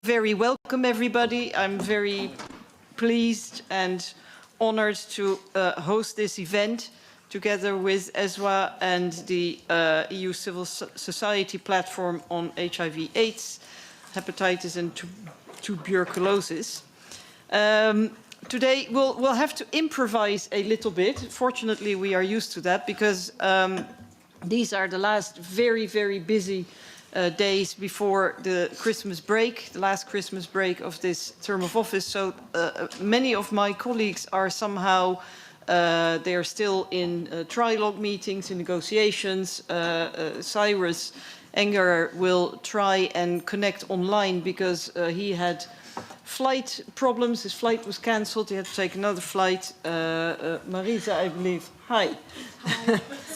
very welcome, everybody. I'm very pleased and honored to host this event together with ESWA and the EU Civil Society platform on HIV/AIDS, hepatitis and tuberculosis. Today we'll have to improvise a little bit. Fortunately, we are used to that because these are the last very busy days before the Christmas break, the last Christmas break of this term of office. So many of my colleagues are somehow, they are still in trilogue meetings, in negotiations. Cyrus Enger will try and connect online because he had flight problems. His flight was cancelled. He had to take another flight. Marisa, I believe. Hi.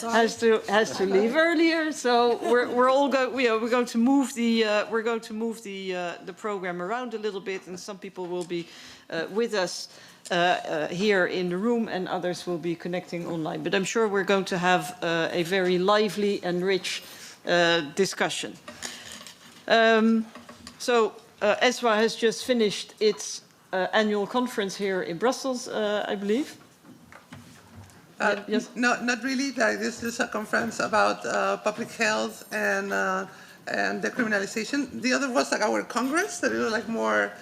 has to leave earlier. So we're all we're going to move the program around a little bit, and some people will be with us here in the room, and others will be connecting online. But I'm sure we're going to have a very lively and rich discussion. ESWA has just finished its annual conference here in Brussels, I believe. Yes? No, not really. This is a conference about public health and decriminalization. The other was like our Congress, that it was like more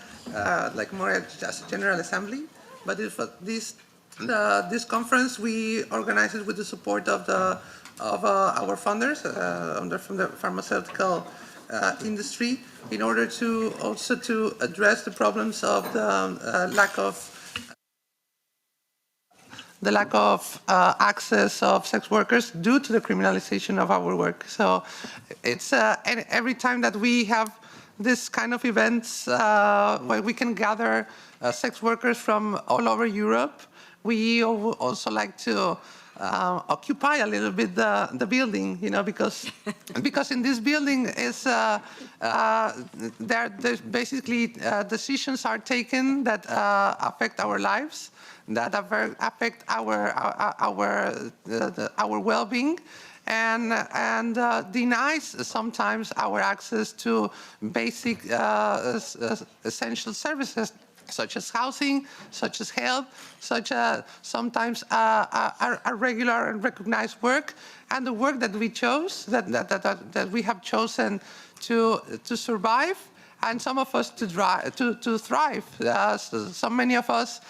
just a general assembly. But this conference we organized it with the support of our funders from the pharmaceutical industry, in order to also to address the problems of the lack of access of sex workers due to the criminalization of our work. So it's every time that we have this kind of events where we can gather sex workers from all over Europe, we also like to occupy a little bit the building, you know, because in this building is there's basically decisions are taken that affect our lives, that affect our well-being, and denies sometimes our access to basic essential services, such as housing, such as health, such as sometimes a regular and recognized work, and the work that we chose, that we have chosen to survive, and some of us to thrive. So many of us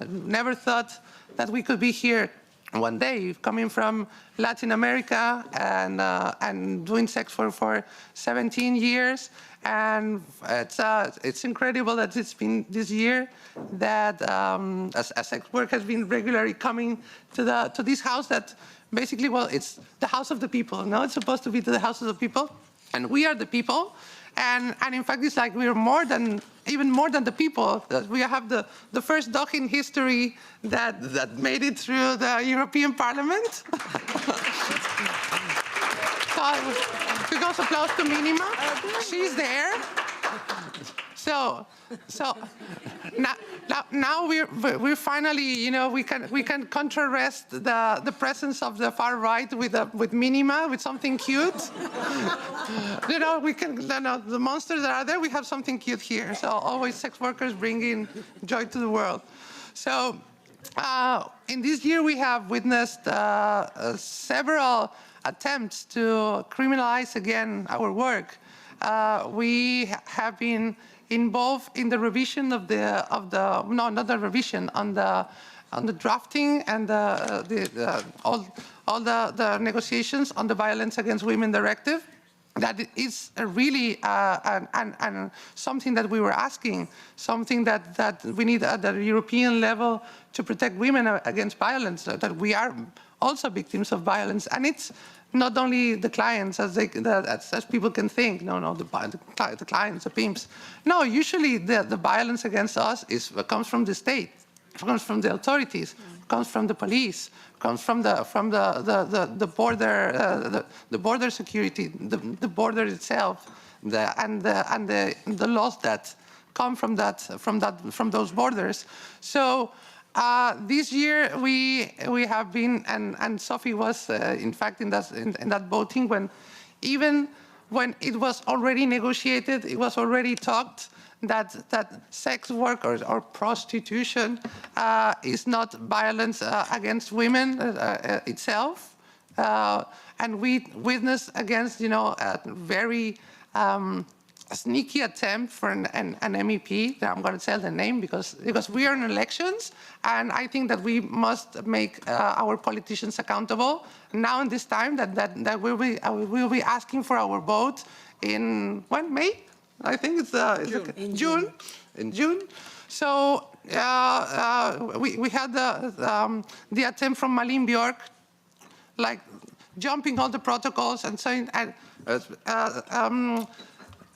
never thought that we could be here one day, coming from Latin America and doing sex for 17 years. And it's incredible that it's been this year that sex work has been regularly coming to this house that basically, well, it's the house of the people. No, it's supposed to be the house of the people, and we are the people. And in fact, it's like we're even more than the people. We have the first dog in history that made it through the European Parliament. Big applause to Minima. She's there. So now we're finally, you know, we can contrast the presence of the far right with Minima, with something cute. You know, the monsters that are there, we have something cute here. So always sex workers bringing joy to the world. So in this year we have witnessed several attempts to criminalize again our work. We have been involved in the revision on the drafting and all the negotiations on the Violence Against Women Directive. That is really and something that we were asking, something that we need at the European level to protect women against violence, that we are also victims of violence. And it's not only the clients, as people can think, the clients, the pimps. No, usually the violence against us comes from the state, comes from the authorities, comes from the police, comes from the border security, the border itself, and the laws that come from those borders. So this year we have been, and Sophie was in fact in that voting, when even when it was already negotiated, it was already talked that sex work or prostitution is not violence against women itself. And we witnessed against, a very sneaky attempt for an MEP. I'm going to tell the name because we are in elections, and I think that we must make our politicians accountable. Now in this time that we'll be asking for our vote in May? I think it's June. In June. So we had the attempt from Malin Bjork, like jumping all the protocols and saying,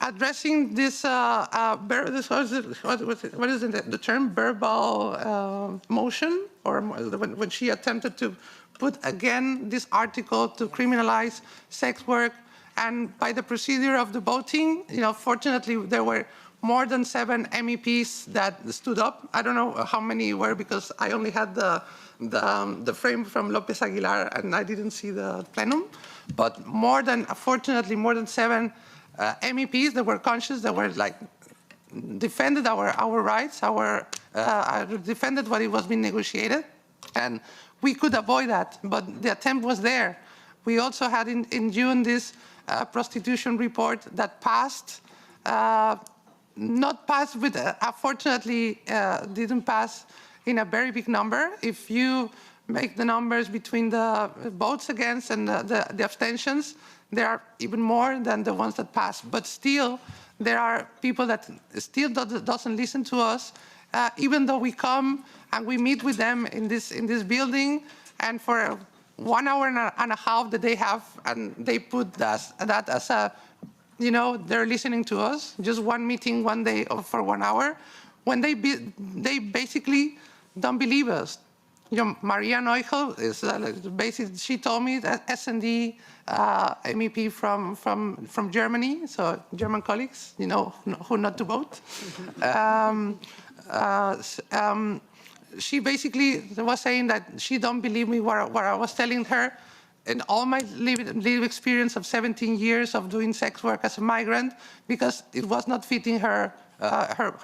addressing this, what is it, the term verbal motion, or when she attempted to put again this article to criminalize sex work. And by the procedure of the voting, fortunately, there were more than 7 MEPs that stood up. I don't know how many were because I only had the frame from Lopez Aguilar and I didn't see the plenum. But fortunately, more than 7 MEPs that were conscious, that were like defended our rights, defended what it was being negotiated, and we could avoid that. But the attempt was there. We also had in June this prostitution report that passed, not passed with, unfortunately, didn't pass in a very big number. If you make the numbers between the votes against and the abstentions, there are even more than the ones that pass. But still, there are people that still doesn't listen to us, even though we come and we meet with them in this building, and for 1 hour and a half that they have, and they put that as a, they're listening to us. Just one meeting, one day for 1 hour, when they basically don't believe us. Maria Neuchel is basically, she told me that S&D MEP from Germany, so German colleagues, who not to vote. She basically was saying that she don't believe me what I was telling her. In all my lived experience of 17 years of doing sex work as a migrant, because it was not fitting her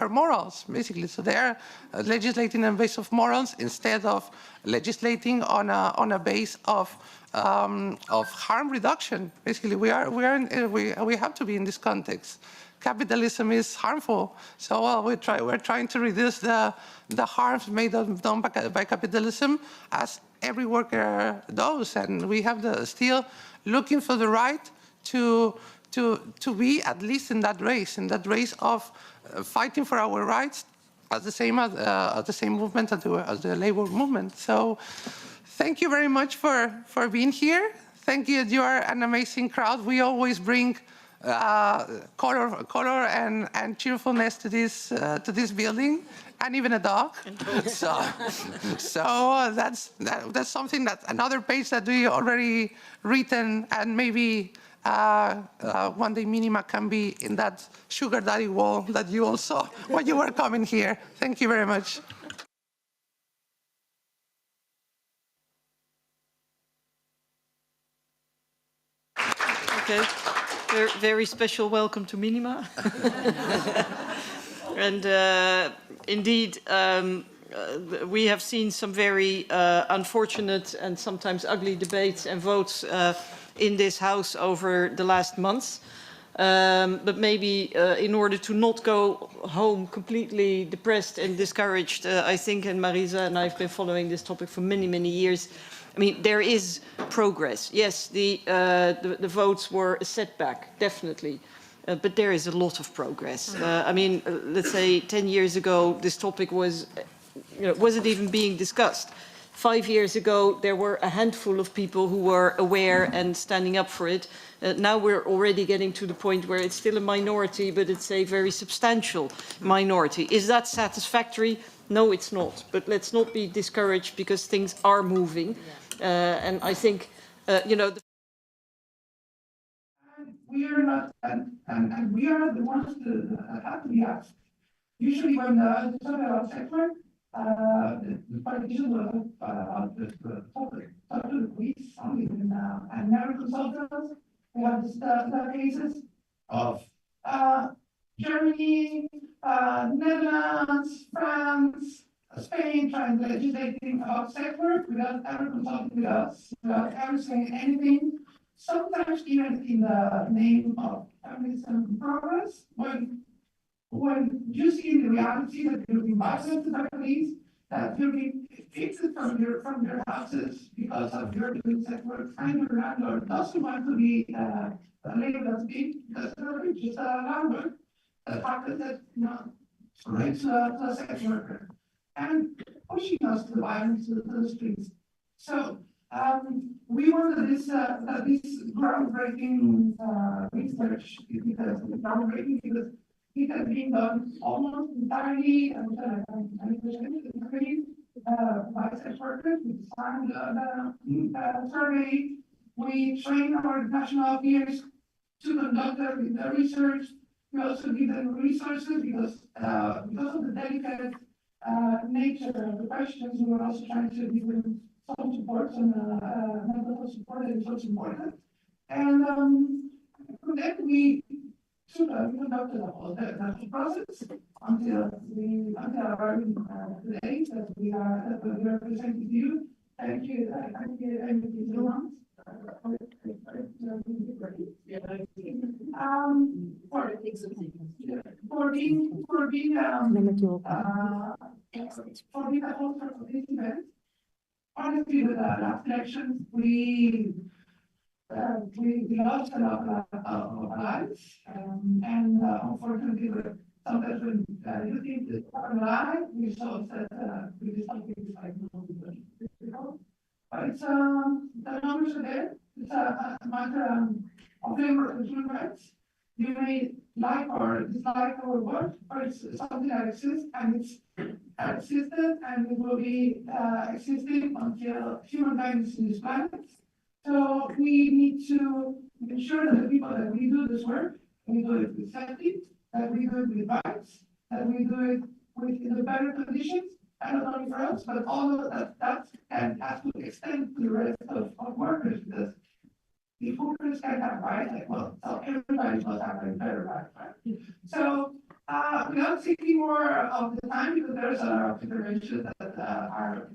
morals, basically. So they're legislating on a base of morals instead of legislating on a base of harm reduction. Basically, we have to be in this context. Capitalism is harmful, so we're trying to reduce the harms made done by capitalism, as every worker does, and we have still looking for the right to be at least in that race of fighting for our rights, as the same movement as the labor movement. So, thank you very much for being here. Thank you. You are an amazing crowd. We always bring color and cheerfulness to this building, and even a dog. So that's something, that another page that we already written, and maybe one day Minima can be in that sugar daddy wall that you all saw when you were coming here. Thank you very much. Okay. Very special welcome to Minima. And indeed, we have seen some very unfortunate and sometimes ugly debates and votes in this House over the last months. But maybe in order to not go home completely depressed and discouraged, I think, and Marisa and I have been following this topic for many, many years. I mean, there is progress. Yes, the votes were a setback, definitely. But there is a lot of progress. I mean, let's say 10 years ago, this topic wasn't even being discussed. 5 years ago, there were a handful of people who were aware and standing up for it. Now we're already getting to the point where it's still a minority, but it's a very substantial minority. Is that satisfactory? No, it's not. But let's not be discouraged, because things are moving. And I think, we are not, and we are the ones that have to be asked. Usually when it's talking about sex work, the politicians will talk to the police only, and never consult us. We have the cases of Germany, Netherlands, France, Spain trying to legislating about sex work without ever consulting with us, without ever saying anything. Sometimes even in the name of feminism progress, when you see the reality that you're being violated by police, that you're being evicted from your houses because of your doing sex work, and your landlord doesn't want to be labeled as being because they're just a landlord. The fact is that rapes a sex worker and pushing us to violence to the streets. So we wanted this groundbreaking research because it's groundbreaking because it has been done almost entirely by sex workers. We designed the survey. We train our national peers to conduct the research. We also give them resources because of the delicate nature of the questions. We were also trying to give them some support, some mental health support that is also important. And from that, we conducted the whole process until our today that we are presenting to you. Thank you, Dziuban. For being the host of this event. Honestly, with the last elections, we lost a lot of lives, and unfortunately, sometimes when you think it's alive, we saw that we just something like no, but it's the numbers are there. It's a matter of labor and human rights. You may like or dislike our work, but it's something that exists and it's existed and it will be existing until humankind is in this planet. So we need to ensure that the people that we do this work, we do it with safety, that we do it with rights, that we do it with the better conditions, and not only for us, but all of that and has to extend to the rest of workers because if workers can have rights, like well, so everybody must have a better rights, right? So without taking more of the time because there's a lot of interventions that are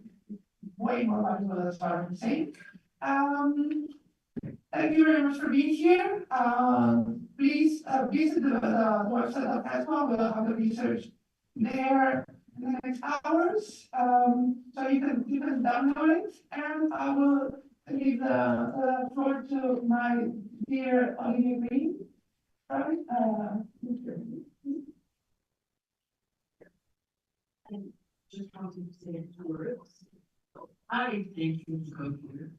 way more valuable than what I'm saying. Thank you very much for being here. Please visit the website of ESMA. We'll have the research there in the next hours. So you can download it, and I will leave the floor to my dear Olivia Green. Right? I just wanted to say 2 words. I thank you to come here.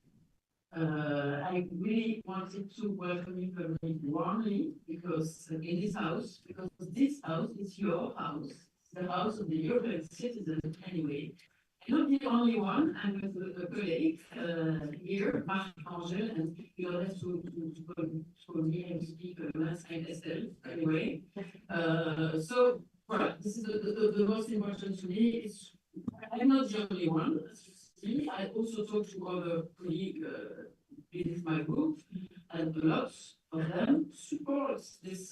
I really wanted to welcome you very warmly because in this house is your house, the house of the European citizens anyway. I'm not the only one. I'm with a colleague here, Chander, and you don't have to call me and speak and Estelle anyway. So well, this is the most important to me. I'm not the only one. I also talk to other colleagues in my group, and a lot of them support this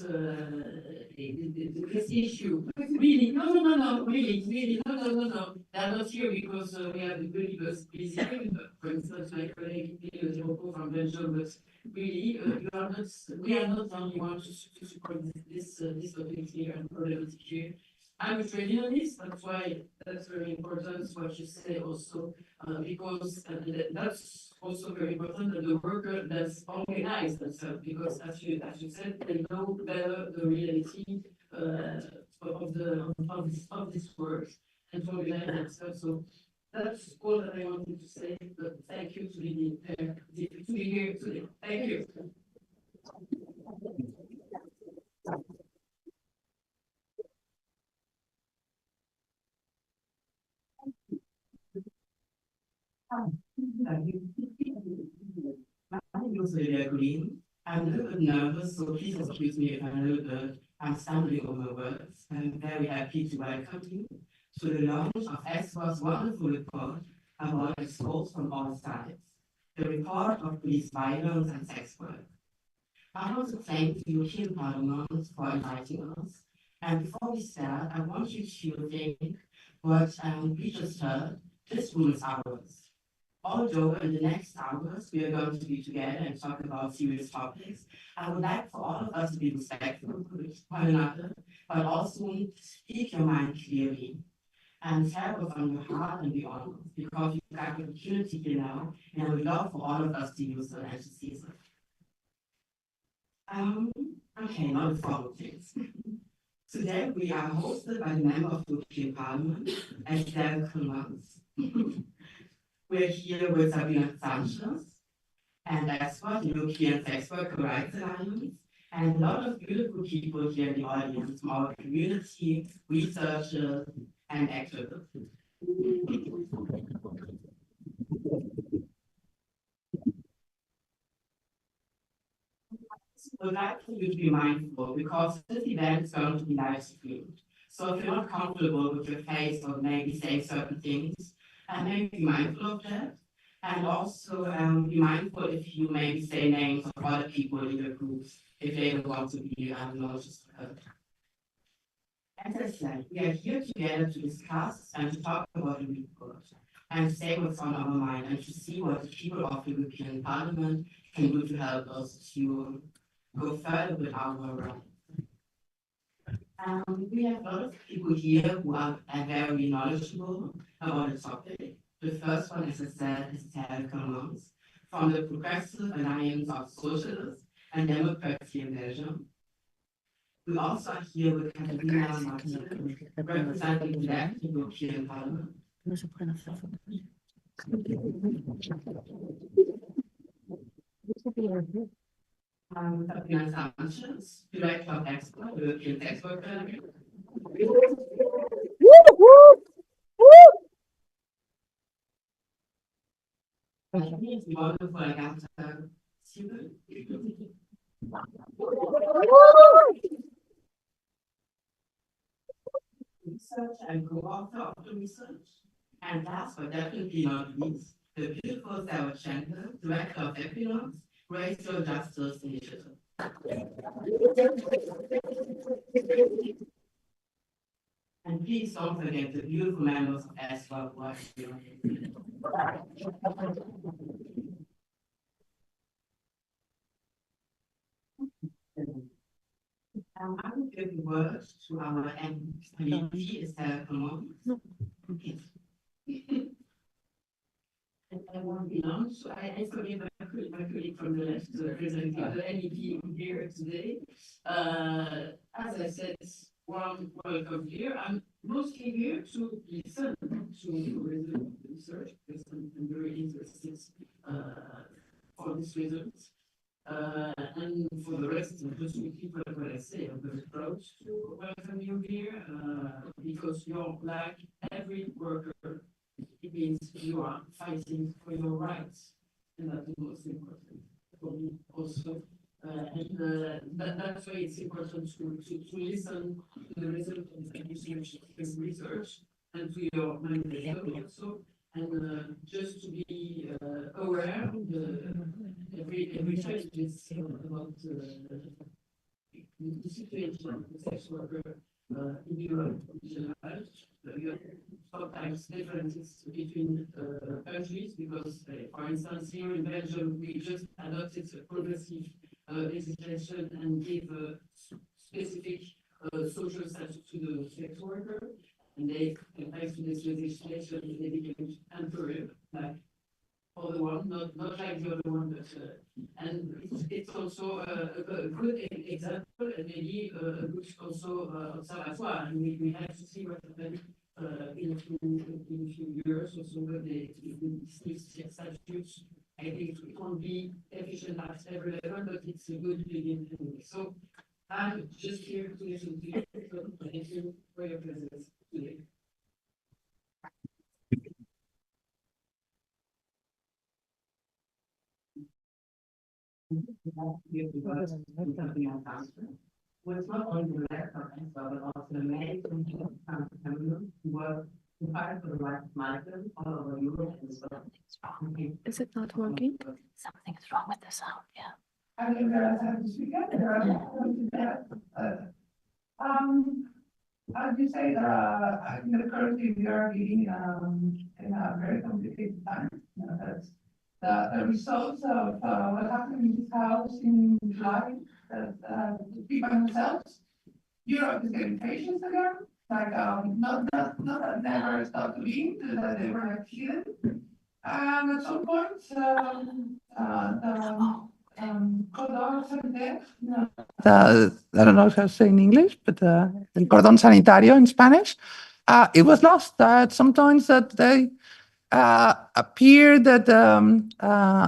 this issue. Really, no, really, no. They're not here because we have really busy. For instance, my colleague from Belgium, but really, we are not the only ones to support this topic here and problems here. I'm a trade unionist, that's why that's very important what you say also, because that's also very important that the worker that's organized themselves, because as you said, they know better the reality of this work and to organize themselves. So that's all that I wanted to say. But thank you to be here today. Thank you. My name is Lydia Green. I'm a little bit nervous, so please excuse me if I'm stumbling over words. I'm very happy to welcome you to the launch of ESMA's wonderful report about exposed from all sides, the report of police violence and sex work. I want to thank the European Parliament for inviting us. And before we start, I want you to think what we just heard. This room is ours. Although in the next hours we are going to be together and talk about serious topics, I would like for all of us to be respectful with one another, but also speak your mind clearly and share what's on your heart and be honest, because you've got the opportunity here now, and I would love for all of us to use it and to seize it. Okay, now the formal things. Today we are hosted by the member of the European Parliament, Estelle Ceulemans. We're here with Sabrina Sanchez, and that's what the European Sex Worker Rights Alliance, and a lot of beautiful people here in the audience from our community, researchers, and activists. We'd like for you to be mindful because this event is going to be live streamed. So if you're not comfortable with your face or maybe saying certain things, maybe be mindful of that. And also be mindful if you maybe say names of other people in your groups, if they don't want to be noticed. As I said, we are here together to discuss and to talk about the report and to say what's on our mind and to see what the people of the European Parliament can do to help us to go further with our work. We have a lot of people here who are very knowledgeable about the topic. The first one, as I said, is Estelle Ceulemans from the Progressive Alliance of Socialists and Democrats here in Belgium. We also are here with Catarina, representing the left in the European Parliament. Sabrina Sanchez, Director of Export, European Export Academy. It's wonderful Agata, Dziuban. Research and co-author of the research. And last but definitely not least, the beautiful Chander, Director of Equinox, Racial Justice Initiative. And please don't forget the beautiful members of ESWA who are here. I will give the word to our MVP, Estelle Ceulemans. I won't be long, so I forgive my colleague from the left, presenting the NEP here today. As I said, warm welcome here. I'm mostly here to listen to research because I'm very interested for this result. And for the rest, just repeat what I say. I'm very proud to welcome you here because you're like every worker. It means you are fighting for your rights, and that's the most important for me also. That's why it's important to listen to the result of the research and to your manifesto also, and just to be aware of every child is about the situation of the sex worker in Europe in general. You have sometimes differences between countries because, for instance, here in Belgium, we just adopted a progressive legislation and gave a specific social status to the sex worker. And they, thanks to this legislation, they became employer, like other one, not like the other one, but and it's also a good example and maybe a good also observatoire. And we have to see what happened in a few years or so with these statutes. I think it won't be efficient at every level, but it's a good beginning. So I'm just here to listen to you. So thank you for your presence today. Was not only the left of Israel, but also many people from Cameroon who were to fight for the rights of migrants all over Europe and as well. Is it not working? Something is wrong with the sound, yeah. I didn't realize I had to speak up there. As you say, I think that currently we are living in a very complicated time. That's the results of what happened in this house in July, that the people themselves, Europe is getting patients again, like not that never stopped being, that they were like hidden. And at some point, cordon sanitaire, I don't know how to say in English, but el cordón sanitario in Spanish, it was lost. Sometimes that they appear that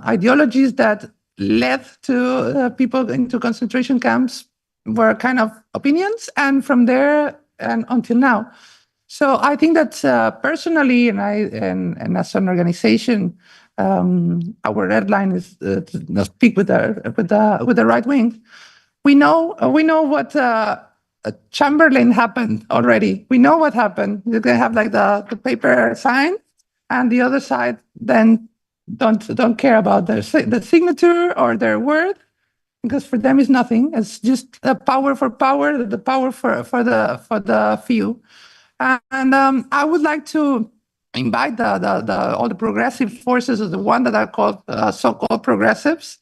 ideologies that led to people into concentration camps were kind of opinions, and from there and until now. So I think that personally, and as an organization, our red line is to speak with the right wing. We know what Chamberlain happened already. We know what happened. They have like the paper sign, and the other side then don't care about the signature or their word, because for them it's nothing. It's just a power for power, the power for the few. And I would like to invite all the progressive forces, the one that are called so-called progressives.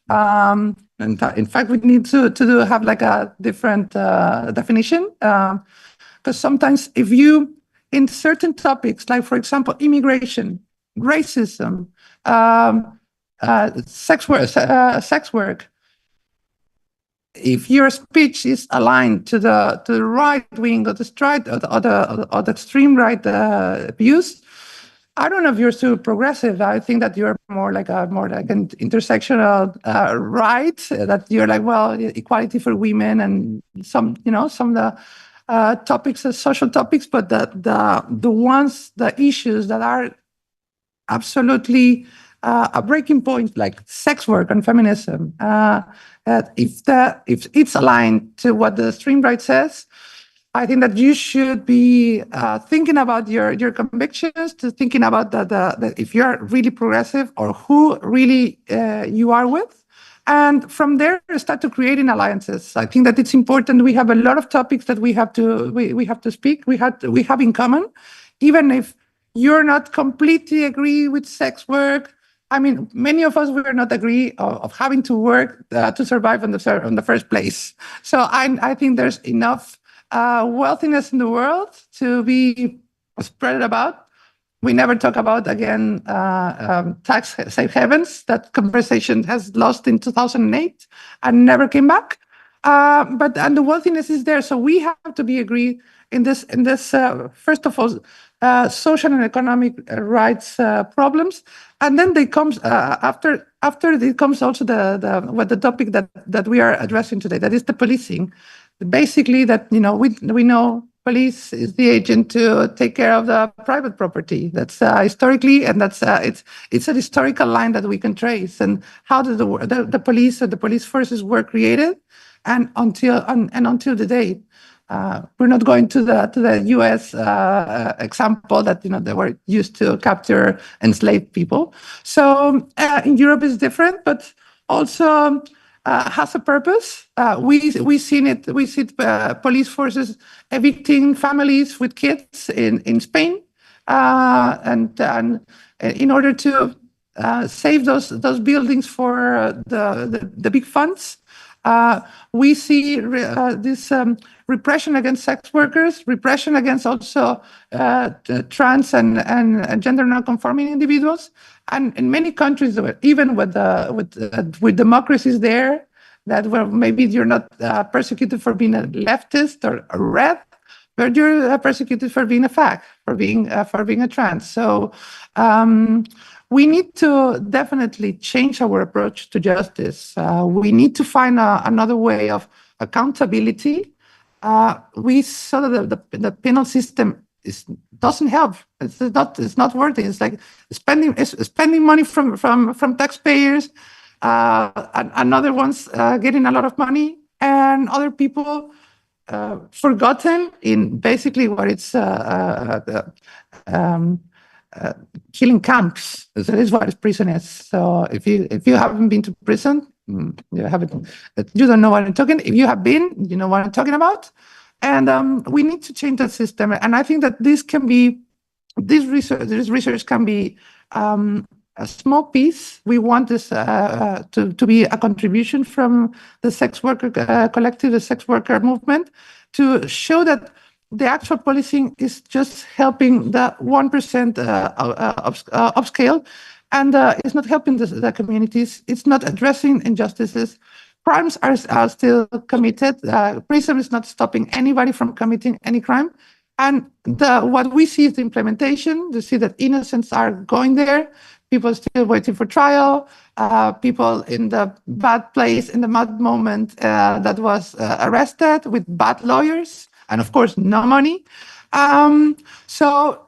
And in fact, we need to have like a different definition, because sometimes if you, in certain topics, like for example, immigration, racism, sex work, if your speech is aligned to the right wing or the extreme right views, I don't know if you're so progressive. I think that you're more like an intersectional right. That you're like, well, equality for women and some of the topics, social topics, but the issues that are absolutely a breaking point, like sex work and feminism. If it's aligned to what the extreme right says, I think that you should be thinking about your convictions, to thinking about the if you're really progressive or who really you are with. And from there, start to creating alliances. I think that it's important. We have a lot of topics that we have to speak. We have in common, even if you're not completely agree with sex work. I mean, many of us will not agree of having to work to survive in the first place. So I think there's enough wealthiness in the world to be spread about. We never talk about, again, tax safe havens. That conversation has lost in 2008 and never came back. But the wealthiness is there. So we have to be agreed in this first of all, social and economic rights problems. And then they comes after it comes also the topic that we are addressing today, that is the policing. Basically, that we know police is the agent to take care of the private property. That's historically, and that's it's a historical line that we can trace. And how did the police or the police forces were created, and until the day. We're not going to the U.S. Example that they were used to capture enslaved people. So in Europe is different, but also has a purpose. We seen it. We see police forces evicting families with kids in Spain, and in order to save those buildings for the big funds. We see this repression against sex workers, repression against also trans and gender non-conforming individuals, and in many countries, even with democracies there, that where maybe you're not persecuted for being a leftist or a red, but you're persecuted for being a fag, for being a trans. So. We need to definitely change our approach to justice. We need to find another way of accountability. We saw that the penal system doesn't help. It's not working. It's like spending money from taxpayers. Another one's getting a lot of money, and other people forgotten in basically what it's. Killing camps. That is what prison is. So if you haven't been to prison, You haven't, you don't know what I'm talking. If you have been, you know what I'm talking about. And we need to change that system. And I think that this research can be a small piece. We want this to be a contribution from the sex worker collective, the sex worker movement, to show that the actual policing is just helping the 1% upscale, and it's not helping the communities. It's not addressing injustices. Crimes are still committed. Prison is not stopping anybody from committing any crime. And what we see is the implementation. We see that innocents are going there. People still waiting for trial. People in the bad place, in the bad moment that was arrested with bad lawyers. And of course, no money. So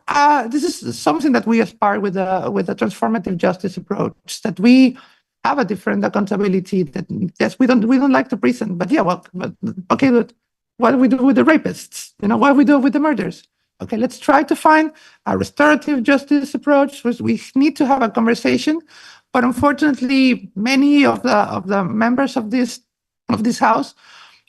this is something that we aspire with the transformative justice approach, that we have a different accountability. That yes, we don't like the prison, but yeah, well, okay, what do we do with the rapists? What do we do with the murders? Okay, let's try to find a restorative justice approach. We need to have a conversation, but unfortunately, many of the members of this house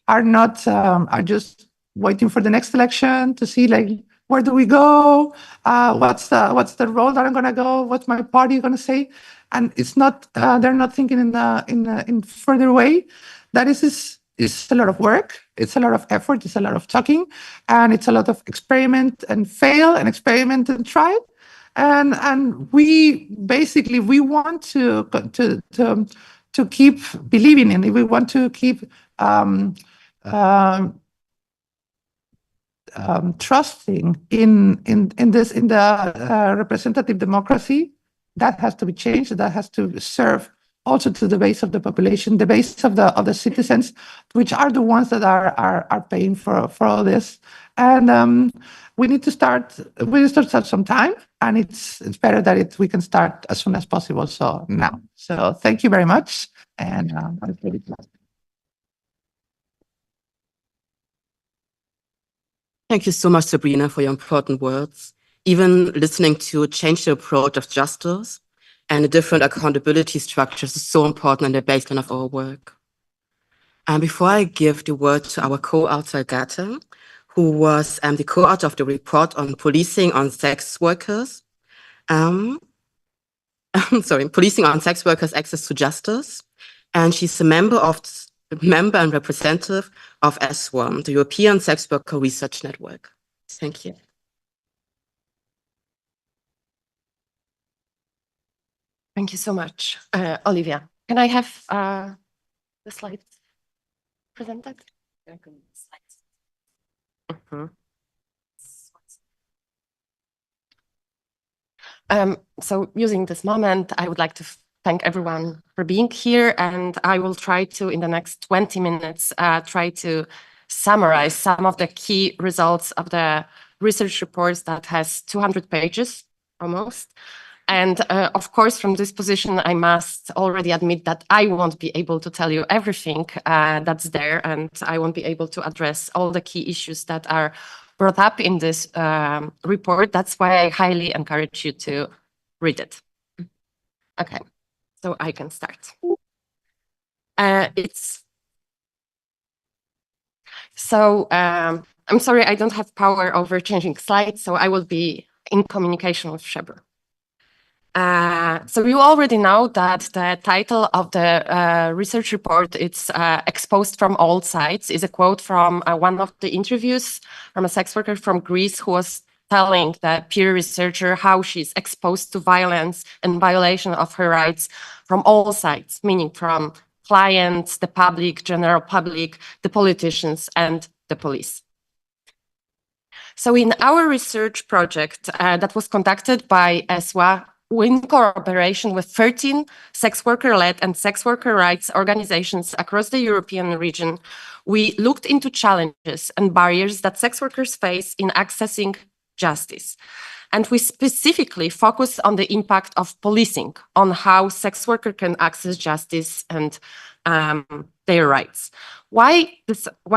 are not are just waiting for the next election to see, like, where do we go? What's the role that I'm gonna go? What's my party gonna say? And it's not. They're not thinking in further way. That is a lot of work. It's a lot of effort. It's a lot of talking, and it's a lot of experiment and fail and experiment and try. And we basically want to keep believing in it. We want to keep trusting in the representative democracy. That has to be changed. That has to serve also to the base of the population, the base of the citizens, which are the ones that are paying for all this. And we need to start. We need to start sometime, and it's better that we can start as soon as possible. So now. So thank you very much, and I'm really glad. Thank you so much, Sabrina, for your important words. Even listening to change the approach of justice and the different accountability structures is so important and the baseline of our work. And before I give the word to our co-author, Agata, who was the co-author of the report on policing on sex workers, policing on sex workers' access to justice, and she's a member and representative of S1, the European Sex Worker Research Network. Thank you. Thank you so much, Olivia. Can I have the slides presented? So using this moment, I would like to thank everyone for being here, and I will try to, in the next 20 minutes, try to summarize some of the key results of the research reports that has 200 pages almost. And of course, from this position, I must already admit that I won't be able to tell you everything that's there, and I won't be able to address all the key issues that are brought up in this report. That's why I highly encourage you to read it. Okay, so I can start. I'm sorry, I don't have power over changing slides, so I will be in communication with Shebra. So you already know that the title of the research report, it's exposed from all sides, is a quote from one of the interviews from a sex worker from Greece who was telling the peer researcher how she's exposed to violence and violation of her rights from all sides, meaning from clients, the public, general public, the politicians, and the police. So in our research project that was conducted by ESWA, in cooperation with 13 sex worker-led and sex worker rights organizations across the European region, we looked into challenges and barriers that sex workers face in accessing justice. And we specifically focus on the impact of policing on how sex workers can access justice and their rights. Why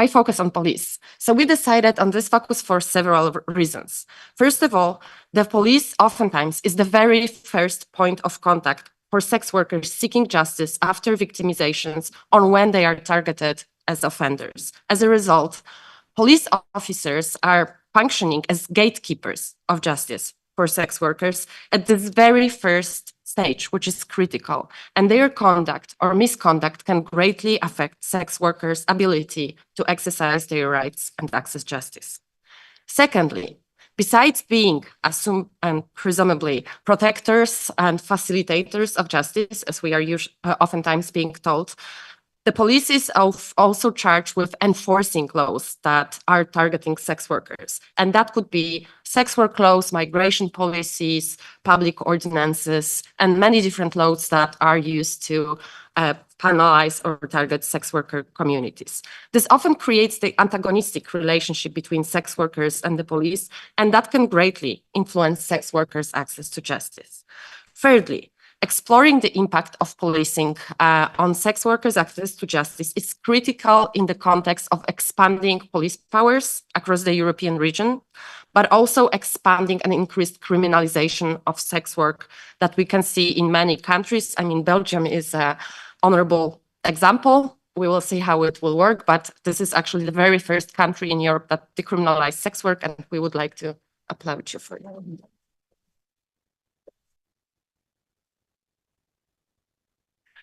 focus on police? So we decided on this focus for several reasons. First of all, the police oftentimes is the very first point of contact for sex workers seeking justice after victimizations or when they are targeted as offenders. As a result, police officers are functioning as gatekeepers of justice for sex workers at this very first stage, which is critical, and their conduct or misconduct can greatly affect sex workers' ability to exercise their rights and access justice. Secondly, besides being assumed and presumably protectors and facilitators of justice, as we are oftentimes being told, the police is also charged with enforcing laws that are targeting sex workers. And that could be sex work laws, migration policies, public ordinances, and many different laws that are used to penalize or target sex worker communities. This often creates the antagonistic relationship between sex workers and the police, and that can greatly influence sex workers' access to justice. Thirdly, exploring the impact of policing on sex workers' access to justice is critical in the context of expanding police powers across the European region, but also expanding and increased criminalization of sex work that we can see in many countries. I mean, Belgium is an honorable example. We will see how it will work, but this is actually the very first country in Europe that decriminalized sex work, and we would like to applaud you for that.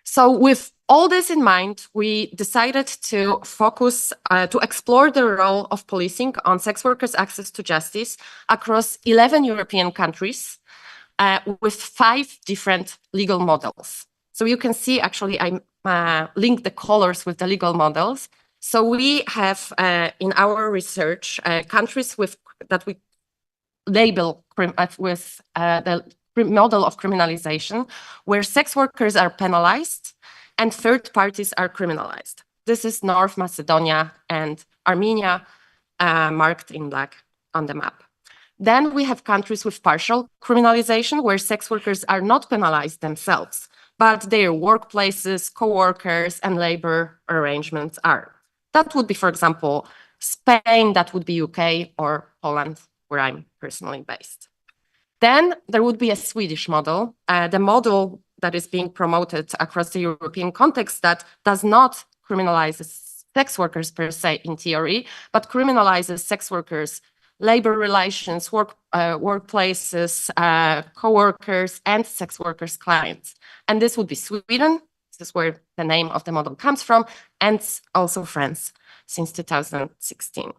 So with all this in mind, we decided to focus, to explore the role of policing on sex workers' access to justice across 11 European countries with 5 different legal models. So you can see, actually, I linked the colors with the legal models. So we have in our research countries that we label with the model of criminalization, where sex workers are penalized and third parties are criminalized. This is North Macedonia and Armenia, marked in black on the map. Then we have countries with partial criminalization, where sex workers are not penalized themselves, but their workplaces, co-workers, and labor arrangements are. That would be, for example, Spain, that would be UK, or Poland, where I'm personally based. Then there would be a Swedish model, the model that is being promoted across the European context that does not criminalize sex workers per se in theory, but criminalizes sex workers' labor relations, workplaces, co-workers, and sex workers' clients. And this would be Sweden, this is where the name of the model comes from, and also France since 2016.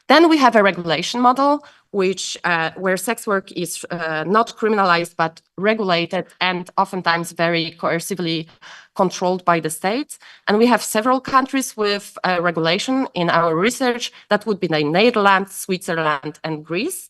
Then we have a regulation model, where sex work is not criminalized, but regulated and oftentimes very coercively controlled by the state. And we have several countries with regulation in our research. That would be the Netherlands, Switzerland, and Greece.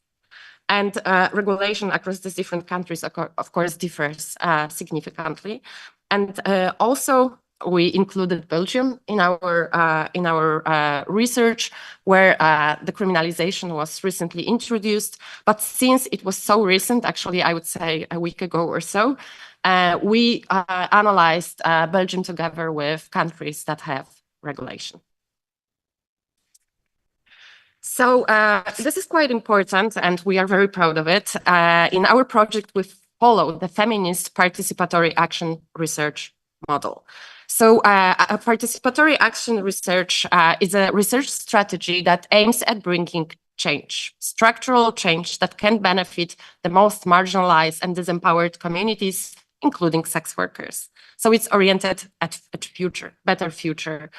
And regulation across these different countries, of course, differs significantly. And also, we included Belgium in our research, where the criminalization was recently introduced. But since it was so recent, actually, I would say a week ago or so, we analyzed Belgium together with countries that have regulation. So this is quite important, and we are very proud of it. In our project, we follow the feminist participatory action research model. So a participatory action research is a research strategy that aims at bringing change, structural change that can benefit the most marginalized and disempowered communities, including sex workers. So it's oriented at better future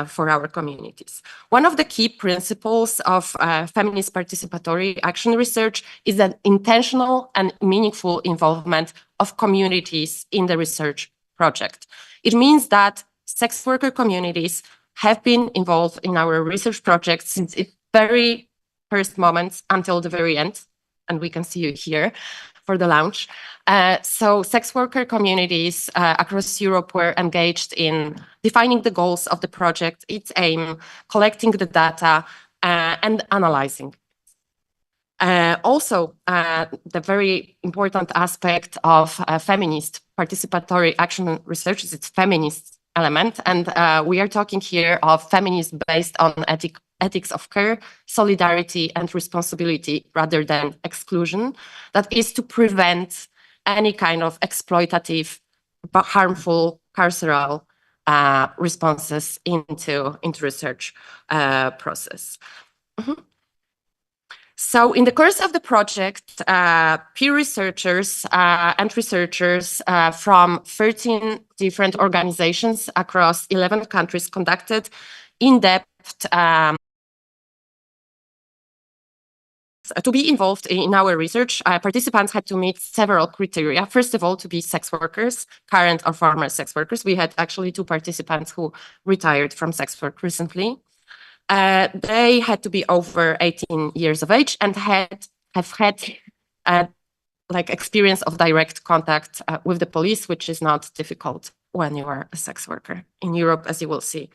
for our communities. One of the key principles of feminist participatory action research is an intentional and meaningful involvement of communities in the research project. It means that sex worker communities have been involved in our research project since its very first moments until the very end, and we can see you here for the launch. So sex worker communities across Europe were engaged in defining the goals of the project, its aim, collecting the data, and analyzing. Also, the very important aspect of feminist participatory action research is its feminist element. And we are talking here of feminism based on ethics of care, solidarity, and responsibility rather than exclusion. That is to prevent any kind of exploitative harmful carceral responses into research process. So in the course of the project, peer researchers and researchers from 13 different organizations across 11 countries conducted in-depth to be involved in our research, participants had to meet several criteria. First of all, to be sex workers, current or former sex workers. We had actually 2 participants who retired from sex work recently. They had to be over 18 years of age and have had like experience of direct contact with the police, which is not difficult when you are a sex worker in Europe, as you will see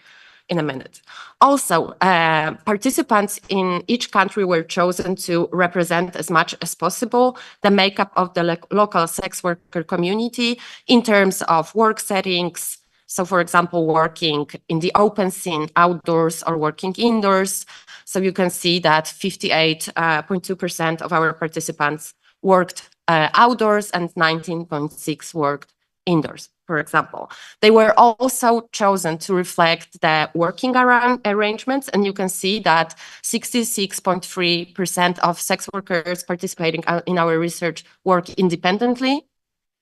in a minute. Also, participants in each country were chosen to represent as much as possible the makeup of the local sex worker community in terms of work settings. So, for example, working in the open scene outdoors or working indoors. So you can see that 58.2% of our participants worked outdoors and 19.6% worked indoors, for example. They were also chosen to reflect the working arrangements, and you can see that 66.3% of sex workers participating in our research work independently,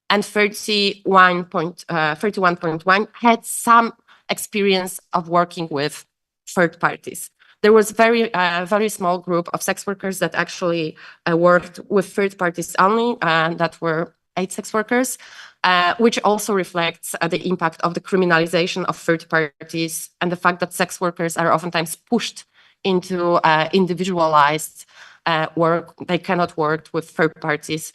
and 31.1% had some experience of working with third parties. There was very small group of sex workers that actually worked with third parties only, and that were 8 sex workers, which also reflects the impact of the criminalization of third parties and the fact that sex workers are oftentimes pushed into individualized work. They cannot work with third parties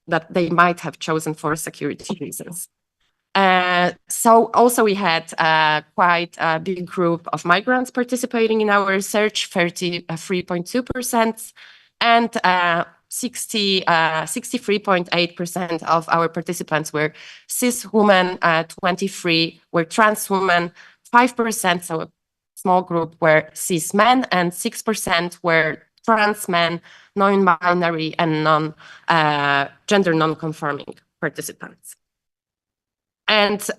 that they might have chosen for security reasons. So also we had quite a big group of migrants participating in our research, 33.2%, and 63.8% of our participants were cis women, 23% were trans women, 5%, so a small group, were cis men, and 6% were trans men, non-binary, and gender non-conforming participants. And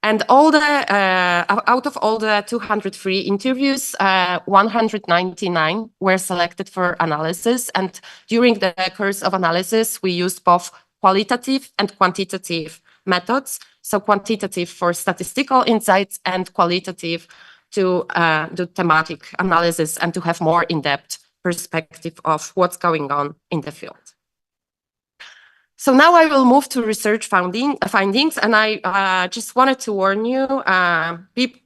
and all the out of all the 203 interviews, 199 were selected for analysis. And during the course of analysis, we used both qualitative and quantitative methods. So quantitative for statistical insights and qualitative to do thematic analysis and to have more in-depth perspective of what's going on in the field. So now I will move to research findings, and I just wanted to warn you,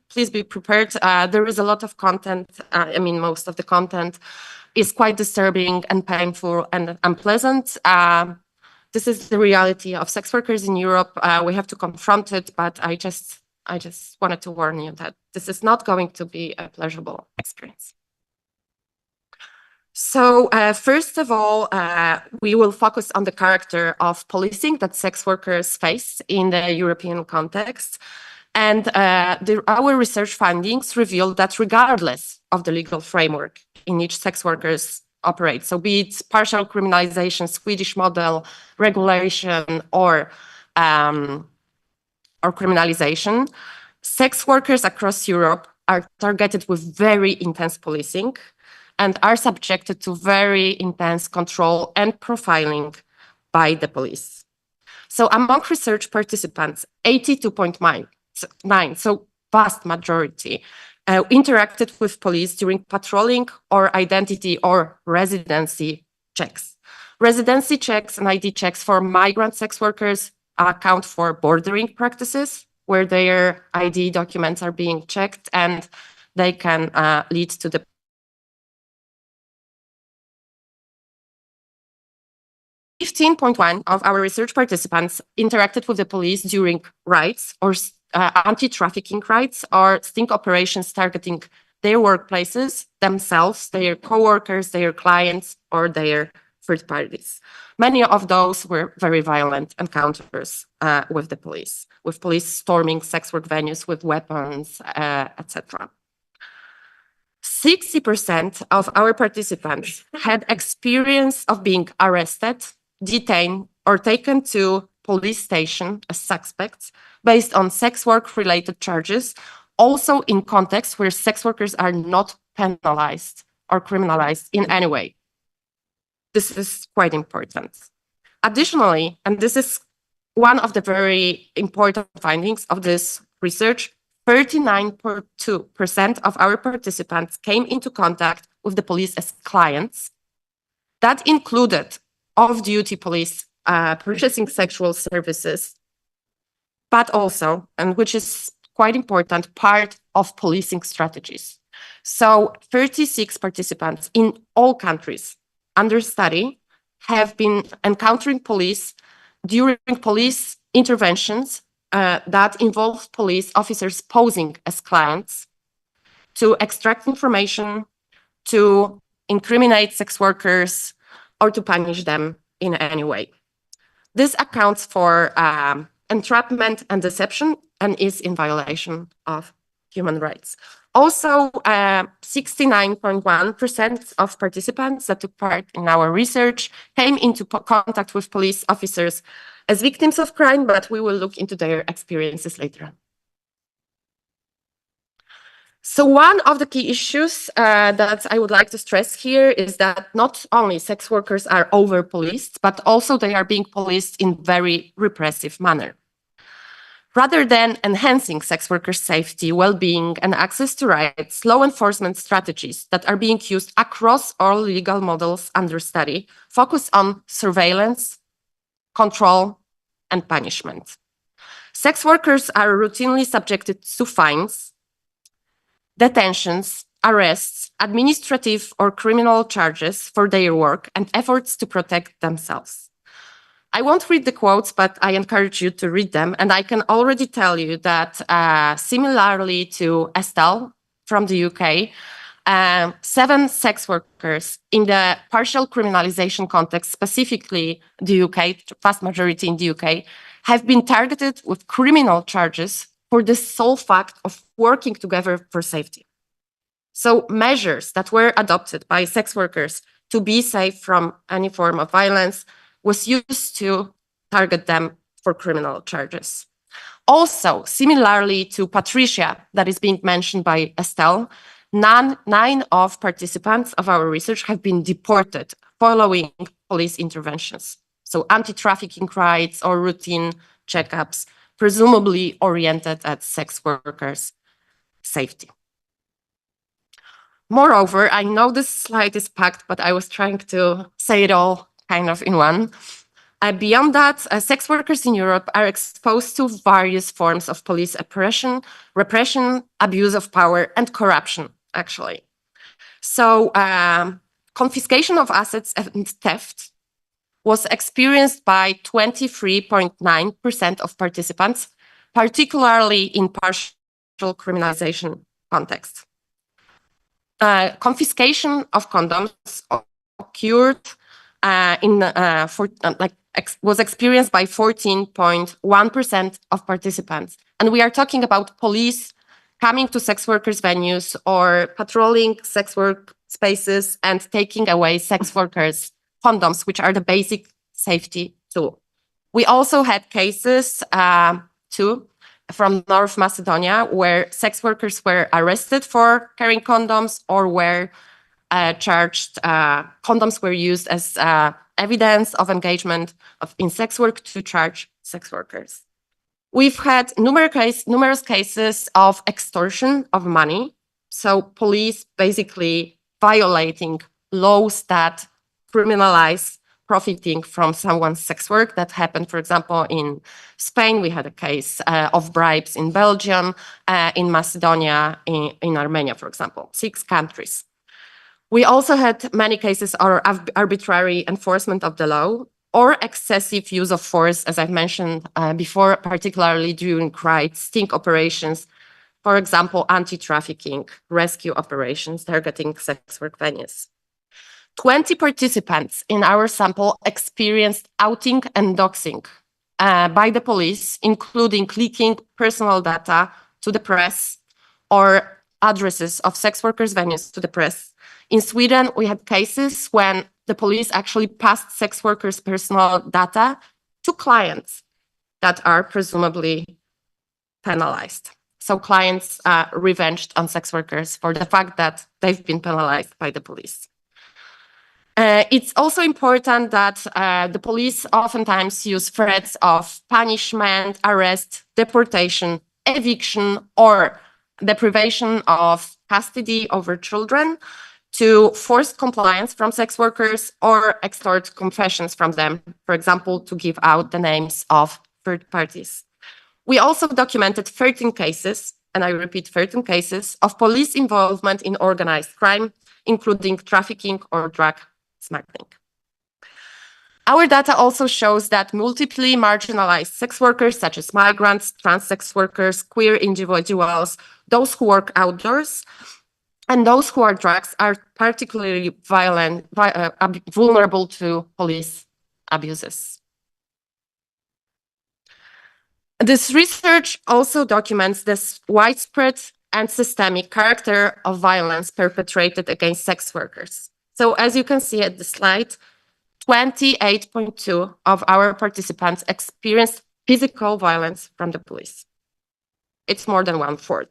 please be prepared. There is a lot of content. I mean, most of the content is quite disturbing and painful and unpleasant. This is the reality of sex workers in Europe. We have to confront it, but I just wanted to warn you that this is not going to be a pleasurable experience. So first of all, we will focus on the character of policing that sex workers face in the European context. And our research findings reveal that regardless of the legal framework in which sex workers operate, so be it partial criminalization, Swedish model, regulation, or criminalization, sex workers across Europe are targeted with very intense policing and are subjected to very intense control and profiling by the police. So among research participants, 82.9%, so vast majority, interacted with police during patrolling or identity or residency checks. Residency checks and ID checks for migrant sex workers account for bordering practices where their ID documents are being checked, and they can lead to the 15.1% of our research participants interacted with the police during raids or anti-trafficking raids or sting operations targeting their workplaces, themselves, their co-workers, their clients, or their third parties. Many of those were very violent encounters with the police, with police storming sex work venues with weapons, etc. 60% of our participants had experience of being arrested, detained, or taken to police station as suspects based on sex work-related charges, also in contexts where sex workers are not penalized or criminalized in any way. This is quite important. Additionally, and this is one of the very important findings of this research, 39.2% of our participants came into contact with the police as clients. That included off-duty police purchasing sexual services, but also, and which is quite important, part of policing strategies. So 36 participants in all countries under study have been encountering police during police interventions that involve police officers posing as clients to extract information, to incriminate sex workers, or to punish them in any way. This accounts for entrapment and deception and is in violation of human rights. Also, 69.1% of participants that took part in our research came into contact with police officers as victims of crime, but we will look into their experiences later on. So one of the key issues that I would like to stress here is that not only sex workers are over-policed, but also they are being policed in very repressive manner. Rather than enhancing sex workers' safety, well-being, and access to rights, law enforcement strategies that are being used across all legal models under study focus on surveillance, control, and punishment. Sex workers are routinely subjected to fines, detentions, arrests, administrative or criminal charges for their work and efforts to protect themselves. I won't read the quotes, but I encourage you to read them. And I can already tell you that similarly to Estelle from the UK, 7 sex workers in the partial criminalization context, specifically the UK, vast majority in the UK, have been targeted with criminal charges for the sole fact of working together for safety. So measures that were adopted by sex workers to be safe from any form of violence was used to target them for criminal charges. Also, similarly to Patricia, that is being mentioned by Estelle, 9 of participants of our research have been deported following police interventions. So anti-trafficking rights or routine checkups, presumably oriented at sex workers' safety. Moreover, I know this slide is packed, but I was trying to say it all kind of in one. Beyond that, sex workers in Europe are exposed to various forms of police oppression, repression, abuse of power, and corruption, actually. So confiscation of assets and theft was experienced by 23.9% of participants, particularly in partial criminalization context. Confiscation of condoms occurred was experienced by 14.1% of participants. And we are talking about police coming to sex workers' venues or patrolling sex work spaces and taking away sex workers' condoms, which are the basic safety tool. We also had cases too from North Macedonia where sex workers were arrested for carrying condoms or were charged. Condoms were used as evidence of engagement in sex work to charge sex workers. We've had numerous cases of extortion of money. So police basically violating laws that criminalize profiting from someone's sex work. That happened, for example, in Spain. We had a case of bribes in Belgium, in Macedonia, in Armenia, for example, 6 countries. We also had many cases of arbitrary enforcement of the law or excessive use of force, as I've mentioned before, particularly during sting operations, for example, anti-trafficking, rescue operations targeting sex work venues. 20 participants in our sample experienced outing and doxing by the police, including leaking personal data to the press or addresses of sex workers' venues to the press. In Sweden, we had cases when the police actually passed sex workers' personal data to clients that are presumably penalized. So clients are revenged on sex workers for the fact that they've been penalized by the police. It's also important that the police oftentimes use threats of punishment, arrest, deportation, eviction, or deprivation of custody over children to force compliance from sex workers or extort confessions from them, for example, to give out the names of third parties. We also documented 13 cases, and I repeat, 13 cases of police involvement in organized crime, including trafficking or drug smuggling. Our data also shows that multiply marginalized sex workers, such as migrants, trans sex workers, queer individuals, those who work outdoors, and those who are drugs are particularly vulnerable to police abuses. This research also documents this widespread and systemic character of violence perpetrated against sex workers. So as you can see at the slide, 28.2% of our participants experienced physical violence from the police. It's more than 1/4.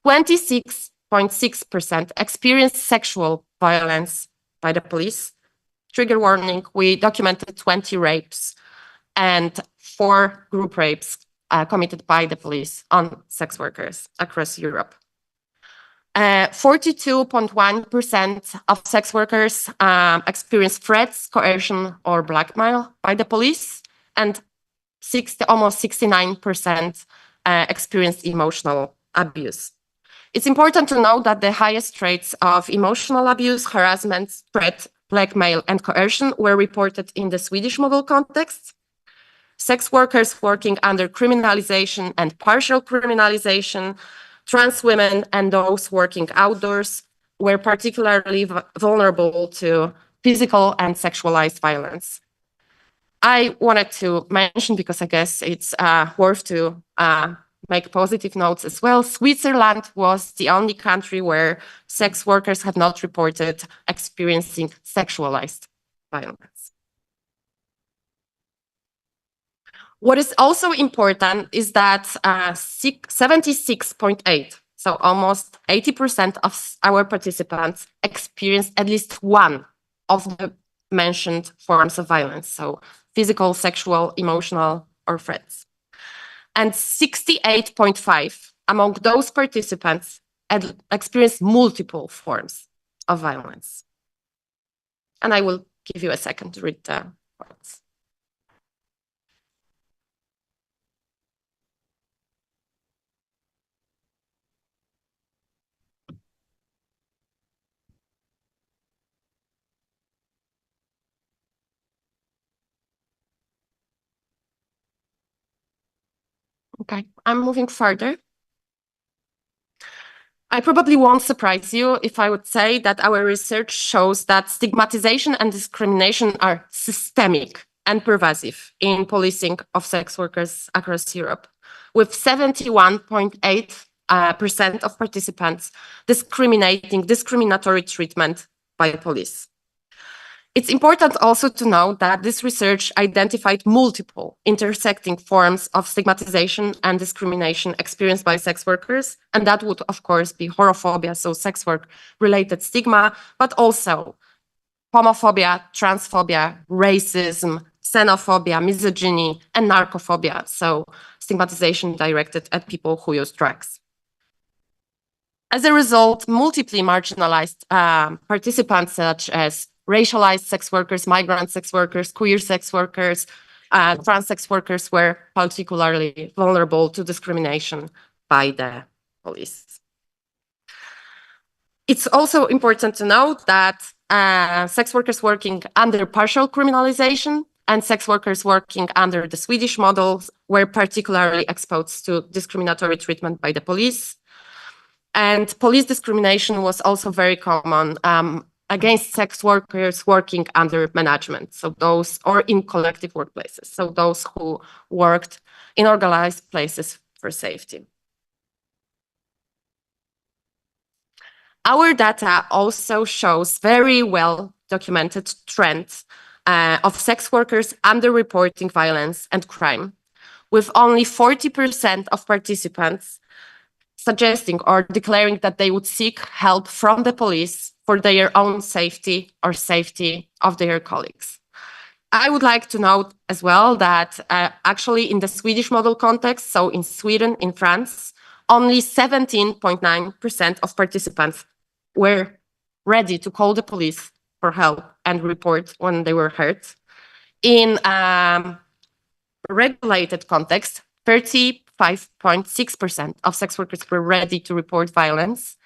26.6% experienced sexual violence by the police. Trigger warning, we documented 20 rapes and 4 group rapes committed by the police on sex workers across Europe. 42.1% of sex workers experienced threats, coercion, or blackmail by the police, and almost 69% experienced emotional abuse. It's important to note that the highest rates of emotional abuse, harassment, threat, blackmail, and coercion were reported in the Swedish model context. Sex workers working under criminalization and partial criminalization, trans women, and those working outdoors were particularly vulnerable to physical and sexualized violence. I wanted to mention, because I guess it's worth to make positive notes as well, Switzerland was the only country where sex workers have not reported experiencing sexualized violence. What is also important is that 76.8%, so almost 80% of our participants experienced at least one of the mentioned forms of violence, so physical, sexual, emotional, or threats. And 68.5% among those participants had experienced multiple forms of violence. And I will give you a second to read the words. Okay, I'm moving further. I probably won't surprise you if I would say that our research shows that stigmatization and discrimination are systemic and pervasive in policing of sex workers across Europe, with 71.8% of participants discriminatory treatment by police. It's important also to note that this research identified multiple intersecting forms of stigmatization and discrimination experienced by sex workers, and that would, of course, be horophobia, so sex work-related stigma, but also homophobia, transphobia, racism, xenophobia, misogyny, and narcophobia, so stigmatization directed at people who use drugs. As a result, multiply marginalized participants such as racialized sex workers, migrant sex workers, queer sex workers, trans sex workers were particularly vulnerable to discrimination by the police. It's also important to note that sex workers working under partial criminalization and sex workers working under the Swedish models were particularly exposed to discriminatory treatment by the police. And police discrimination was also very common against sex workers working under management, so those, or in collective workplaces, so those who worked in organized places for safety. Our data also shows very well documented trends of sex workers underreporting violence and crime, with only 40% of participants suggesting or declaring that they would seek help from the police for their own safety or safety of their colleagues. I would like to note as well that actually in the Swedish model context, so in Sweden, in France, only 17.9% of participants were ready to call the police for help and report when they were hurt. In regulated context, 35.6% of sex workers were ready to report violence,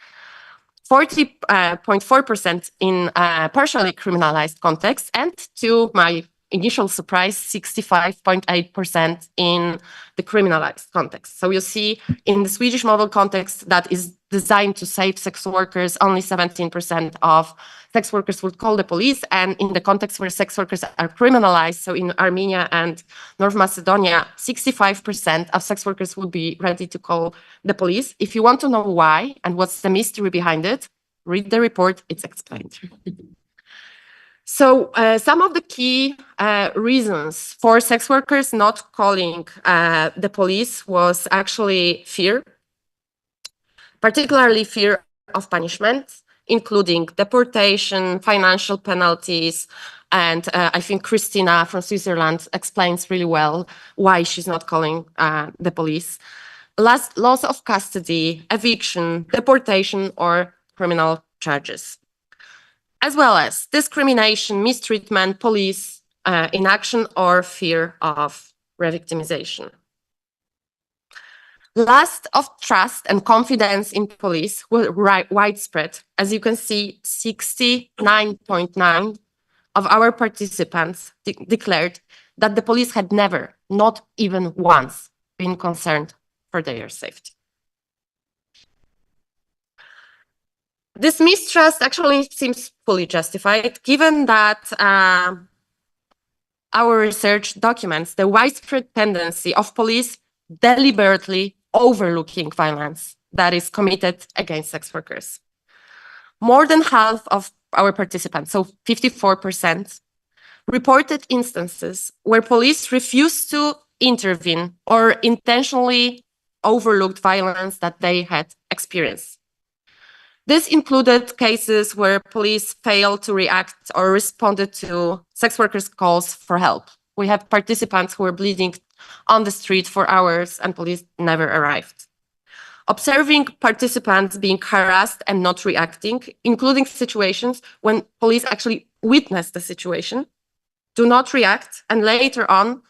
40.4% in partially criminalized context, and to my initial surprise, 65.8% in the criminalized context. So you see in the Swedish model context that is designed to save sex workers, only 17% of sex workers would call the police. And in the context where sex workers are criminalized, so in Armenia and North Macedonia, 65% of sex workers would be ready to call the police. If you want to know why and what's the mystery behind it, read the report, it's explained. So some of the key reasons for sex workers not calling the police was actually fear, particularly fear of punishment, including deportation, financial penalties, and I think Christina from Switzerland explains really well why she's not calling the police. Loss of custody, eviction, deportation, or criminal charges, as well as discrimination, mistreatment, police inaction, or fear of re-victimization. Loss of trust and confidence in police were widespread. As you can see, 69.9% of our participants declared that the police had never, not even once, been concerned for their safety. This mistrust actually seems fully justified, given that our research documents the widespread tendency of police deliberately overlooking violence that is committed against sex workers. More than half of our participants, so 54%, reported instances where police refused to intervene or intentionally overlooked violence that they had experienced. This included cases where police failed to react or responded to sex workers' calls for help. We have participants who were bleeding on the street for hours and police never arrived. Observing participants being harassed and not reacting, including situations when police actually witness the situation, do not react, and later on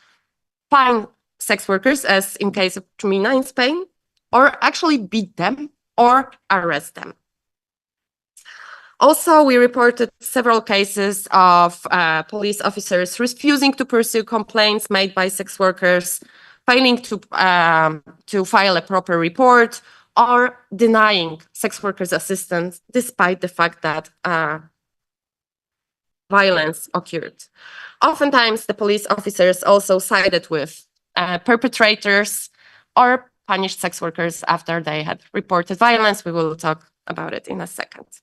fine sex workers, as in case of Catarina in Spain, or actually beat them or arrest them. Also, we reported several cases of police officers refusing to pursue complaints made by sex workers, failing to file a proper report, or denying sex workers assistance despite the fact that violence occurred. Oftentimes, the police officers also sided with perpetrators or punished sex workers after they had reported violence. We will talk about it in a second.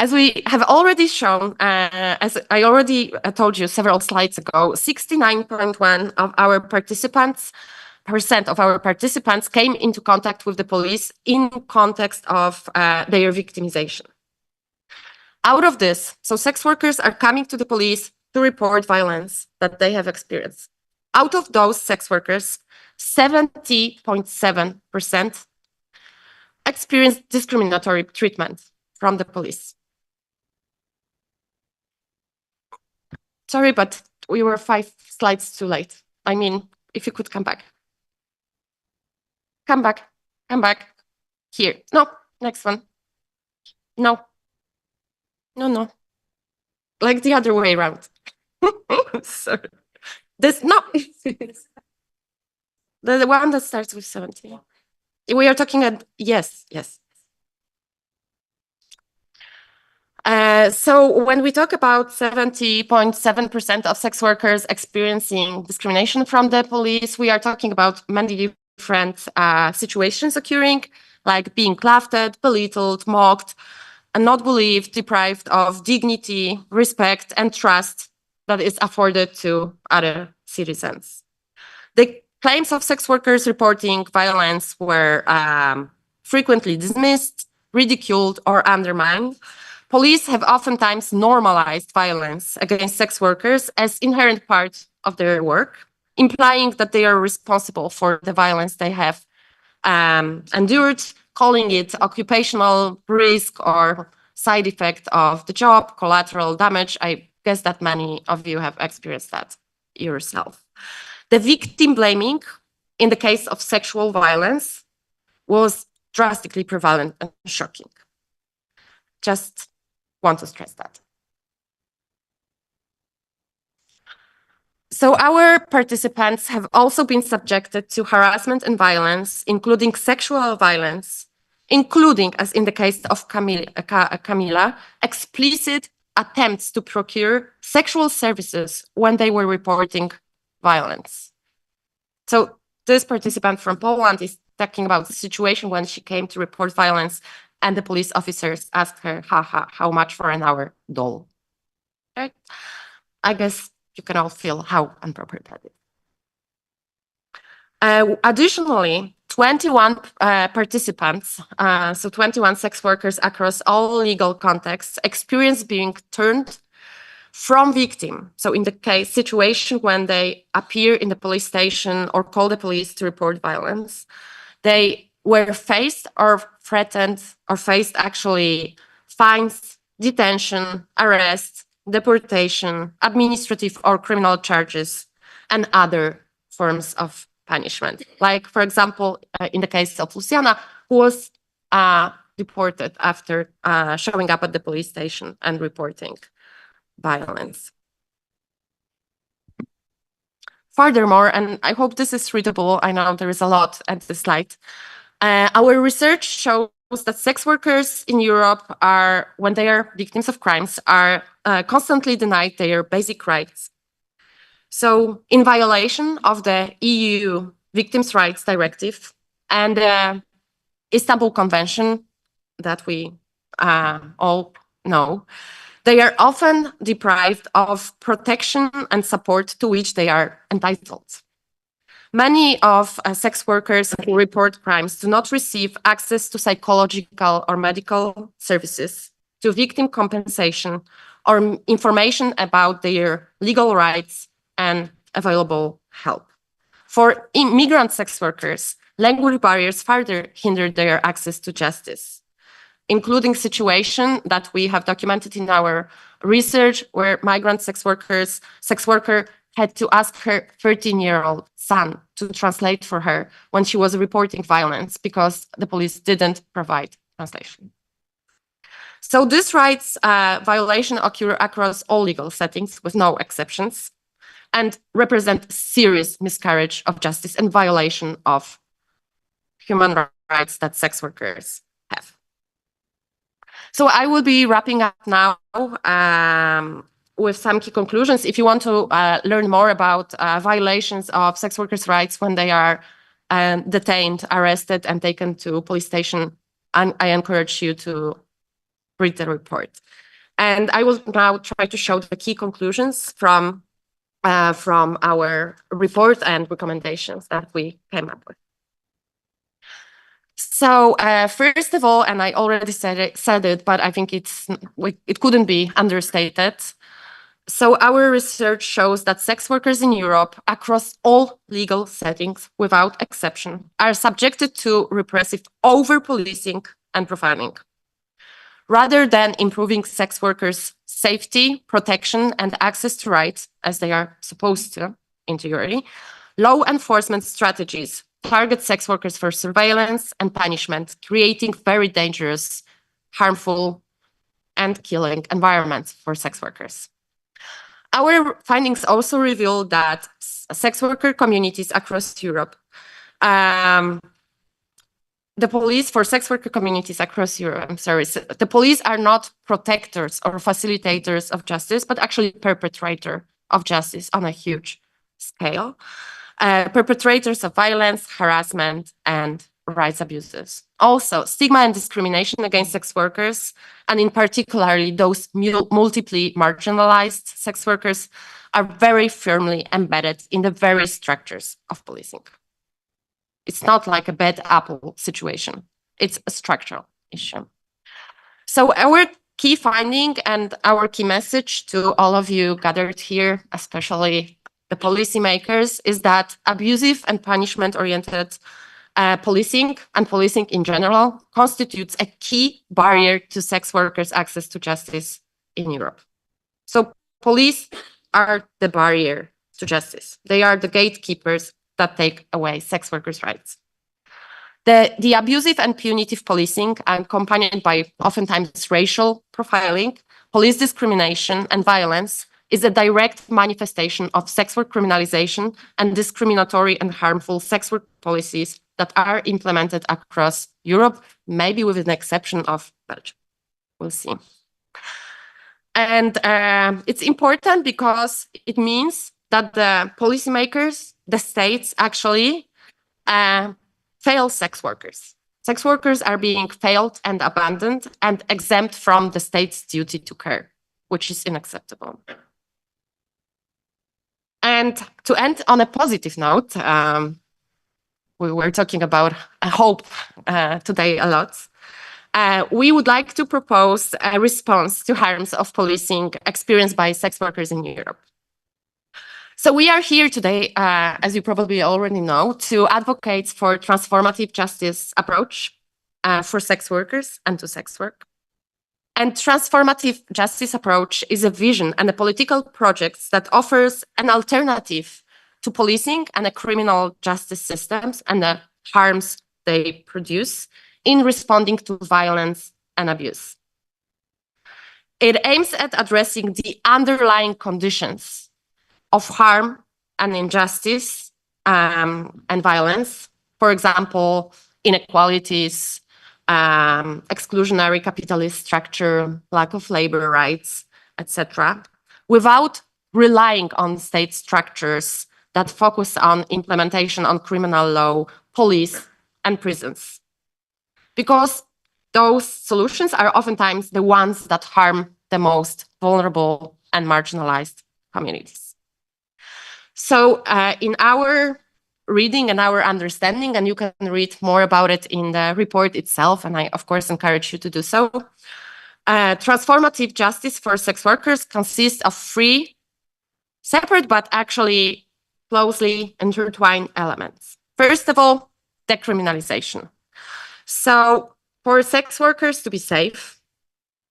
As we have already shown, as I already told you several slides ago, 69.1% of our participants came into contact with the police in context of their victimization. Out of this, so sex workers are coming to the police to report violence that they have experienced. Out of those sex workers, 70.7% experienced discriminatory treatment from the police. Sorry, but we were 5 slides too late. I mean, if you could come back. Come back. Here. No, next one. No. No. Like the other way around. Sorry. This, no. The one that starts with 70. We are talking at, yes. So when we talk about 70.7% of sex workers experiencing discrimination from the police, we are talking about many different situations occurring, like being laughed at, belittled, mocked, and not believed, deprived of dignity, respect, and trust that is afforded to other citizens. The claims of sex workers reporting violence were frequently dismissed, ridiculed, or undermined. Police have oftentimes normalized violence against sex workers as inherent part of their work, implying that they are responsible for the violence they have endured, calling it occupational risk or side effect of the job, collateral damage. I guess that many of you have experienced that yourself. The victim blaming in the case of sexual violence was drastically prevalent and shocking. Just want to stress that. So our participants have also been subjected to harassment and violence, including sexual violence, including, as in the case of Camila, explicit attempts to procure sexual services when they were reporting violence. So this participant from Poland is talking about the situation when she came to report violence and the police officers asked her, how much for an hour doll? Right? I guess you can all feel how inappropriate that is. Additionally, 21 participants, so 21 sex workers across all legal contexts, experienced being turned from victim. So in the case situation when they appear in the police station or call the police to report violence, they were faced or threatened or faced actually fines, detention, arrest, deportation, administrative or criminal charges, and other forms of punishment. Like, for example, in the case of Luciana, who was deported after showing up at the police station and reporting violence. Furthermore, and I hope this is readable, I know there is a lot at the slide, our research shows that sex workers in Europe are, when they are victims of crimes, are constantly denied their basic rights. So in violation of the EU Victims' Rights Directive and the Istanbul Convention that we all know, they are often deprived of protection and support to which they are entitled. Many of sex workers who report crimes do not receive access to psychological or medical services, to victim compensation, or information about their legal rights and available help. For immigrant sex workers, language barriers further hinder their access to justice, including situation that we have documented in our research where migrant sex worker had to ask her 13-year-old son to translate for her when she was reporting violence because the police didn't provide translation. So these rights violation occur across all legal settings with no exceptions and represent serious miscarriage of justice and violation of human rights that sex workers have. So I will be wrapping up now with some key conclusions. If you want to learn more about violations of sex workers' rights when they are detained, arrested, and taken to police station, I encourage you to read the report. And I will now try to show the key conclusions from our report and recommendations that we came up with. So first of all, and I already said it, but I think it couldn't be understated. So our research shows that sex workers in Europe, across all legal settings, without exception, are subjected to repressive over-policing and profiling. Rather than improving sex workers' safety, protection, and access to rights, as they are supposed to, in theory, law enforcement strategies target sex workers for surveillance and punishment, creating very dangerous, harmful, and killing environments for sex workers. Our findings also reveal that sex worker communities across Europe, the police for sex worker communities across Europe, the police are not protectors or facilitators of justice, but actually perpetrators of justice on a huge scale. Perpetrators of violence, harassment, and rights abuses. Also, stigma and discrimination against sex workers, and in particularly those multiply marginalized sex workers, are very firmly embedded in the very structures of policing. It's not like a bad apple situation. It's a structural issue. So our key finding and our key message to all of you gathered here, especially the policymakers, is that abusive and punishment-oriented policing and policing in general constitutes a key barrier to sex workers' access to justice in Europe. So police are the barrier to justice. They are the gatekeepers that take away sex workers' rights. The abusive and punitive policing, accompanied by oftentimes racial profiling, police discrimination, and violence, is a direct manifestation of sex work criminalization and discriminatory and harmful sex work policies that are implemented across Europe, maybe with an exception of Belgium. We'll see. And it's important because it means that the policymakers, the states, actually fail sex workers. Sex workers are being failed and abandoned and exempt from the state's duty to care, which is unacceptable. And to end on a positive note, we were talking about hope today a lot. We would like to propose a response to harms of policing experienced by sex workers in Europe. So we are here today, as you probably already know, to advocate for transformative justice approach for sex workers and to sex work. And transformative justice approach is a vision and a political project that offers an alternative to policing and the criminal justice systems and the harms they produce in responding to violence and abuse. It aims at addressing the underlying conditions of harm and injustice and violence, for example, inequalities, exclusionary capitalist structure, lack of labor rights, etc., without relying on state structures that focus on implementation on criminal law, police, and prisons. Because those solutions are oftentimes the ones that harm the most vulnerable and marginalized communities. So in our reading and our understanding, and you can read more about it in the report itself, and I, of course, encourage you to do so, transformative justice for sex workers consists of three separate but actually closely intertwined elements. First of all, decriminalization. So for sex workers to be safe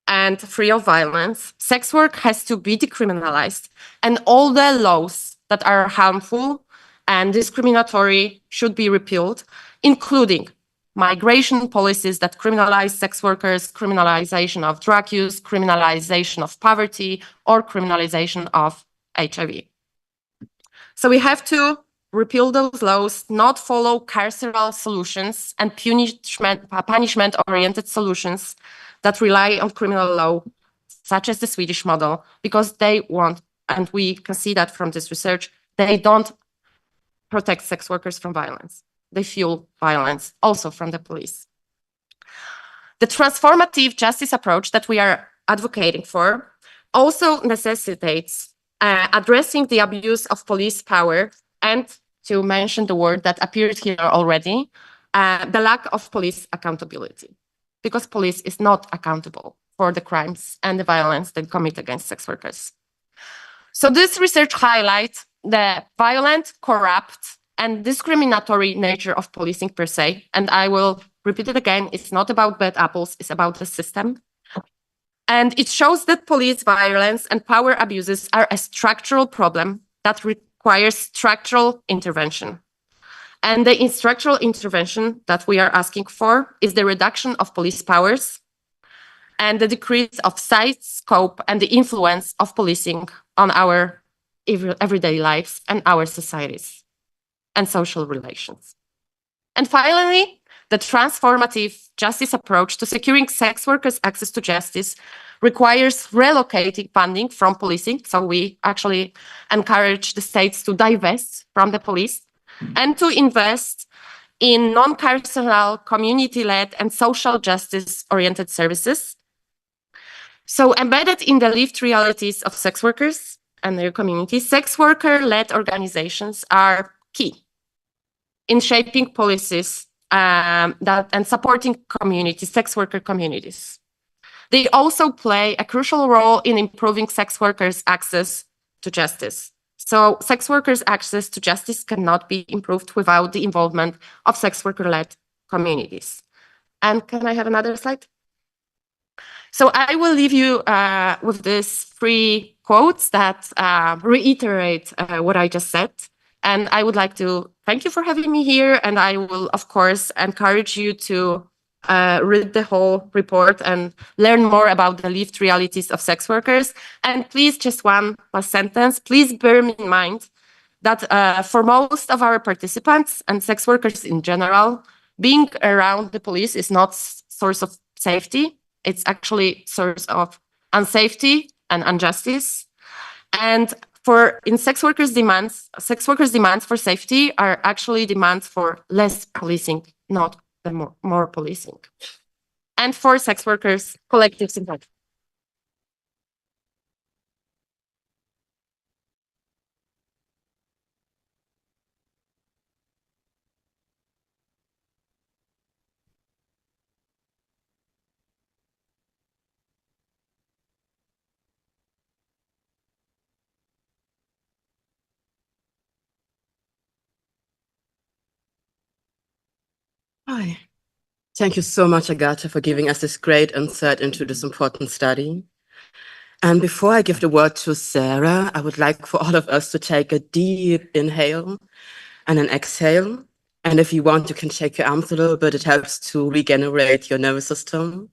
and free of violence, sex work has to be decriminalized, and all the laws that are harmful and discriminatory should be repealed, including migration policies that criminalize sex workers, criminalization of drug use, criminalization of poverty, or criminalization of HIV. So we have to repeal those laws, not follow carceral solutions and punishment-oriented solutions that rely on criminal law, such as the Swedish model, because they want, and we can see that from this research, they don't protect sex workers from violence. They fuel violence, also from the police. The transformative justice approach that we are advocating for also necessitates addressing the abuse of police power and, to mention the word that appeared here already, the lack of police accountability, because police is not accountable for the crimes and the violence they commit against sex workers. So this research highlights the violent, corrupt, and discriminatory nature of policing per se. And I will repeat it again, it's not about bad apples, it's about the system. And it shows that police violence and power abuses are a structural problem that requires structural intervention. And the structural intervention that we are asking for is the reduction of police powers and the decrease of size, scope, and the influence of policing on our everyday lives and our societies and social relations. And finally, the transformative justice approach to securing sex workers' access to justice requires relocating funding from policing. So we actually encourage the states to divest from the police and to invest in non-carceral, community-led, and social justice-oriented services. So embedded in the lived realities of sex workers and their communities, sex worker-led organizations are key in shaping policies and supporting communities, sex worker communities. They also play a crucial role in improving sex workers' access to justice. So sex workers' access to justice cannot be improved without the involvement of sex worker-led communities. And can I have another slide? So I will leave you with these 3 quotes that reiterate what I just said. And I would like to thank you for having me here. And I will, of course, encourage you to read the whole report and learn more about the lived realities of sex workers. And please, just one last sentence, please bear in mind that for most of our participants and sex workers in general, being around the police is not source of safety. It's actually source of unsafety and injustice. And in sex workers' demands for safety are actually demands for less policing, not the more policing. And for sex workers, collective sympathy. Hi. Thank you so much, Agata, for giving us this great insight into this important study. And before I give the word to Sarah, I would like for all of us to take a deep inhale and an exhale. And if you want, you can shake your arms a little bit. It helps to regenerate your nervous system.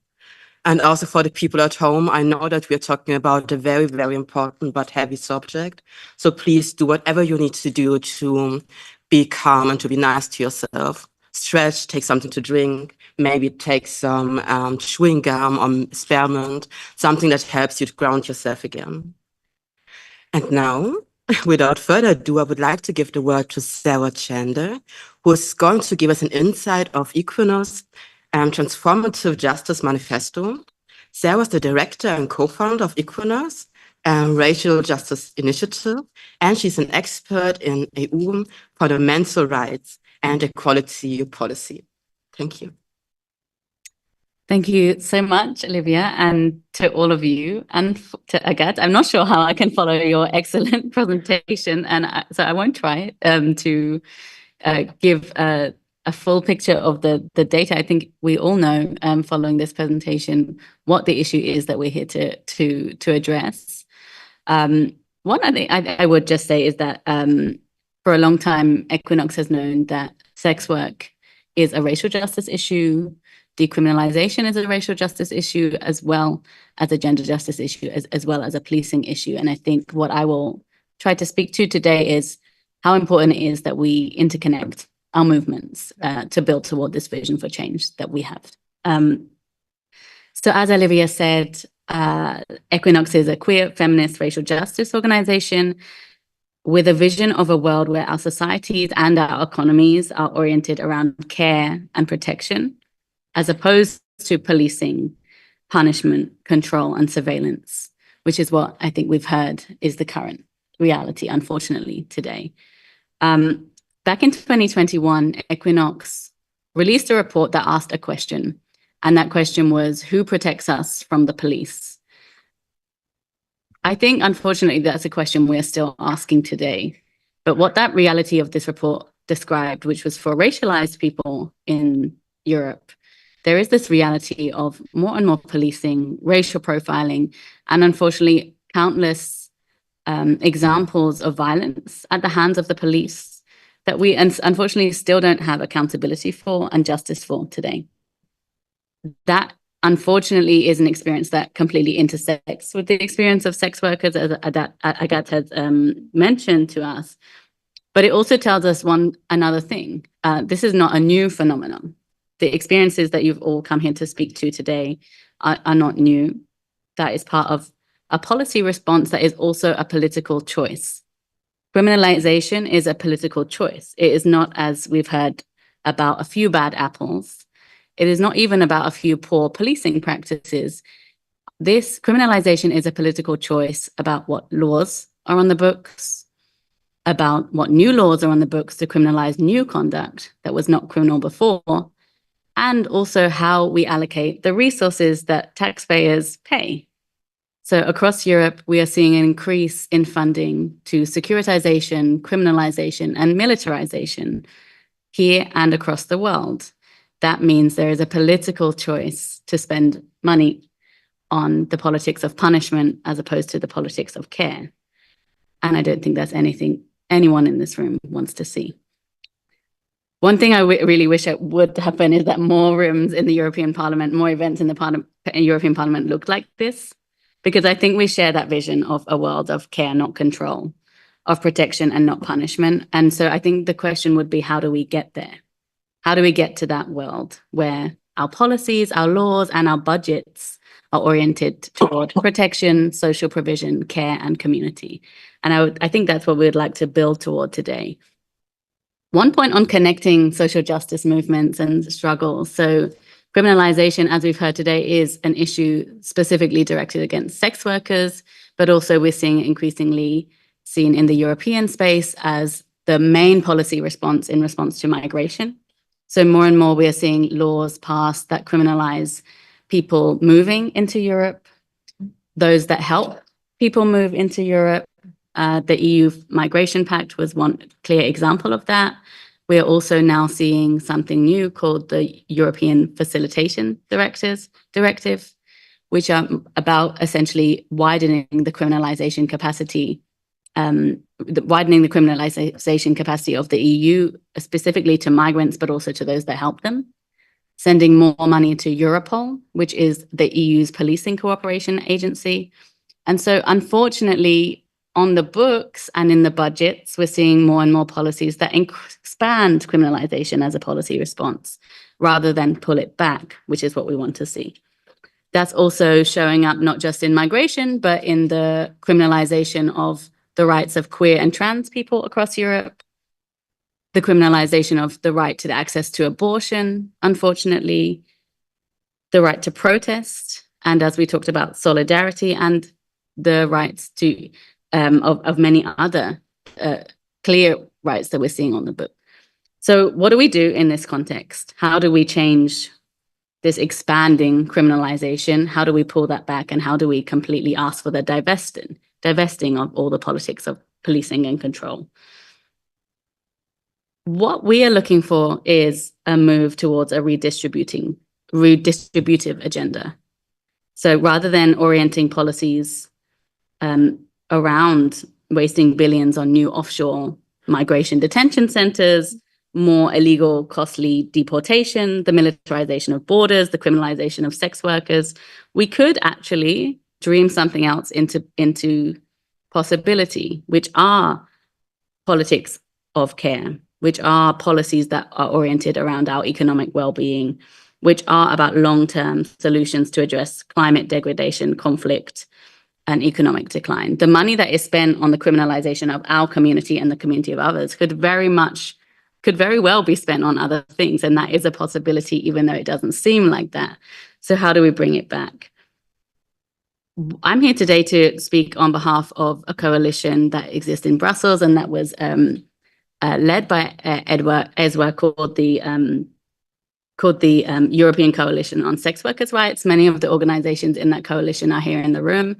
And also for the people at home, I know that we're talking about a very, very important but heavy subject. So please do whatever you need to do to be calm and to be nice to yourself. Stretch, take something to drink, maybe take some chewing gum or spearmint, something that helps you to ground yourself again. And now, without further ado, I would like to give the word to Sarah Chander, who is going to give us an insight of Equinox Transformative Justice Manifesto. Sarah is the director and co-founder of Equinox, Racial Justice Initiative, and she's an expert in EU fundamental rights and equality policy. Thank you. Thank you so much, Olivia, and to all of you, and to Agata. I'm not sure how I can follow your excellent presentation, and so I won't try to give a full picture of the data. I think we all know, following this presentation, what the issue is that we're here to address. One thing I would just say is that for a long time, Equinox has known that sex work is a racial justice issue. Decriminalization is a racial justice issue, as well as a gender justice issue, as well as a policing issue. And I think what I will try to speak to today is how important it is that we interconnect our movements to build toward this vision for change that we have. So as Olivia said, Equinox is a queer, feminist, racial justice organization with a vision of a world where our societies and our economies are oriented around care and protection, as opposed to policing, punishment, control, and surveillance, which is what I think we've heard is the current reality, unfortunately, today. Back in 2021, Equinox released a report that asked a question, and that question was, who protects us from the police? I think, unfortunately, that's a question we're still asking today. But what that reality of this report described, which was for racialized people in Europe, there is this reality of more and more policing, racial profiling, and unfortunately, countless examples of violence at the hands of the police that we unfortunately still don't have accountability for and justice for today. That, unfortunately, is an experience that completely intersects with the experience of sex workers, as Agata has mentioned to us. But it also tells us another thing. This is not a new phenomenon. The experiences that you've all come here to speak to today are not new. That is part of a policy response that is also a political choice. Criminalization is a political choice. It is not, as we've heard, about a few bad apples. It is not even about a few poor policing practices. This criminalization is a political choice about what laws are on the books, about what new laws are on the books to criminalize new conduct that was not criminal before, and also how we allocate the resources that taxpayers pay. So across Europe, we are seeing an increase in funding to securitization, criminalization, and militarization here and across the world. That means there is a political choice to spend money on the politics of punishment as opposed to the politics of care. And I don't think that's anything anyone in this room wants to see. One thing I really wish it would happen is that more rooms in the European Parliament, more events in the European Parliament look like this, because I think we share that vision of a world of care, not control, of protection and not punishment. And so I think the question would be, how do we get there? How do we get to that world where our policies, our laws, and our budgets are oriented toward protection, social provision, care, and community? And I think that's what we'd like to build toward today. One point on connecting social justice movements and struggles. So criminalization, as we've heard today, is an issue specifically directed against sex workers, but also we're seeing increasingly seen in the European space as the main policy response in response to migration. So more and more we are seeing laws passed that criminalize people moving into Europe, those that help people move into Europe. The EU Migration Pact was one clear example of that. We are also now seeing something new called the European Facilitation Directive, which are about essentially widening the criminalization capacity of the EU, specifically to migrants, but also to those that help them, sending more money to Europol, which is the EU's policing cooperation agency. And so unfortunately, on the books and in the budgets, we're seeing more and more policies that expand criminalization as a policy response rather than pull it back, which is what we want to see. That's also showing up not just in migration, but in the criminalization of the rights of queer and trans people across Europe, the criminalization of the right to the access to abortion, unfortunately, the right to protest, and as we talked about, solidarity, and the rights to of many other clear rights that we're seeing on the book. So what do we do in this context? How do we change this expanding criminalization? How do we pull that back? And how do we completely ask for the divesting of all the politics of policing and control? What we are looking for is a move towards a redistributive agenda. So rather than orienting policies around wasting billions on new offshore migration detention centers, more illegal, costly deportation, the militarization of borders, the criminalization of sex workers, we could actually dream something else into possibility, which are politics of care, which are policies that are oriented around our economic well-being, which are about long-term solutions to address climate degradation, conflict, and economic decline. The money that is spent on the criminalization of our community and the community of others could very well be spent on other things. And that is a possibility, even though it doesn't seem like that. So how do we bring it back? I'm here today to speak on behalf of a coalition that exists in Brussels and that was led by Ezra, called the European Coalition on Sex Workers' Rights. Many of the organizations in that coalition are here in the room.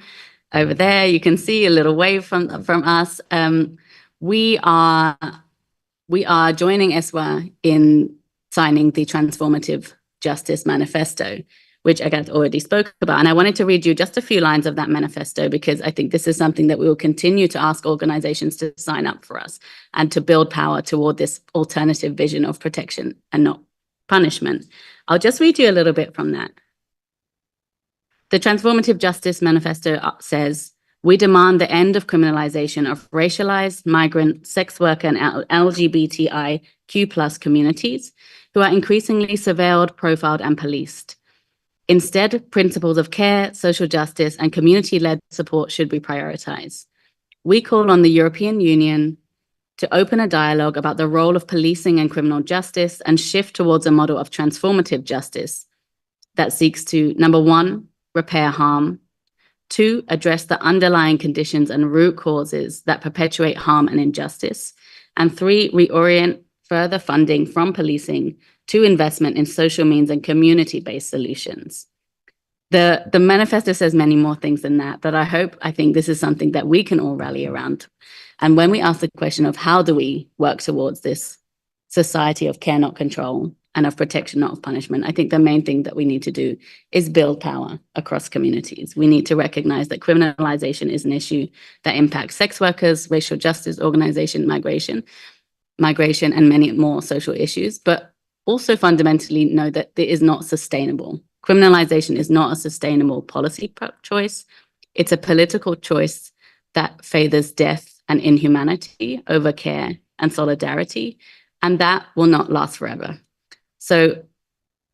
Over there, you can see a little wave from us. We are joining Ezra in signing the Transformative Justice Manifesto, which Agata already spoke about. And I wanted to read you just a few lines of that manifesto, because I think this is something that we will continue to ask organizations to sign up for us and to build power toward this alternative vision of protection and not punishment. I'll just read you a little bit from that. The Transformative Justice Manifesto says, we demand the end of criminalization of racialized, migrant, sex worker, and LGBTIQ+ communities who are increasingly surveilled, profiled, and policed. Instead, principles of care, social justice, and community-led support should be prioritized. We call on the European Union to open a dialogue about the role of policing and criminal justice and shift towards a model of transformative justice that seeks to, number one, repair harm, 2, address the underlying conditions and root causes that perpetuate harm and injustice. And 3, reorient further funding from policing to investment in social means and community-based solutions. The manifesto says many more things than that, but I think this is something that we can all rally around. And when we ask the question of how do we work towards this society of care, not control, and of protection, not of punishment, I think the main thing that we need to do is build power across communities. We need to recognize that criminalization is an issue that impacts sex workers, racial justice organization, migration, and many more social issues, but also fundamentally know that it is not sustainable. Criminalization is not a sustainable policy choice. It's a political choice that favors death and inhumanity over care and solidarity, and that will not last forever. So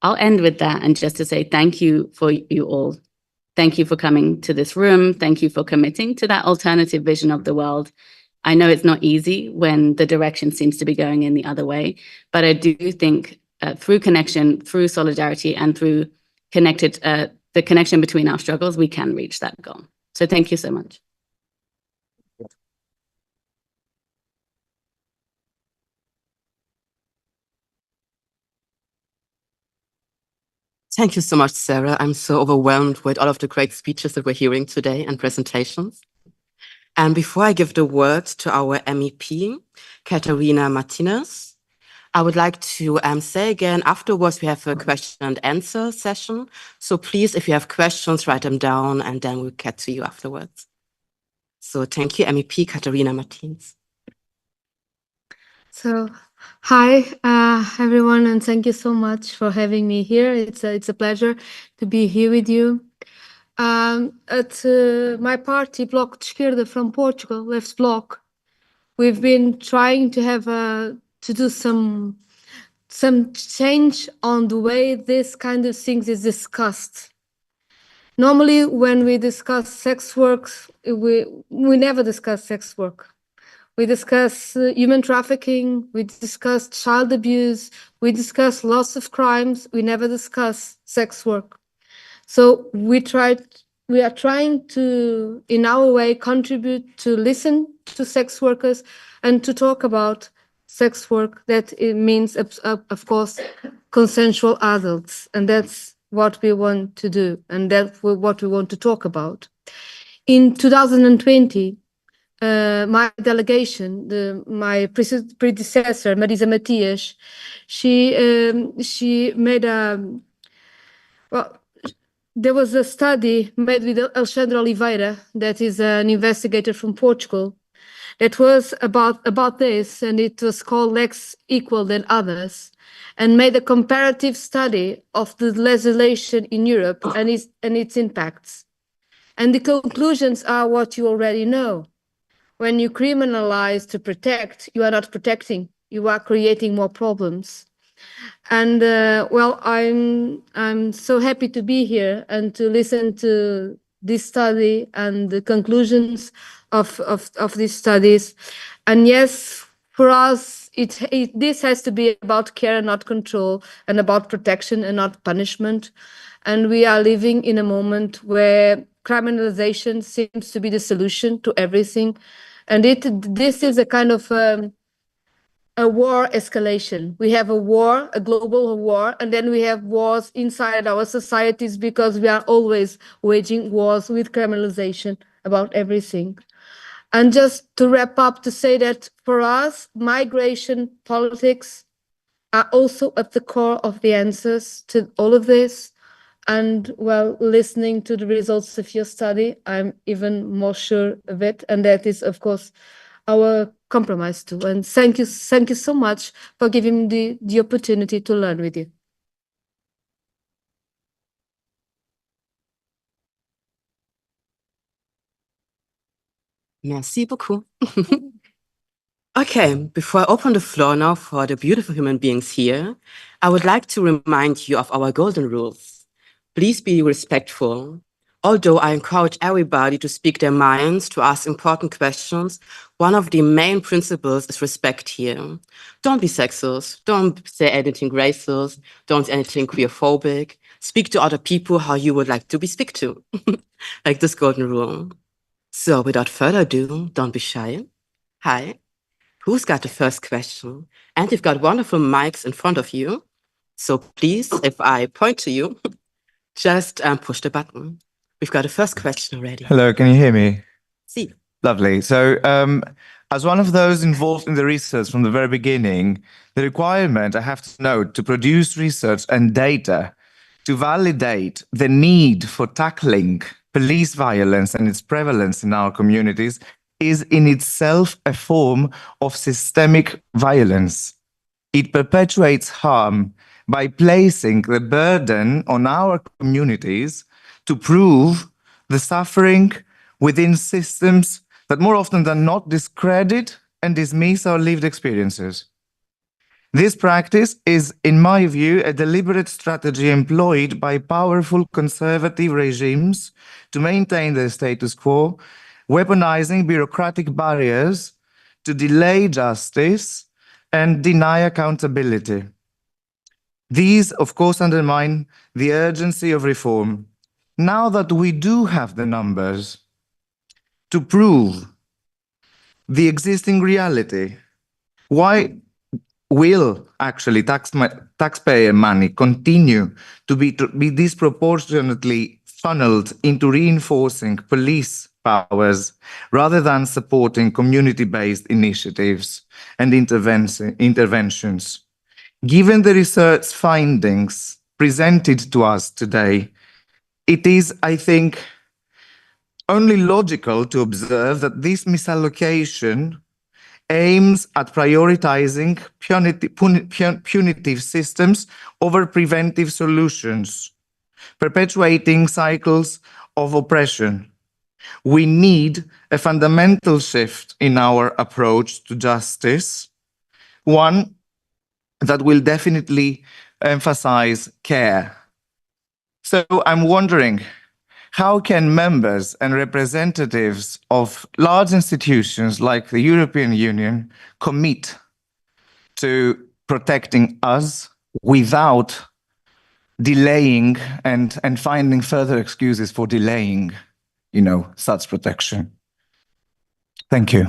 I'll end with that and just to say thank you for you all. Thank you for coming to this room. Thank you for committing to that alternative vision of the world. I know it's not easy when the direction seems to be going in the other way, but I do think through connection, through solidarity, and through the connection between our struggles, we can reach that goal. So thank you so much. Thank you so much, Sarah. I'm so overwhelmed with all of the great speeches that we're hearing today and presentations. And before I give the word to our MEP, Catarina Martinez, I would like to say again, afterwards we have a question and answer session. So please, if you have questions, write them down and then we'll get to you afterwards. So thank you, MEP Catarina Martinez. So, hi, everyone, and thank you so much for having me here. It's a pleasure to be here with you. At my party, Bloco de Esquerda from Portugal, Left Bloc, we've been trying to have to do some change on the way this kind of things is discussed. Normally, when we discuss sex work, we never discuss sex work. We discuss human trafficking, we discuss child abuse, we discuss lots of crimes, we never discuss sex work. So we are trying to, in our way, contribute to listen to sex workers and to talk about sex work. That it means, of course, consensual adults. And that's what we want to do. And that's what we want to talk about. In 2020, my delegation, my predecessor, Marisa Matias, she made there was a study made with Alexandre Oliveira, that is an investigator from Portugal, that was about this, and it was called Lex Equal Than Others, and made a comparative study of the legislation in Europe and its impacts. And the conclusions are what you already know. When you criminalize to protect, you are not protecting, you are creating more problems. And well, I'm so happy to be here and to listen to this study and the conclusions of these studies. And yes, for us, this has to be about care and not control, and about protection and not punishment. And we are living in a moment where criminalization seems to be the solution to everything. And this is a kind of a war escalation. We have a war, a global war, and then we have wars inside our societies because we are always waging wars with criminalization about everything. And just to wrap up, to say that for us, migration politics are also at the core of the answers to all of this. And well, listening to the results of your study, I'm even more sure of it. And that is, of course, our compromise too. And thank you so much for giving me the opportunity to learn with you. Merci beaucoup. Okay, before I open the floor now for the beautiful human beings here, I would like to remind you of our golden rules. Please be respectful. Although I encourage everybody to speak their minds, to ask important questions, one of the main principles is respect here. Don't be sexist, don't say anything racist, don't say anything queerphobic. Speak to other people how you would like to be spoken to, like this golden rule. So without further ado, don't be shy. Hi, who's got the first question? And you've got wonderful mics in front of you. So please, if I point to you, just push the button. We've got a first question already. Hello, can you hear me? See. Lovely. So, as one of those involved in the research from the very beginning, the requirement, I have to note, to produce research and data to validate the need for tackling police violence and its prevalence in our communities is in itself a form of systemic violence. It perpetuates harm by placing the burden on our communities to prove the suffering within systems that more often than not discredit and dismiss our lived experiences. This practice is, in my view, a deliberate strategy employed by powerful conservative regimes to maintain the status quo, weaponizing bureaucratic barriers to delay justice and deny accountability. These, of course, undermine the urgency of reform. Now that we do have the numbers to prove the existing reality, why will actually taxpayer money continue to be disproportionately funneled into reinforcing police powers rather than supporting community-based initiatives and interventions? Given the research findings presented to us today, it is, I think, only logical to observe that this misallocation aims at prioritizing punitive systems over preventive solutions, perpetuating cycles of oppression. We need a fundamental shift in our approach to justice, one that will definitely emphasize care. So I'm wondering, how can members and representatives of large institutions like the European Union commit to protecting us without delaying and finding further excuses for delaying, such protection? Thank you.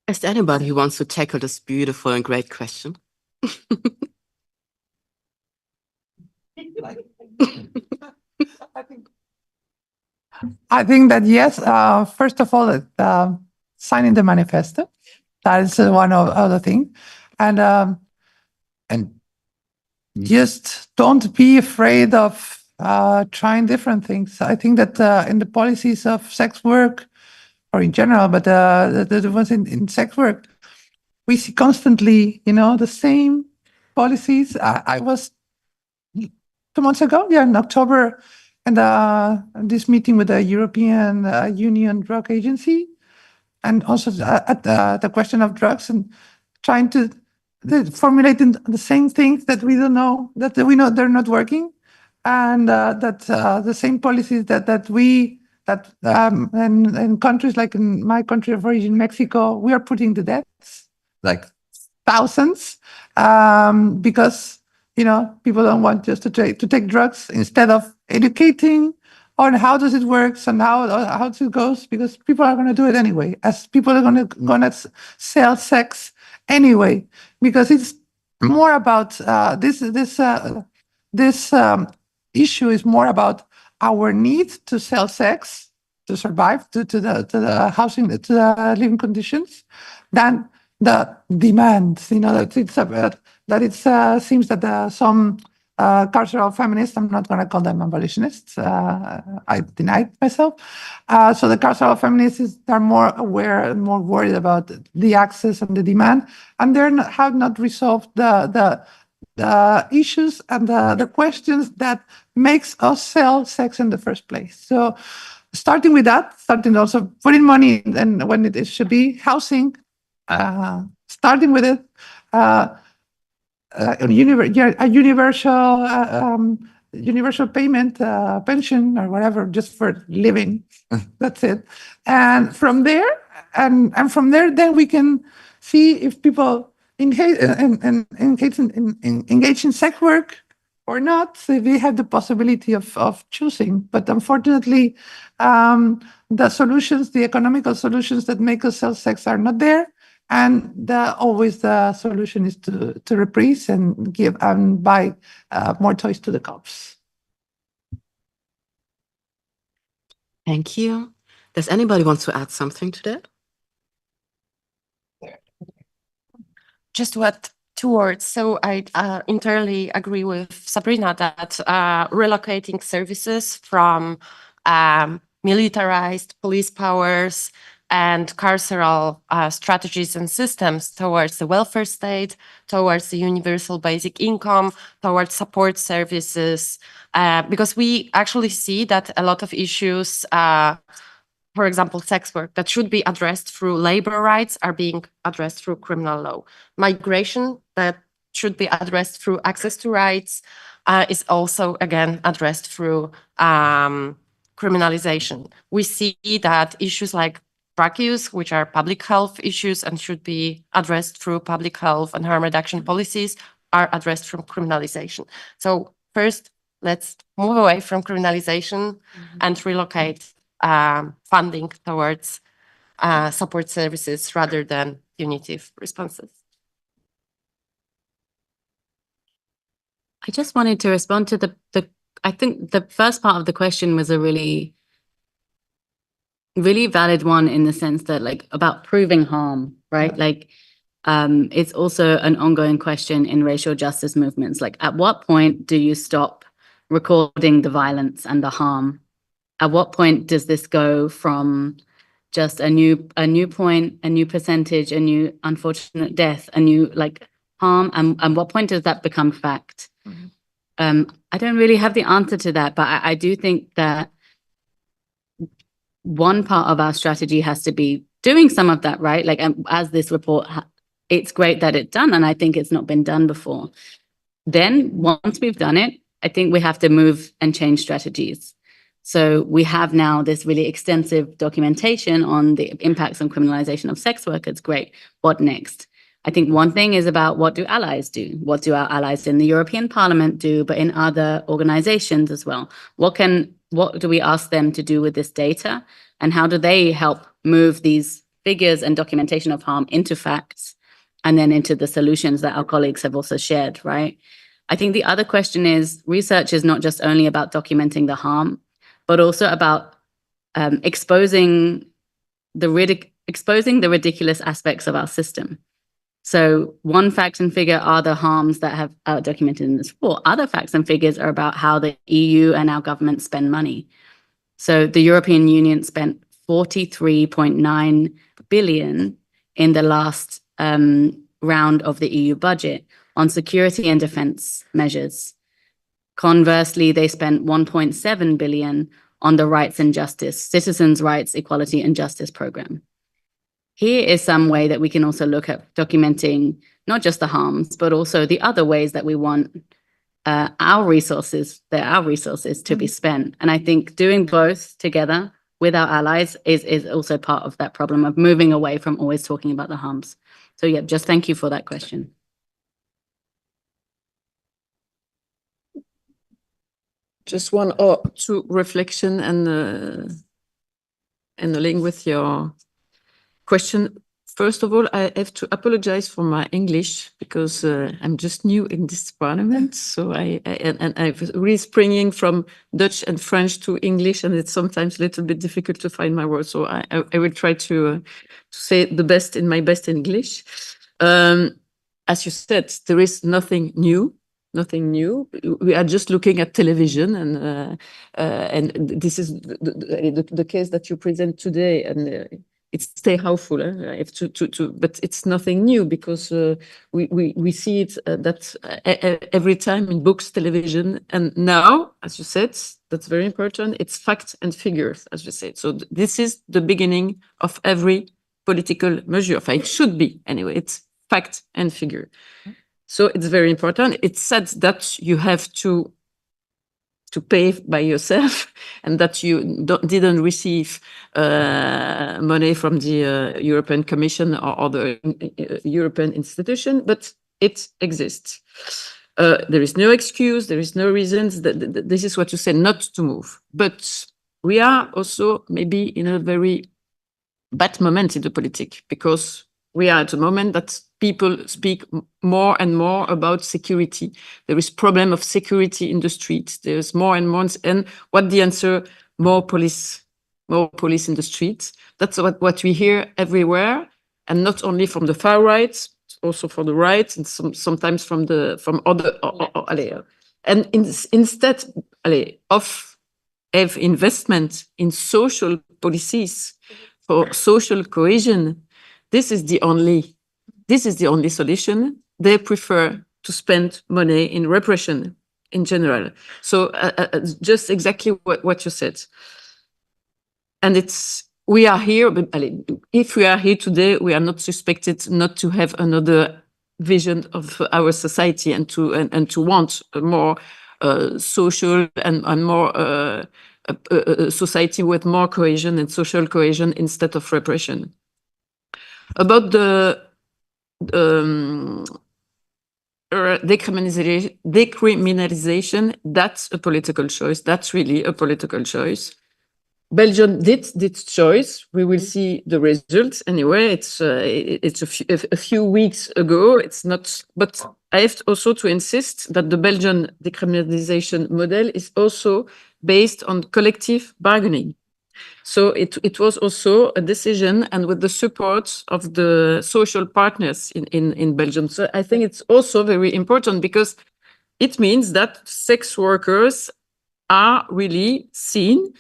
Is there anybody who wants to tackle this beautiful and great question? I think that yes, first of all, signing the manifesto, that is one of the things. And just don't be afraid of trying different things. I think that in the policies of sex work, or in general, but the ones in sex work, we see constantly, the same policies. I was 2 months ago, in October, and this meeting with the European Union Drug Agency, and also at the question of drugs, and trying to formulating the same things that we don't know, that we know they're not working, and that the same policies that in countries like in my country of origin, Mexico, we are putting to death, like thousands, because people don't want just to take drugs instead of educating on how does it work and how it goes, because people are going to do it anyway, as people are going to sell sex anyway, because it's more about this issue is more about our need to sell sex to survive, to the housing, to the living conditions, than the demand. That it's about that. It seems that some carceral feminists, I'm not going to call them abolitionists. I denied myself. So the carceral feminists are more aware and more worried about the access and the demand, and they have not resolved the issues and the questions that makes us sell sex in the first place. So starting with that, starting also putting money and when it should be housing, starting with it, universal payment pension or whatever, just for living. That's it. And from there, then we can see if people engage in sex work or not. So we have the possibility of choosing. But unfortunately, the solutions, the economical solutions that make us sell sex are not there. And always the solution is to reprise and give and buy more toys to the cops. Thank you. Does anybody want to add something to that? Just to add 2 words. So I entirely agree with Sabrina that relocating services from militarized police powers and carceral strategies and systems towards the welfare state, towards the universal basic income, towards support services, because we actually see that a lot of issues, for example, sex work that should be addressed through labor rights are being addressed through criminal law. Migration that should be addressed through access to rights is also, again, addressed through criminalization. We see that issues like drug use, which are public health issues and should be addressed through public health and harm reduction policies, are addressed from criminalization. So first, let's move away from criminalization and relocate funding towards support services rather than punitive responses. I just wanted to respond to I think the first part of the question was a really valid one, in the sense that, like, about proving harm, right? Like, it's also an ongoing question in racial justice movements. Like, at what point do you stop recording the violence and the harm? At what point does this go from just a new point, a new percentage, a new unfortunate death, a new, like, harm, and what point does that become fact? I don't really have the answer to that, but I do think that one part of our strategy has to be doing some of that, right? Like, as this report, it's great that it's done, and I think it's not been done before. Then once we've done it, I think we have to move and change strategies. So we have now this really extensive documentation on the impacts on criminalization of sex work. It's great. What next? I think one thing is about, what do allies do? What do our allies in the European Parliament do, but in other organizations as well? What do we ask them to do with this data? And how do they help move these figures and documentation of harm into facts, and then into the solutions that our colleagues have also shared, right? I think the other question is, research is not just only about documenting the harm, but also about exposing the ridiculous aspects of our system. So one fact and figure are the harms that are documented in this report. Other facts and figures are about how the EU and our government spend money. So the European Union spent 43.9 billion in the last round of the EU budget on security and defense measures. Conversely, they spent 1.7 billion on the rights and justice, citizens' rights, equality and justice program. Here is some way that we can also look at documenting not just the harms, but also the other ways that we want our resources to be spent. And I think doing both together with our allies is also part of that problem of moving away from always talking about the harms. So yeah, just thank you for that question. Just one or two reflection and a link with your question. First of all, I have to apologize for my English, because I'm just new in this parliament. So I'm really springing from Dutch and French to English, and it's sometimes a little bit difficult to find my words. So I will try to say the best in my best English. As you said, there is nothing new. Nothing new. We are just looking at television, and this is the case that you present today, and it's stay hopeful. But it's nothing new, because we see it that every time in books, television, and now, as you said, that's very important. It's facts and figures, as you said. So this is the beginning of every political measure. It should be anyway. It's fact and figure. So it's very important. It's said that you have to pay by yourself and that you didn't receive money from the European Commission or other European institution, but it exists. There is no excuse, there is no reasons. This is what you say, not to move. But we are also maybe in a very bad moment in the politics, because we are at a moment that people speak more and more about security. There is problem of security in the streets. There's more and more, and what the answer? More police in the streets. That's what we hear everywhere, and not only from the far right, also for the right, and sometimes from other. And instead of investment in social policies for social cohesion, this is the only solution. They prefer to spend money in repression in general. So just exactly what you said. And we are here, but if we are here today, we are not suspected not to have another vision of our society and to want a more social and more a society with more cohesion and social cohesion instead of repression. About the decriminalization, that's a political choice. That's really a political choice. Belgium did this choice. We will see the results anyway. It's a few weeks ago. It's not, but I have also to insist that the Belgian decriminalization model is also based on collective bargaining. So it was also a decision, and with the support of the social partners in Belgium. So I think it's also very important, because it means that sex workers are really seen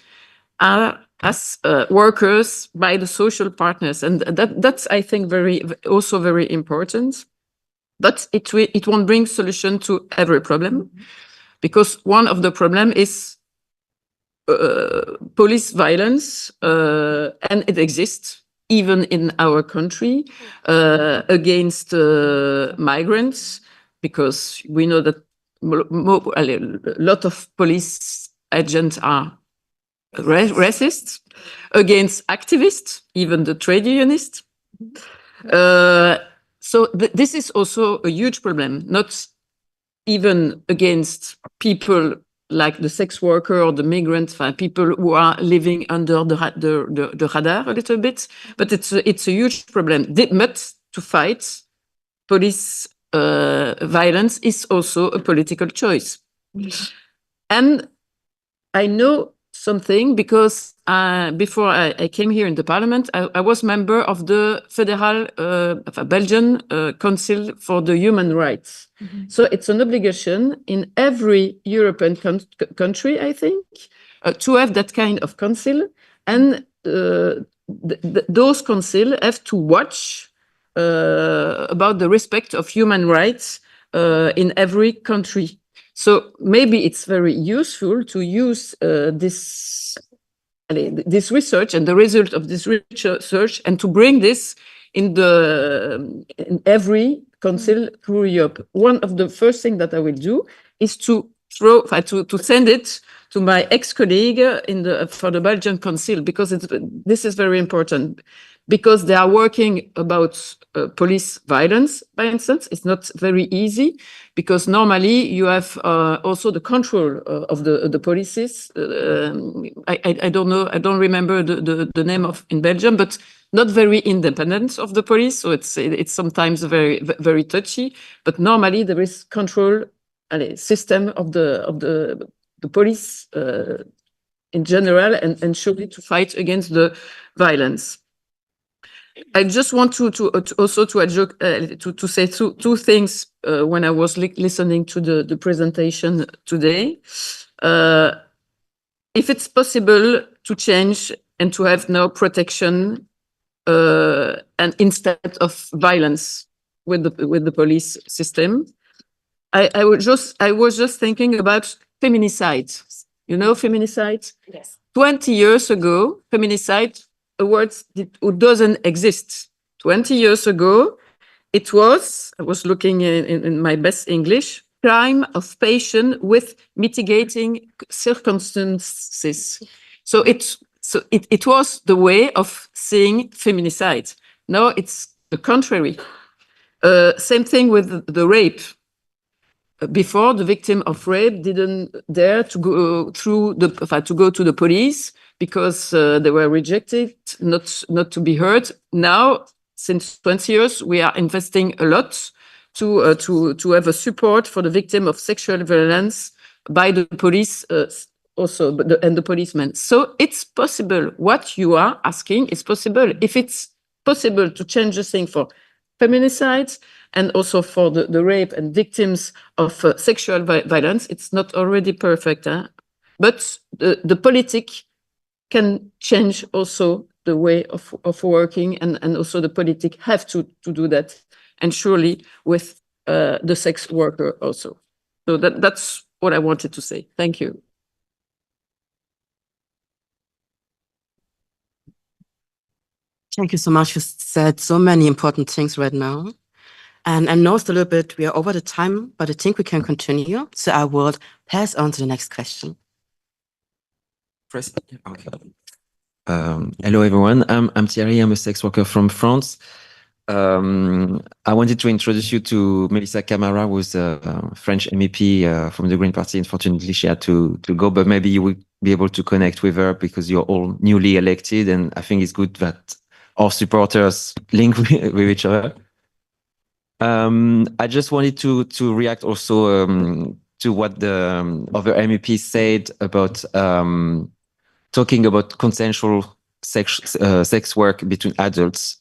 as workers by the social partners, and that's I think also very important. But it won't bring solution to every problem, because one of the problem is police violence, and it exists even in our country against migrants, because we know that a lot of police agents are racist against activists, even the trade unionists. So this is also a huge problem, not even against people like the sex worker or the migrant, people who are living under the radar a little bit, but it's a huge problem. But to fight police violence is also a political choice. And I know something, because before I came here in the parliament, I was member of the Federal Belgian Council for the Human Rights. So it's an obligation in every European country, I think, to have that kind of council. And those councils have to watch about the respect of human rights in every country. So maybe it's very useful to use this research and the result of this research, and to bring this in every council through Europe. One of the first things that I will do is to send it to my ex-colleague for the Belgian Council, because this is very important, because they are working about police violence, for instance. It's not very easy, because normally you have also the control of the policies. I don't know, I don't remember the name of in Belgium, but not very independent of the police. So it's sometimes very, very touchy, but normally there is control system of the police in general, and surely to fight against the violence. I just want to also to say two things when I was listening to the presentation today. If it's possible to change and to have no protection and instead of violence with the police system, I was just thinking about feminicide. You know feminicide? Yes. 20 years ago, feminicide, a word that doesn't exist. 20 years ago, it was, I was looking in my best English, crime of passion with mitigating circumstances. So it was the way of seeing feminicide. Now it's the contrary. Same thing with the rape. Before, the victim of rape didn't dare to go to the police because they were rejected, not to be heard. Now, since 20 years, we are investing a lot to have a support for the victim of sexual violence by the police also, and the policemen. So it's possible. What you are asking is possible. If it's possible to change the thing for feminicides and also for the rape and victims of sexual violence, it's not already perfect. But the politic can change also the way of working, and also the politic have to do that, and surely with the sex worker also. So that's what I wanted to say. Thank you. Thank you so much. You said so many important things right now. And I know it's a little bit, we are over the time, but I think we can continue. So I will pass on to the next question. Okay. Hello, everyone. I'm Thierry. I'm a sex worker from France. I wanted to introduce you to Melissa Camara, who's a French MEP from the Green Party. Unfortunately, she had to go, but maybe you will be able to connect with her because you're all newly elected, and I think it's good that our supporters link with each other. I just wanted to react also to what the other MEPs said about talking about consensual sex work between adults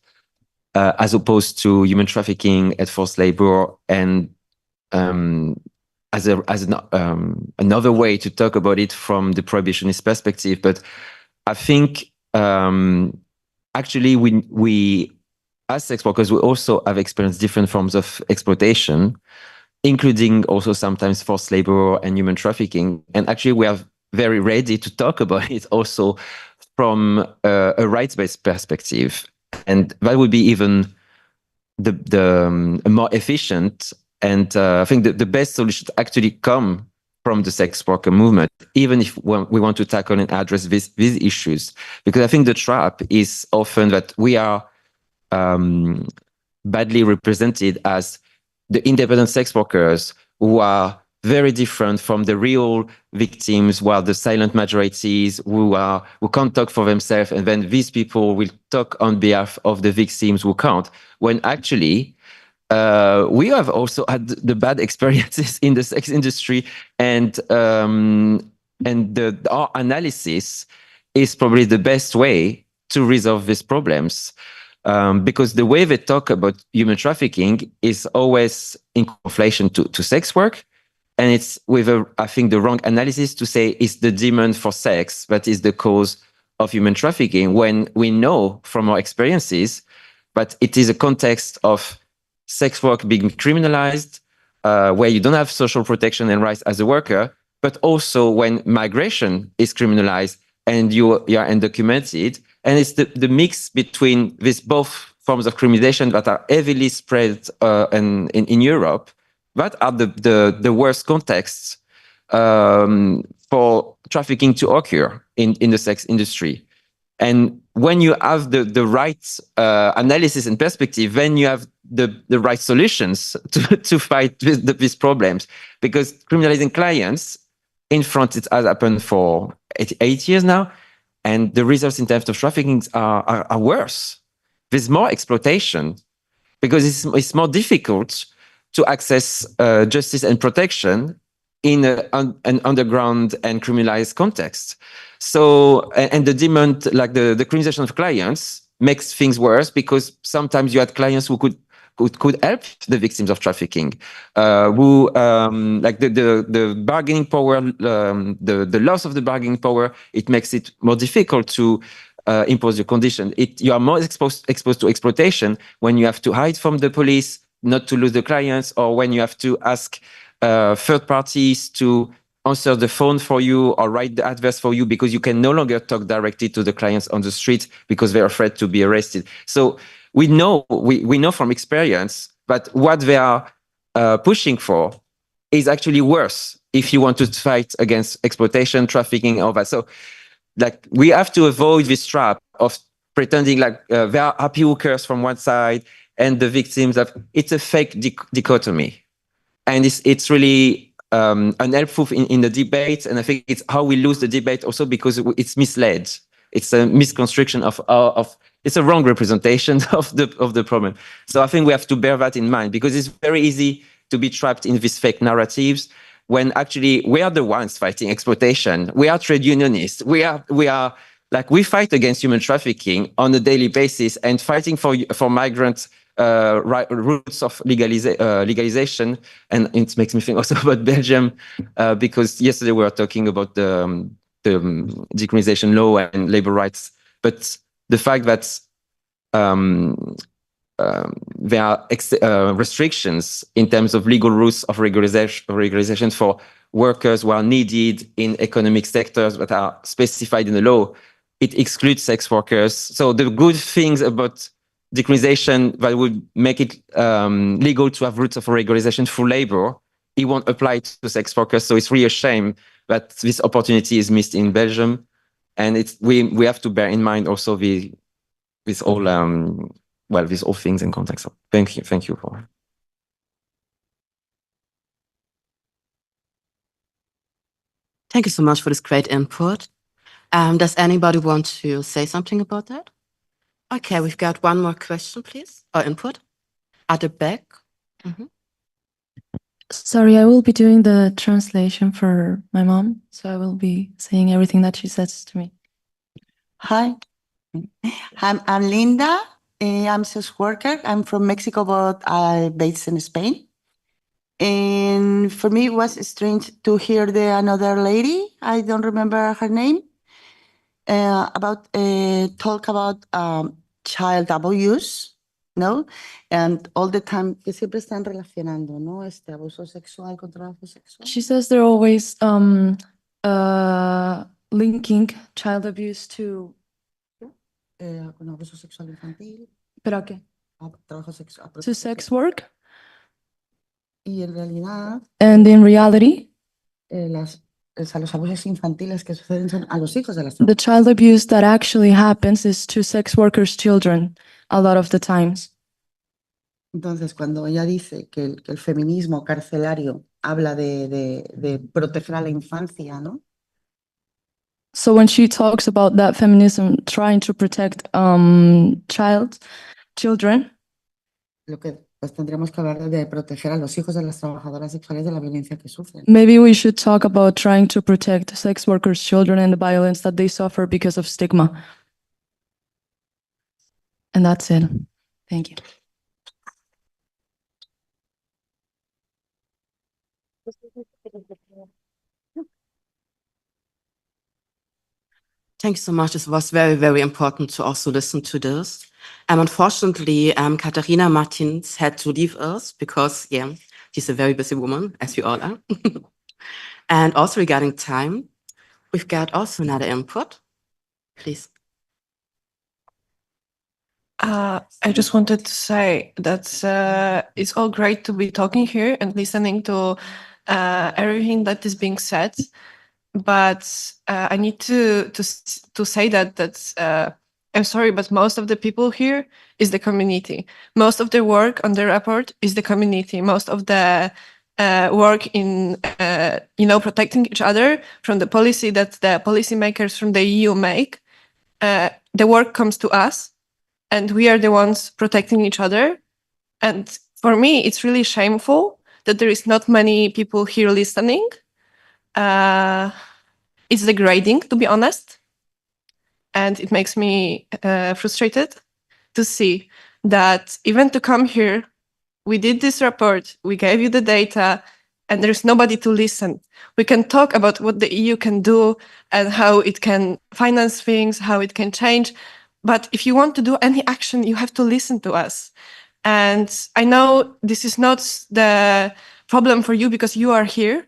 as opposed to human trafficking and forced labor, and as another way to talk about it from the prohibitionist perspective. But I think actually we as sex workers, we also have experienced different forms of exploitation, including also sometimes forced labor and human trafficking. And actually, we are very ready to talk about it also from a rights-based perspective. And that would be even the more efficient. And I think the best solution actually come from the sex worker movement, even if we want to tackle and address these issues. Because I think the trap is often that we are badly represented as the independent sex workers who are very different from the real victims, who are the silent majorities, who can't talk for themselves, and then these people will talk on behalf of the victims who can't. When actually, we have also had the bad experiences in the sex industry, and our analysis is probably the best way to resolve these problems. Because the way they talk about human trafficking is always in conflation to sex work. And it's with, I think, the wrong analysis to say it's the demand for sex that is the cause of human trafficking, when we know from our experiences that it is a context of sex work being criminalized, where you don't have social protection and rights as a worker, but also when migration is criminalized and you are undocumented. And it's the mix between these both forms of criminalization that are heavily spread in Europe, that are the worst contexts for trafficking to occur in the sex industry. And when you have the right analysis and perspective, then you have the right solutions to fight these problems. Because criminalizing clients in France, it has happened for 8 years now. And the results in terms of trafficking are worse. There's more exploitation because it's more difficult to access justice and protection in an underground and criminalized context. So, and the demand, like the criminalization of clients, makes things worse because sometimes you had clients who could help the victims of trafficking, who like the bargaining power, the loss of the bargaining power, it makes it more difficult to impose your condition. You are more exposed to exploitation when you have to hide from the police, not to lose the clients, or when you have to ask third parties to answer the phone for you or write the adverts for you because you can no longer talk directly to the clients on the street because they're afraid to be arrested. So we know from experience But what they are pushing for is actually worse if you want to fight against exploitation, trafficking, all that. So like we have to avoid this trap of pretending like there are happy hookers from one side and the victims of it's a fake dichotomy. And it's really unhelpful in the debate. And I think it's how we lose the debate also because it's misled. It's a misconstruction of it's a wrong representation of the problem. So I think we have to bear that in mind because it's very easy to be trapped in these fake narratives when actually we are the ones fighting exploitation. We are trade unionists. We are like we fight against human trafficking on a daily basis and fighting for migrant routes of legalization. And it makes me think also about Belgium because yesterday we were talking about the decriminalization law and labor rights, but the fact that there are restrictions in terms of legal routes of regularization for workers who are needed in economic sectors that are specified in the law. It excludes sex workers. So the good things about decriminalization that would make it legal to have routes of regularization through labor, it won't apply to sex workers. So it's really a shame that this opportunity is missed in Belgium. And we have to bear in mind also these all things in context. So thank you for. Thank you so much for this great input. Does anybody want to say something about that? Okay, we've got one more question, please, or input at the back. Sorry, I will be doing the translation for my mom, so I will be saying everything that she says to me. Hi, I'm Linda. I'm a social worker. I'm from Mexico, but I'm based in Spain. And for me, it was strange to hear another lady, I don't remember her name, about talk about child abuse, no? And all the time, que siempre están relacionando, ¿no? Este abuso sexual con trabajo sexual. She says they're always linking child abuse to Con abuso sexual infantil. ¿Pero qué? Trabajo sexual. To sex work. Y en realidad. And in reality. Los abusos infantiles que suceden son a los hijos de las. The child abuse that actually happens is to sex workers' children a lot of the times. Entonces, cuando ella dice que el feminismo carcelario habla de proteger a la infancia, ¿no? So when she talks about that feminism trying to protect children, lo que pues tendríamos que hablar de proteger a los hijos de las trabajadoras sexuales de la violencia que sufren. Maybe we should talk about trying to protect sex workers' children and the violence that they suffer because of stigma. And that's it. Thank you. Thank you so much. It was very, very important to also listen to this. Unfortunately, Catarina Martins had to leave us because, yeah, she's a very busy woman, as we all are. And also regarding time, we've got also another input. Please. I just wanted to say that it's all great to be talking here and listening to everything that is being said. But I need to say that I'm sorry, but most of the people here is the community. Most of the work on the report is the community. Most of the work in protecting each other from the policy that the policymakers from the EU make, the work comes to us, and we are the ones protecting each other. And for me, it's really shameful that there is not many people here listening. It's degrading, to be honest. And it makes me frustrated to see that even to come here, we did this report, we gave you the data, and there's nobody to listen. We can talk about what the EU can do and how it can finance things, how it can change. But if you want to do any action, you have to listen to us. And I know this is not the problem for you because you are here,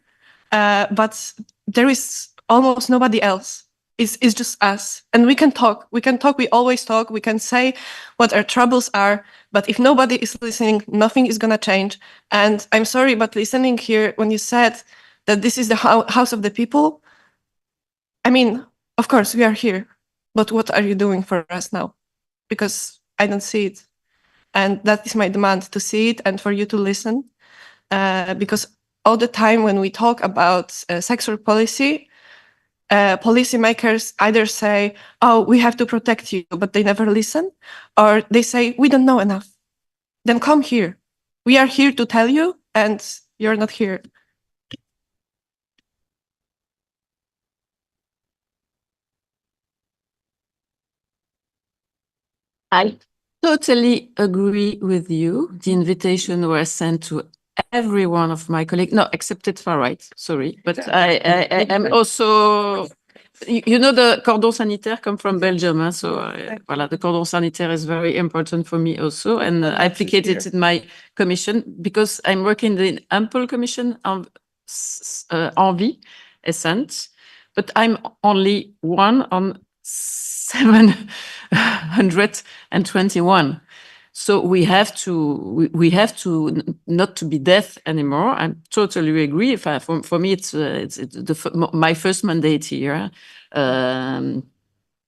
but there is almost nobody else. It's just us. And we can talk. We always talk. We can say what our troubles are. But if nobody is listening, nothing is going to change. And I'm sorry, but listening here, when you said that this is the house of the people, I mean, of course, we are here. But what are you doing for us now? Because I don't see it. And that is my demand, to see it and for you to listen. Because all the time when we talk about sexual policy, policymakers either say, oh, we have to protect you, but they never listen, or they say, we don't know enough. Then come here. We are here to tell you, and you're not here. I totally agree with you. The invitation was sent to every one of my colleagues, no, except far right, sorry. But I am also, you know, the cordon sanitaire come from Belgium, huh? So voilà, the cordon sanitaire is very important for me also. And I applicate it in my commission because I'm working in the ample commission of Envie, Essence, but I'm only one on 721. So we have to not to be deaf anymore. I totally agree. For me, it's my first mandate here. So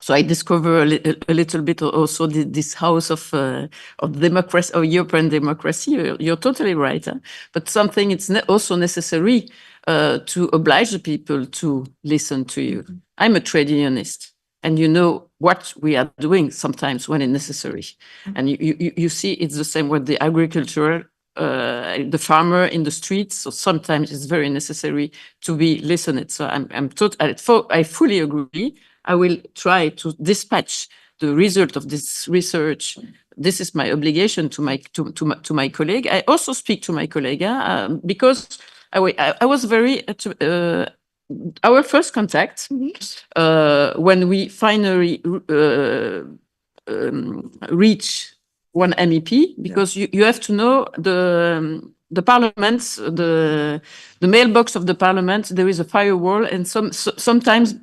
I discover a little bit also this house of democracy, or European democracy. You're totally right. Huh? But something it's also necessary to oblige the people to listen to you. I'm a trade unionist. And you know what we are doing sometimes when it's necessary. And you see it's the same with the agriculture, the farmer in the streets. So sometimes it's very necessary to be listened. So I fully agree. I will try to dispatch the result of this research. This is my obligation to my colleague. I also speak to my colleague because I was very our first contact when we finally reach one MEP, because you have to know the parliament, the mailbox of the parliament, there is a firewall, and sometimes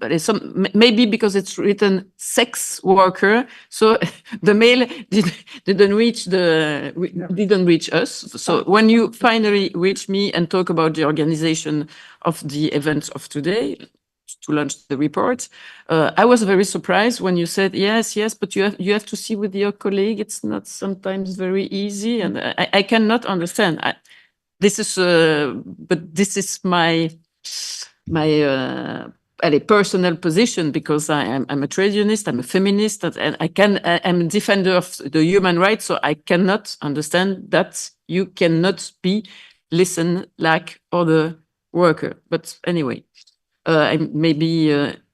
maybe because it's written sex worker, so the mail didn't reach us. So when you finally reach me and talk about the organization of the event of today, to launch the report, I was very surprised when you said yes, but you have to see with your colleague. It's not sometimes very easy, and I cannot understand. This is my personal position, because I'm a trade unionist, I'm a feminist, and I'm a defender of the human rights. So I cannot understand that you cannot be listen like other worker. But anyway. I'm maybe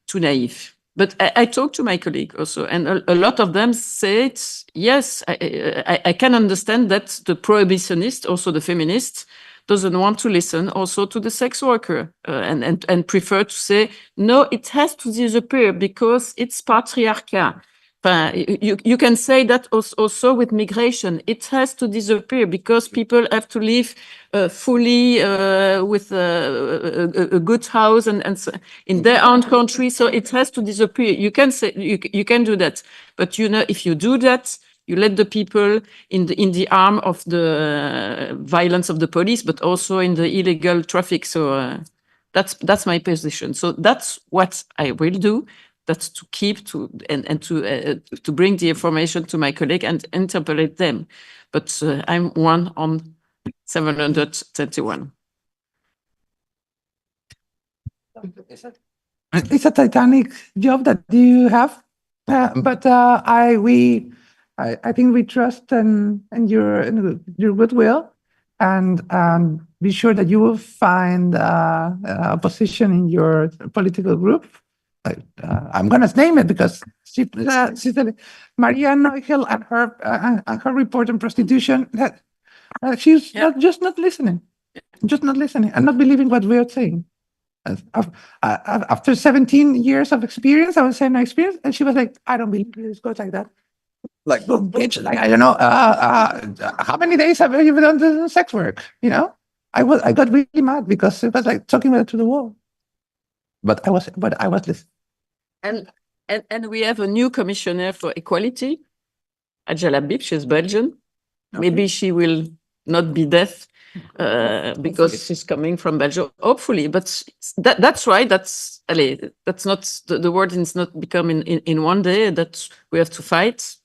too naive. But I talked to my colleague also, and a lot of them said, yes, I can understand that the prohibitionist, also the feminist, doesn't want to listen also to the sex worker and prefer to say, no, it has to disappear because it's patriarchal. You can say that also with migration. It has to disappear because people have to live fully with a good house and so in their own country. So it has to disappear. You can say you can do that, but you know, if you do that, you let the people in the arm of the violence of the police, but also in the illegal traffic. So that's my position. So that's what I will do. That's to keep and to bring the information to my colleague and interpolate them. But I'm one on 721. It's a titanic job that you have, but I think we trust in your goodwill, and be sure that you will find a position in your political group. I'm going to name it because she's Maria Neuchel and her report on prostitution. That she's just not listening, and not believing what we are saying. After 17 years of experience, I was saying my experience, and she was like, "I don't believe this goes like that." Like, oh, bitch! Like, I don't know. How many days have you been doing sex work? You know, I got really mad because it was like talking to the wall. But I was listening. And we have a new commissioner for equality, Angela Bib, she's Belgian. Maybe she will not be deaf because she's coming from Belgium, hopefully. But that's right. That's not the word is not becoming in one day. That we have to fight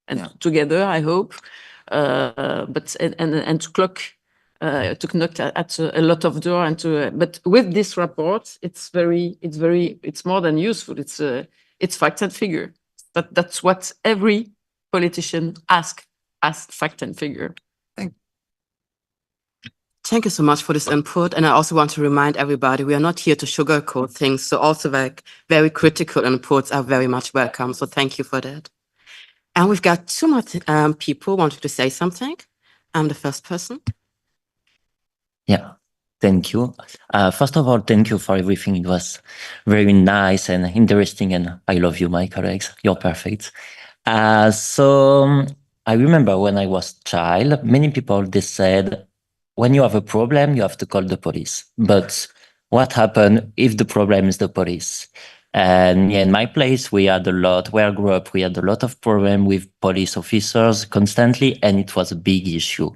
and together, I hope. But and to knock at a lot of door and to. But with this report, it's more than useful. It's fact and figure. That's what every politician asks as fact and figure. Thank you so much for this input. And I also want to remind everybody, we are not here to sugarcoat things. So also like very critical inputs are very much welcome. So thank you for that. And we've got two more people wanting to say something. I'm the first person. Yeah, thank you. First of all, thank you for everything. It was very nice and interesting. And I love you, my colleagues. You're perfect. So I remember when I was a child, many people, they said, when you have a problem, you have to call the police. But what happened if the problem is the police? And yeah, in my place, where I grew up, we had a lot of problem with police officers constantly, and it was a big issue.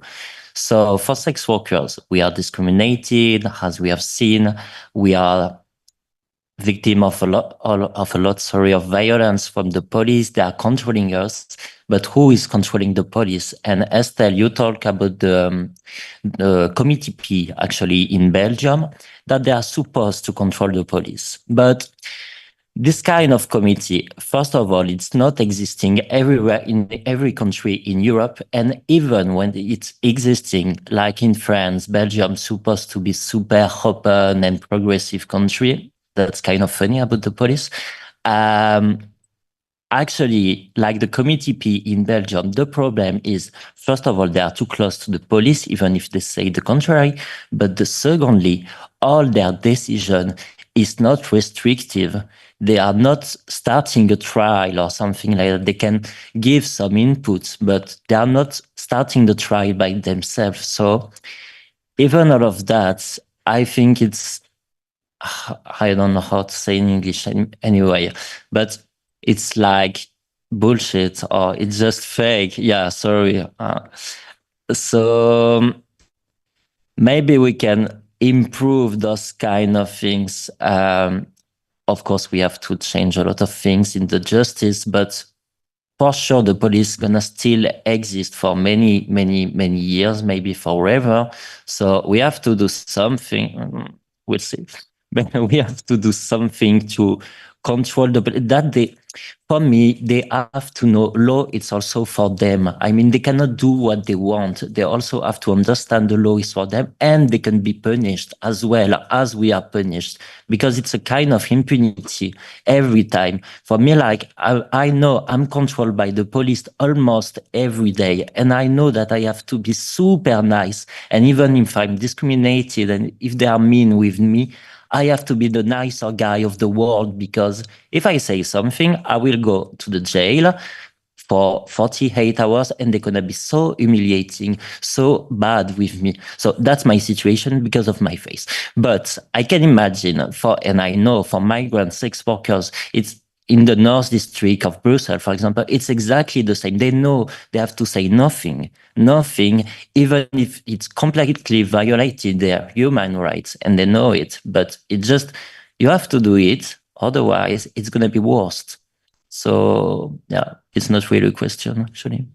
So for sex workers, we are discriminated, as we have seen. We are victim of a lot of violence from the police. They are controlling us, but who is controlling the police? And Estelle, you talk about the committee P actually in Belgium, that they are supposed to control the police. But this kind of committee, first of all, it's not existing everywhere in every country in Europe. And even when it's existing, like in France, Belgium, supposed to be super open and progressive country. That's kind of funny about the police. Actually, like the committee P in Belgium, the problem is, first of all, they are too close to the police, even if they say the contrary. But secondly, all their decision is not restrictive. They are not starting a trial or something like that. They can give some inputs, but they are not starting the trial by themselves. So even all of that, I think it's, I don't know how to say in English anyway, but it's like bullshit or it's just fake. Yeah, sorry. So maybe we can improve those kind of things. Of course, we have to change a lot of things in the justice, but for sure, the police gonna still exist for many, many, many years, maybe forever. So we have to do something. We'll see. But we have to do something to control for me, they have to know law. It's also for them. I mean, they cannot do what they want. They also have to understand the law is for them, and they can be punished as well as we are punished, because it's a kind of impunity every time. For me, like, I know I'm controlled by the police almost every day, and I know that I have to be super nice. And even if I'm discriminated and if they are mean with me, I have to be the nicer guy of the world, because if I say something, I will go to the jail for 48 hours and they're going to be so humiliating, so bad with me. So that's my situation because of my face. But I can imagine and I know for migrant sex workers, it's in the North District of Brussels, for example, it's exactly the same. They know they have to say nothing, even if it's completely violated their human rights, and they know it. But it just, you have to do it, otherwise it's going to be worse. So yeah, it's not really a question, actually.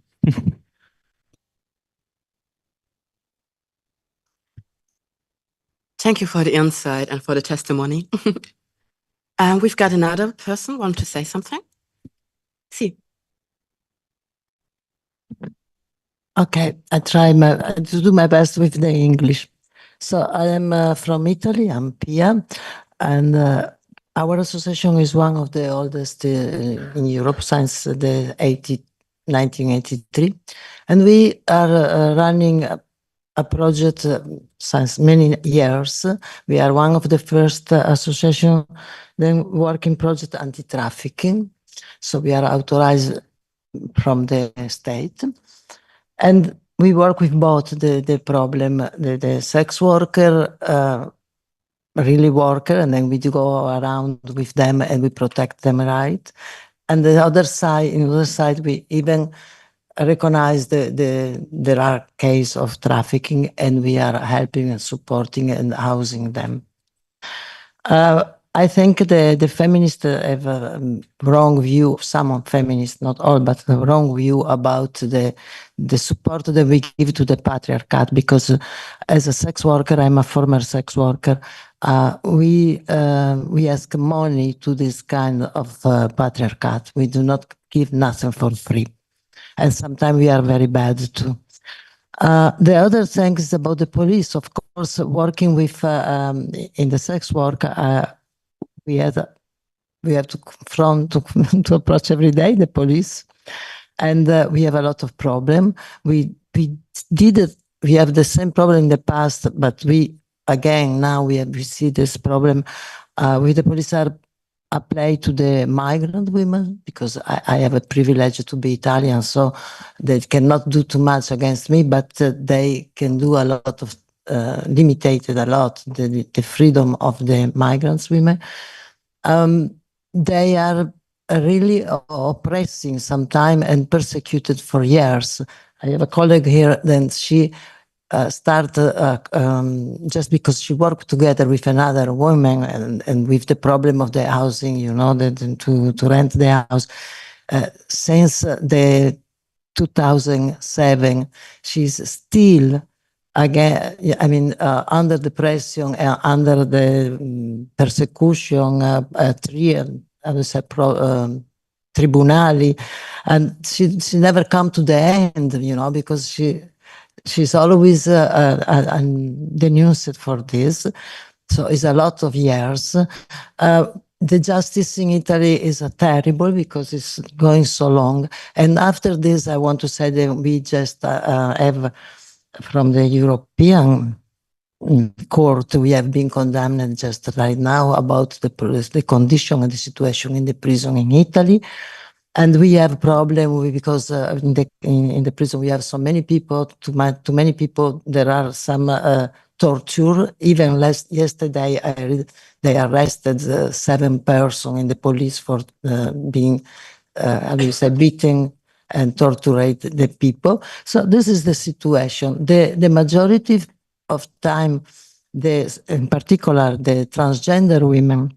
Thank you for the insight and for the testimony. And we've got another person want to say something. See. Okay, I try to do my best with the English. So I am from Italy, I'm Pia, and our association is one of the oldest in Europe since the 1983. And we are running a project since many years. We are one of the first association then working project anti-trafficking. So we are authorized from the state. And we work with both the problem, the sex worker really worker, and then we do go around with them and we protect them, right? And the other side, in the other side, we even recognize there are cases of trafficking, and we are helping and supporting and housing them. I think the feminists have a wrong view, some feminists, not all, but a wrong view about the support that we give to the patriarchat, because as a sex worker, I'm a former sex worker, we ask money to this kind of patriarchat. We do not give nothing for free. And sometimes we are very bad too. The other thing is about the police. Of course, working with in the sex work, we have to confront to approach every day the police, and we have a lot of problem. We have the same problem in the past, but now we see this problem with the police are apply to the migrant women, because I have a privilege to be Italian, so they cannot do too much against me, but they can do a lot of limited a lot the freedom of the migrants women. They are really oppressing sometimes and persecuted for years. I have a colleague here, then she started just because she worked together with another woman and with the problem of the housing, to rent the house. Since the 2007, she's still again, under the pressure, under the persecution, tribunali, and she never come to the end, because she's always denounced for this. So it's a lot of years. The justice in Italy is terrible because it's going so long. And after this, I want to say that we just have from the European court, we have been condemned just right now about the condition and the situation in the prison in Italy. And we have a problem because in the prison we have so many people, too many people. There are some torture. Even yesterday, they arrested 7 persons in the police for being, beating and torturate the people. So this is the situation. The majority of time, in particular the transgender women,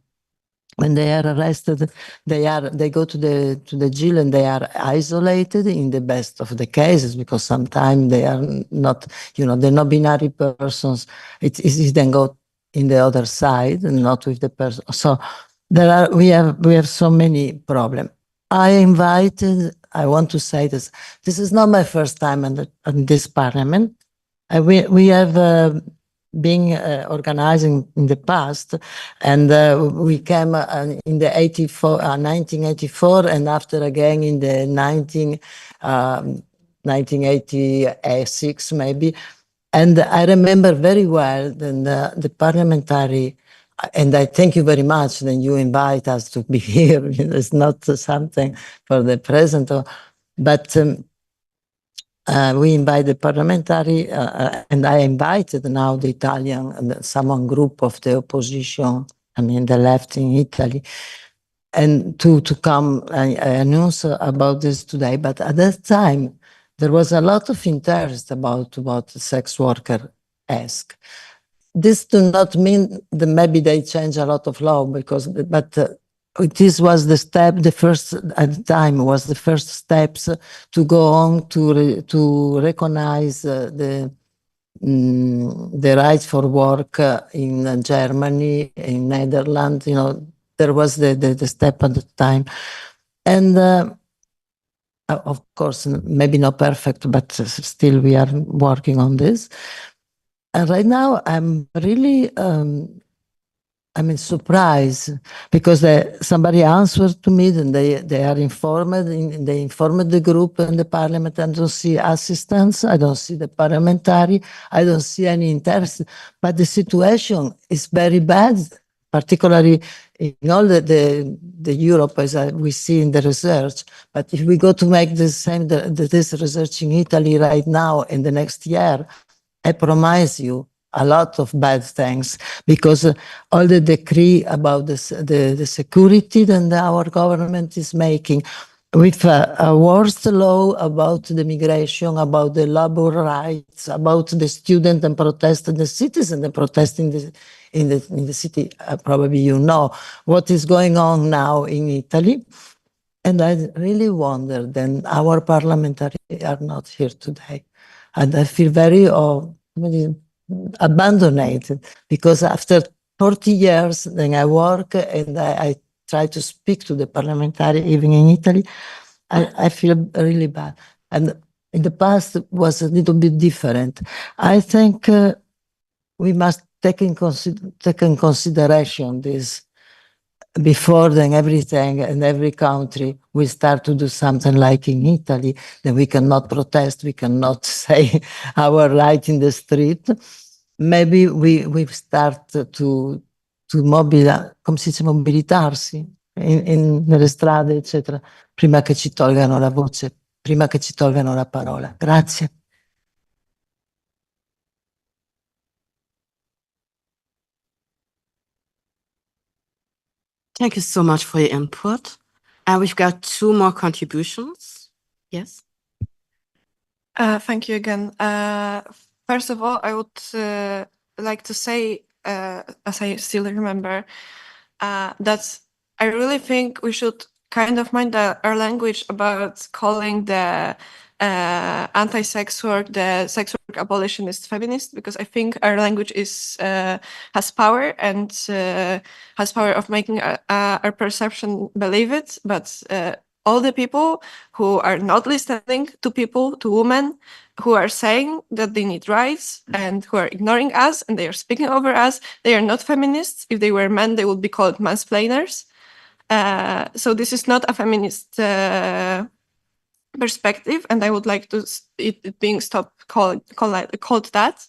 when they are arrested, they go to the jail and they are isolated in the best of the cases, because sometimes they are not, they're not binary persons. It's easy then go in the other side and not with the person. So we have so many problems. I want to say this. This is not my first time in this parliament. We have been organizing in the past, and we came in the 1984, and after again in the 1986 maybe. And I remember very well the parliamentary, and I thank you very much that you invite us to be here. It's not something for the present, but we invite the parliamentary, and I invited now the Italian and some group of the opposition, the left in Italy, and to come and announce about this today. But at that time, there was a lot of interest about what sex worker ask. This do not mean that maybe they change a lot of law, but this was the step. The first at the time was the first steps to go on to recognize the rights for work in Germany, in Netherlands. There was the step at the time, and of course, maybe not perfect, but still we are working on this. And right now, I'm really, surprised because somebody answered to me, and they are informed, they informed the group and the parliament. I don't see assistance, I don't see the parliamentary, I don't see any interest. But the situation is very bad, particularly in all the Europe, as we see in the research. But if we go to make this research in Italy right now in the next year, I promise you, a lot of bad things because all the decree about the security that our government is making with a worst law about the migration, about the labor rights, about the student and protest, the citizen and protest in the city. Probably you know what is going on now in Italy. And I really wonder then our parliamentarians are not here today. And I feel very abandoned because after 40 years, then I work and I try to speak to the parliamentarian, even in Italy. I feel really bad. And in the past, it was a little bit different. I think we must take in consideration this before then everything and every country we start to do something like in Italy, then we cannot protest, we cannot say our right in the street. Maybe we start to come si dice, mobilitarsi nelle strade, eccetera, prima che ci tolgano la voce, prima che ci tolgano la parola. Grazie. Thank you so much for your input. And we've got 2 more contributions. Yes. Thank you again. First of all, I would like to say, as I still remember, that I really think we should kind of mind our language about calling the anti-sex work, the sex work abolitionist feminist, because I think our language is has power and has power of making our perception believe it. But all the people who are not listening to people, to women, who are saying that they need rights and who are ignoring us and they are speaking over us, they are not feminists. If they were men, they would be called mansplainers. So this is not a feminist perspective, and I would like to it being stopped called that,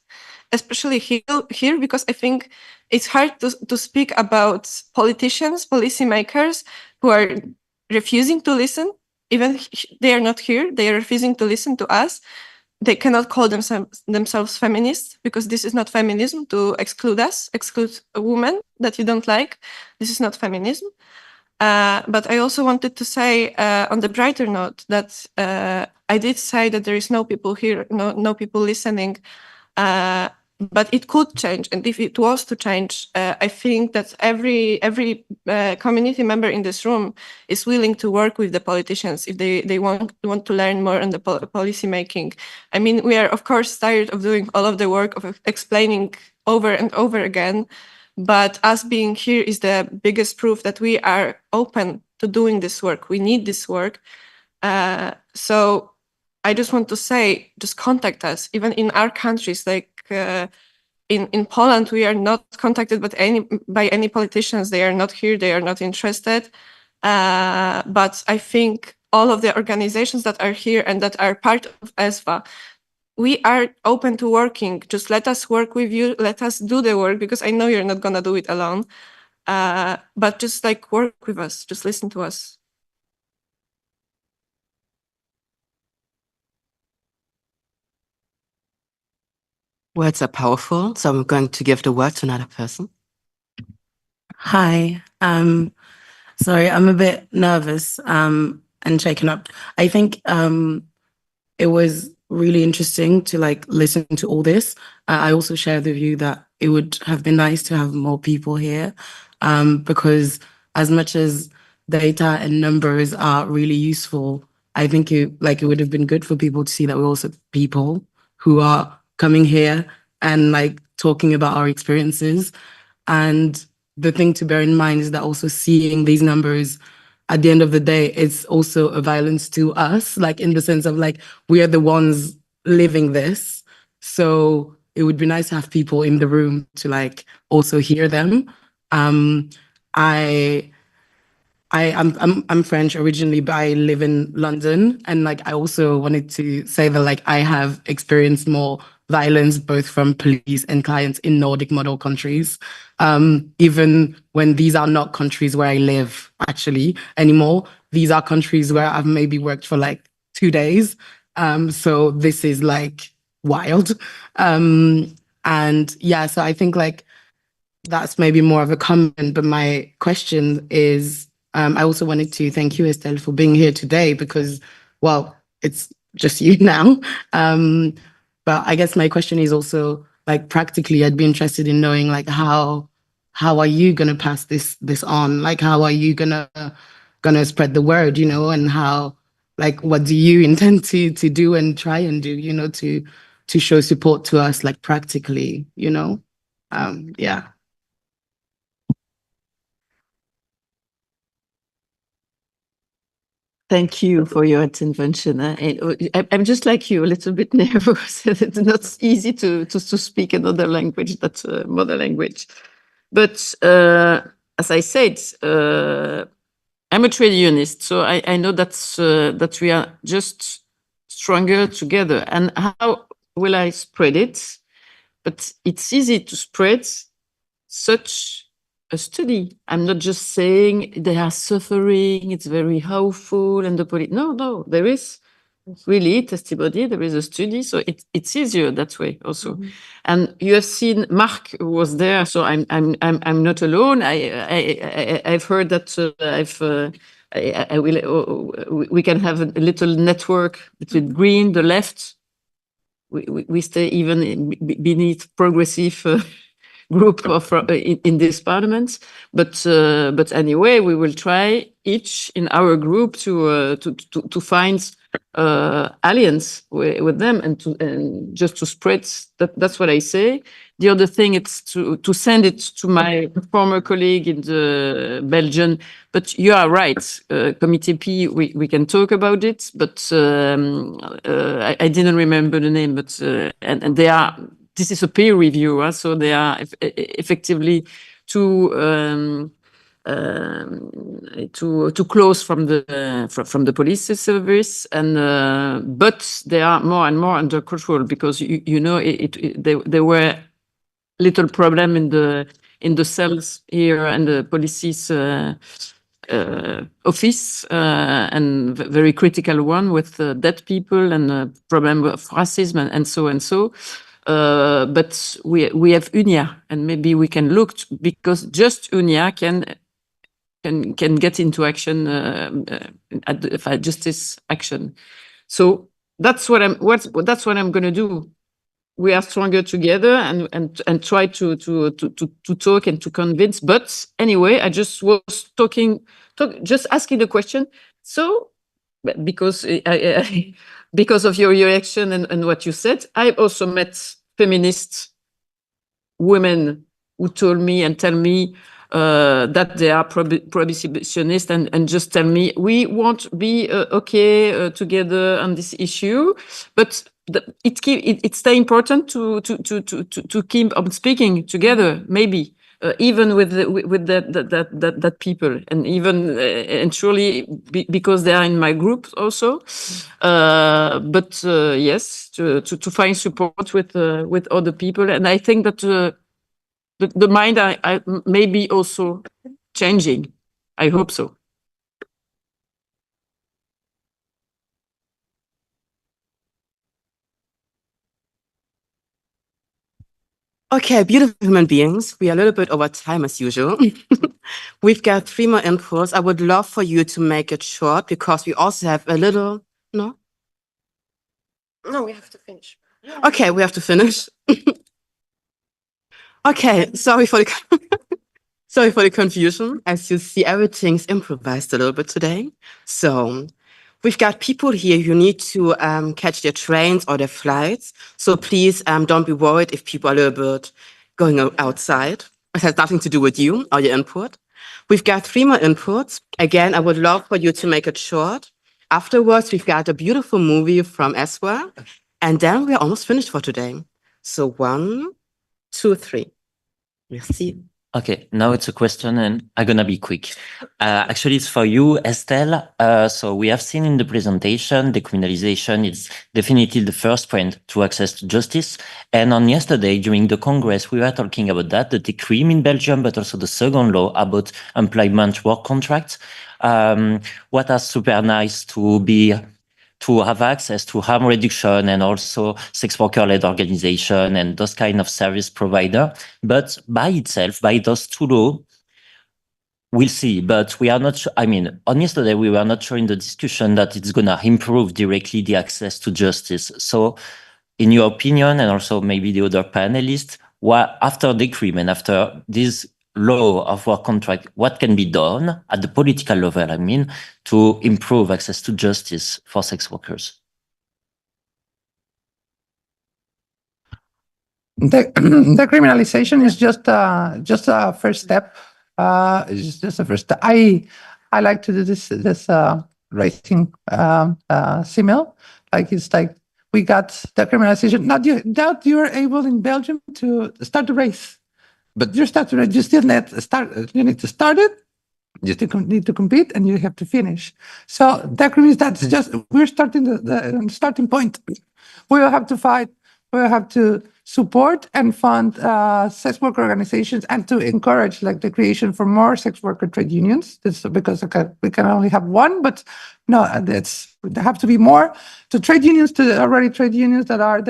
especially here because I think it's hard to speak about politicians, policymakers who are refusing to listen. Even they are not here, they are refusing to listen to us. They cannot call themselves feminists because this is not feminism to exclude us, exclude a woman that you don't like. This is not feminism. But I also wanted to say on the brighter note that I did say that there is no people here, no people listening, but it could change. And if it was to change, I think that every community member in this room is willing to work with the politicians if they want to learn more on the policy making. I mean, we are of course tired of doing all of the work of explaining over and over again. But us being here is the biggest proof that we are open to doing this work. We need this work. So I just want to say, just contact us. Even in our countries, like in Poland, we are not contacted by any politicians. They are not here. They are not interested. But I think all of the organizations that are here and that are part of ESWA, we are open to working. Just let us work with you. Let us do the work because I know you're not going to do it alone. But just like work with us, just listen to us. Words are powerful, so I'm going to give the word to another person. Hi. Sorry, I'm a bit nervous and shaken up. I think it was really interesting to listen to all this. I also share the view that it would have been nice to have more people here because as much as data and numbers are really useful, I think it would have been good for people to see that we're also people who are coming here and talking about our experiences. And the thing to bear in mind is that also seeing these numbers at the end of the day, it's also a violence to us, in the sense of we are the ones living this. So it would be nice to have people in the room to also hear them. I'm French originally, but I live in London, and I also wanted to say that I have experienced more violence both from police and clients in Nordic model countries, even when these are not countries where I live actually anymore. These are countries where I've maybe worked for 2 days. So this is wild. And yeah, so I think like that's maybe more of a comment, but my question is, I also wanted to thank you, Estelle, for being here today because, well, it's just you now. But I guess my question is also like practically, I'd be interested in knowing like how are you gonna pass this on? Like how are you gonna spread the word, you know, and how like what do you intend to do and try and do, you know, to show support to us like practically, you know? Yeah. Thank you for your intervention. I'm just like you, a little bit nervous. It's not easy to speak another language, that's a mother language. But as I said, I'm a trade unionist, so I know that we are just stronger together. And how will I spread it? But it's easy to spread such a study. I'm not just saying they are suffering, it's very awful, and the police. No, there is really testimony, there is a study, so it's easier that way also. And you have seen Mark was there, so I'm not alone. I've heard that I will we can have a little network between Green, the left. We stay even beneath progressive group of in this parliament, but anyway, we will try each in our group to find alliance with them and just to spread that. That's what I say. The other thing is to send it to my former colleague in the Belgian. But you are right, Committee P. We can talk about it, but I didn't remember the name. But and they are. This is a peer review, so they are effectively too close from the police service, and but they are more and more under control because you know there were little problem in the cells here and the police's office, and very critical one with dead people and problem of racism and so and so. But we have UNIA, and maybe we can look because just UNIA can get into action at justice action. So that's what I'm going to do. We are stronger together and try to talk and to convince. But anyway, I just was just asking the question. So because because of your reaction and what you said, I also met feminist women who told me and tell me that they are prohibitionist and just tell me we won't be okay together on this issue, but it's very important to keep on speaking together, maybe. Even with that people, and even and surely because they are in my group also, but yes, to find support with other people, and I think that the mind I may be also changing. I hope so. Okay, beautiful human beings. We are a little bit over time as usual. We've got 3 more inputs. I would love for you to make it short because we also have a little, no, we have to finish. Okay, we have to finish. Okay, sorry for the confusion. As you see, everything's improvised a little bit today. So we've got people here who need to catch their trains or their flights. So please don't be worried if people are a little bit going outside. It has nothing to do with you or your input. We've got 3 more inputs. Again, I would love for you to make it short. Afterwards, we've got a beautiful movie from Eswa. And then we're almost finished for today. So 1, 2, 3. Merci. Okay, now it's a question and I'm gonna be quick. Actually, it's for you, Estelle. So we have seen in the presentation, decriminalization is definitely the first point to access to justice. And on yesterday, during the Congress, we were talking about that, the decree in Belgium, but also the second law about employment work contracts. What are super nice to be to have access to harm reduction and also sex worker-led organization and those kind of service provider. But by itself, by those two laws, we'll see, but we are not sure. I mean, on yesterday, we were not sure in the discussion that it's going to improve directly the access to justice. So in your opinion, and also maybe the other panelists, what, after the agreement, after this law of work contract, what can be done at the political level, I mean, to improve access to justice for sex workers? The criminalization is just a first step. It's just a first step. I like to do this racing simile. Like it's like we got the criminalization. Now you're able in Belgium to start the race, but you start the race. You still need to start. You need to start it. You still need to compete, and you have to finish. So that means that's just we're starting the starting point. We will have to fight. We will have to support and fund sex worker organizations and to encourage like the creation for more sex worker trade unions. This because we can only have one, but no, there have to be more. To trade unions, to already trade unions that are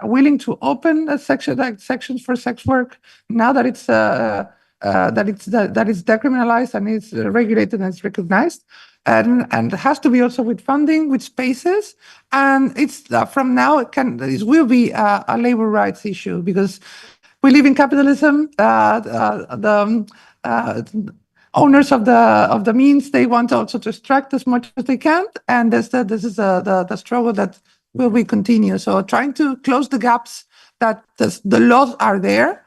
willing to open sections for sex work now that it's decriminalized and it's regulated and it's recognized. And it has to be also with funding, with spaces, and it's from now it will be a labor rights issue because we live in capitalism. The owners of the means, they want also to extract as much as they can, and this is the struggle that will be continue. So trying to close the gaps that the laws are there.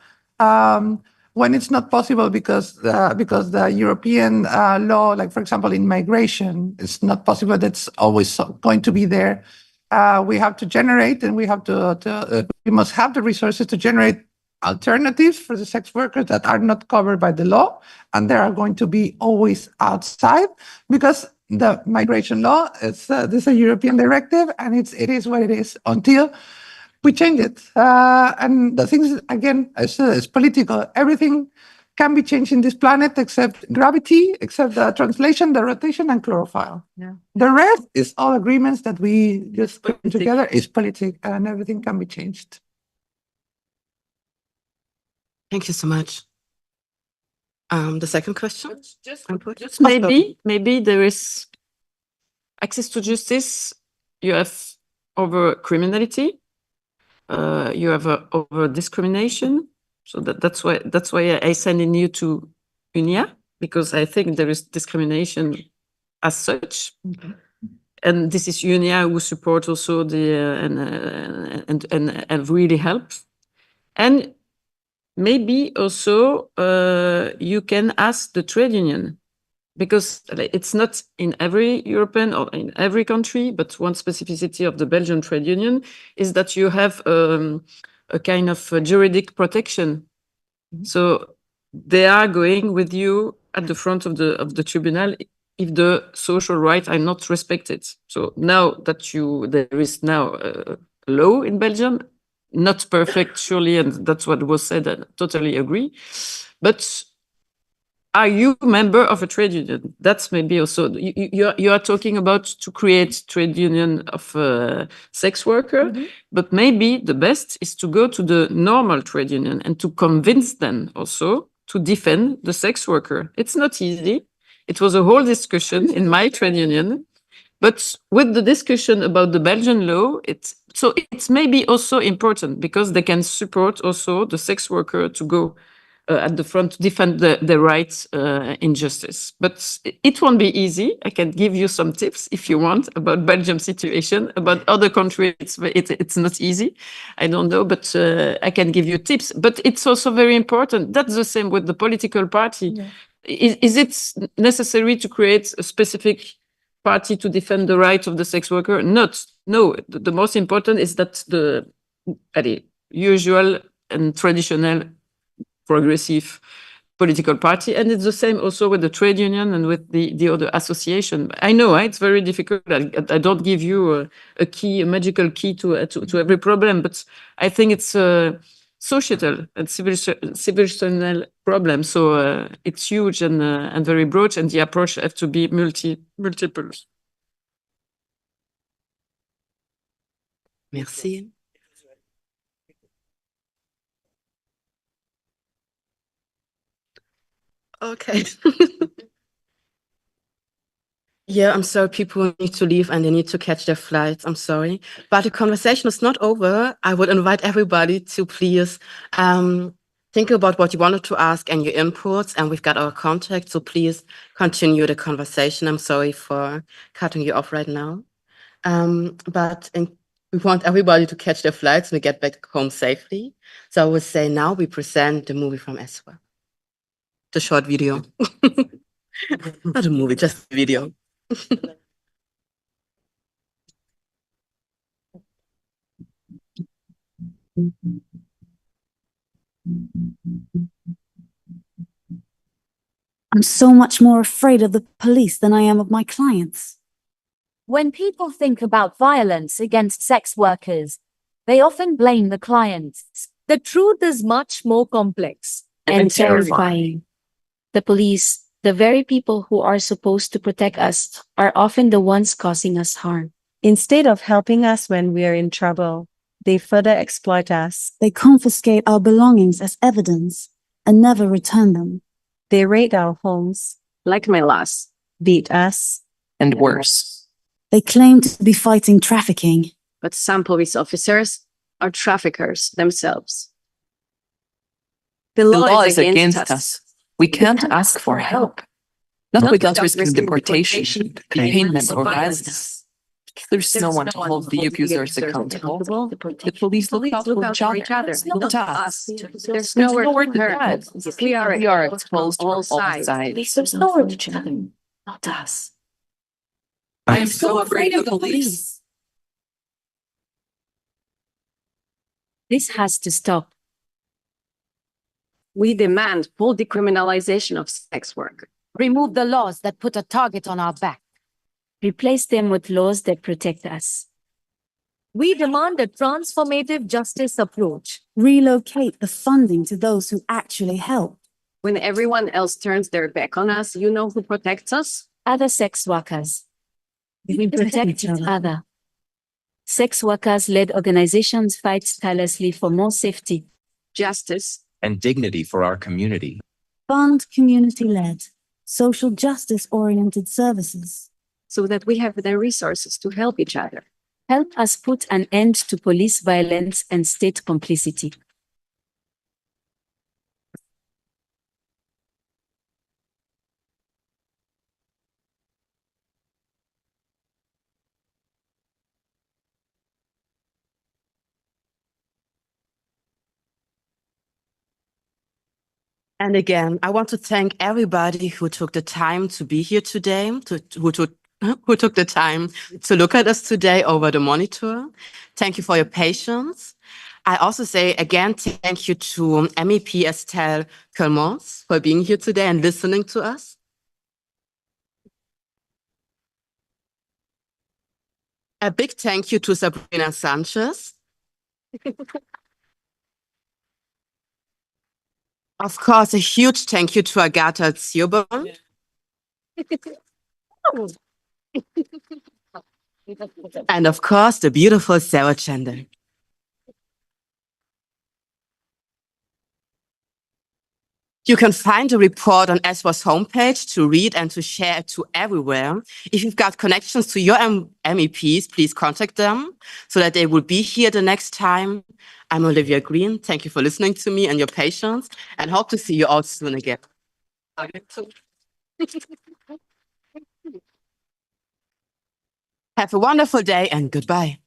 When it's not possible because the European law, like for example in migration, it's not possible. That's always going to be there. We have to generate, and we must have the resources to generate alternatives for the sex workers that are not covered by the law, and they are going to be always outside because the migration law this is a European directive, and it is what it is until we change it. And the thing is, again, it's political. Everything can be changed in this planet except gravity, except the translation, the rotation, and chlorophyll. Yeah. The rest is all agreements that we just put together. Is political, and everything can be changed. Thank you so much. The second question? Just maybe there is access to justice. You have over criminality. You have over discrimination, so that's why I send in you to UNIA, because I think there is discrimination as such, and this is UNIA who support also the and really help, and maybe also you can ask the trade union. Because it's not in every European or in every country, but one specificity of the Belgian trade union is that you have a kind of juridic protection. So they are going with you at the front of the tribunal if the social rights are not respected. So now that there is now a law in Belgium, not perfect surely, and that's what was said. I totally agree, but are you a member of a trade union? That's maybe also, you are talking about to create trade union of sex worker, but maybe the best is to go to the normal trade union and to convince them also to defend the sex worker. It's not easy. It was a whole discussion in my trade union, but with the discussion about the Belgian law, it's maybe also important because they can support also the sex worker to go at the front to defend the rights in justice. But it won't be easy. I can give you some tips if you want about Belgium situation. About other countries, it's not easy. I don't know, but I can give you tips. But it's also very important. That's the same with the political party. Yeah. Is it necessary to create a specific party to defend the rights of the sex worker? Not. No. The most important is that the usual and traditional progressive political party, and it's the same also with the trade union and with the other association. I know it's very difficult. I don't give you a magical key to every problem, but I think it's a societal and civilizational problem. So it's huge and very broad, and the approach has to be multiple. Merci. Okay. Yeah, I'm sorry, people need to leave and they need to catch their flights. I'm sorry. But the conversation is not over. I would invite everybody to please think about what you wanted to ask and your inputs, and we've got our contact, so please continue the conversation. I'm sorry for cutting you off right now. We want everybody to catch their flights and get back home safely. So I would say now we present the movie from Eswa. The short video. Not a movie, just a video. I'm so much more afraid of the police than I am of my clients. When people think about violence against sex workers, they often blame the clients. The truth is much more complex and terrifying. The police, the very people who are supposed to protect us, are often the ones causing us harm. Instead of helping us when we are in trouble, they further exploit us. They confiscate our belongings as evidence and never return them. They raid our homes, blackmail us, beat us, and worse. They claim to be fighting trafficking. But some police officers are traffickers themselves. The law is against us. We can't ask for help. Not without risking deportation, detainment, or violence. There's no one to hold the abusers accountable. The police look out for each other, not us. There's nowhere to turn. We are exposed from all sides. There's nowhere to turn, not us. I am so afraid of the police. This has to stop. We demand full decriminalization of sex work. Remove the laws that put a target on our back. Replace them with laws that protect us. We demand a transformative justice approach. Relocate the funding to those who actually help. When everyone else turns their back on us, you know who protects us? Other sex workers. We protect each other. Sex workers-led organizations fight tirelessly for more safety, justice, and dignity for our community. Fund community-led, social justice-oriented services. So that we have the resources to help each other. Help us put an end to police violence and state complicity. And again, I want to thank everybody who took the time to be here today, who took the time to look at us today over the monitor. Thank you for your patience. I also say again, thank you to MEP Estelle Ceulemans for being here today and listening to us. A big thank you to Sabrina Sanchez. Of course, a huge thank you to Agata Dziuban. And of course, the beautiful Sarah Chander. You can find the report on ESWA's homepage to read and to share it to everywhere. If you've got connections to your MEPs, please contact them so that they will be here the next time. I'm Olivia Green. Thank you for listening to me and your patience, and hope to see you all soon again. Have a wonderful day and goodbye.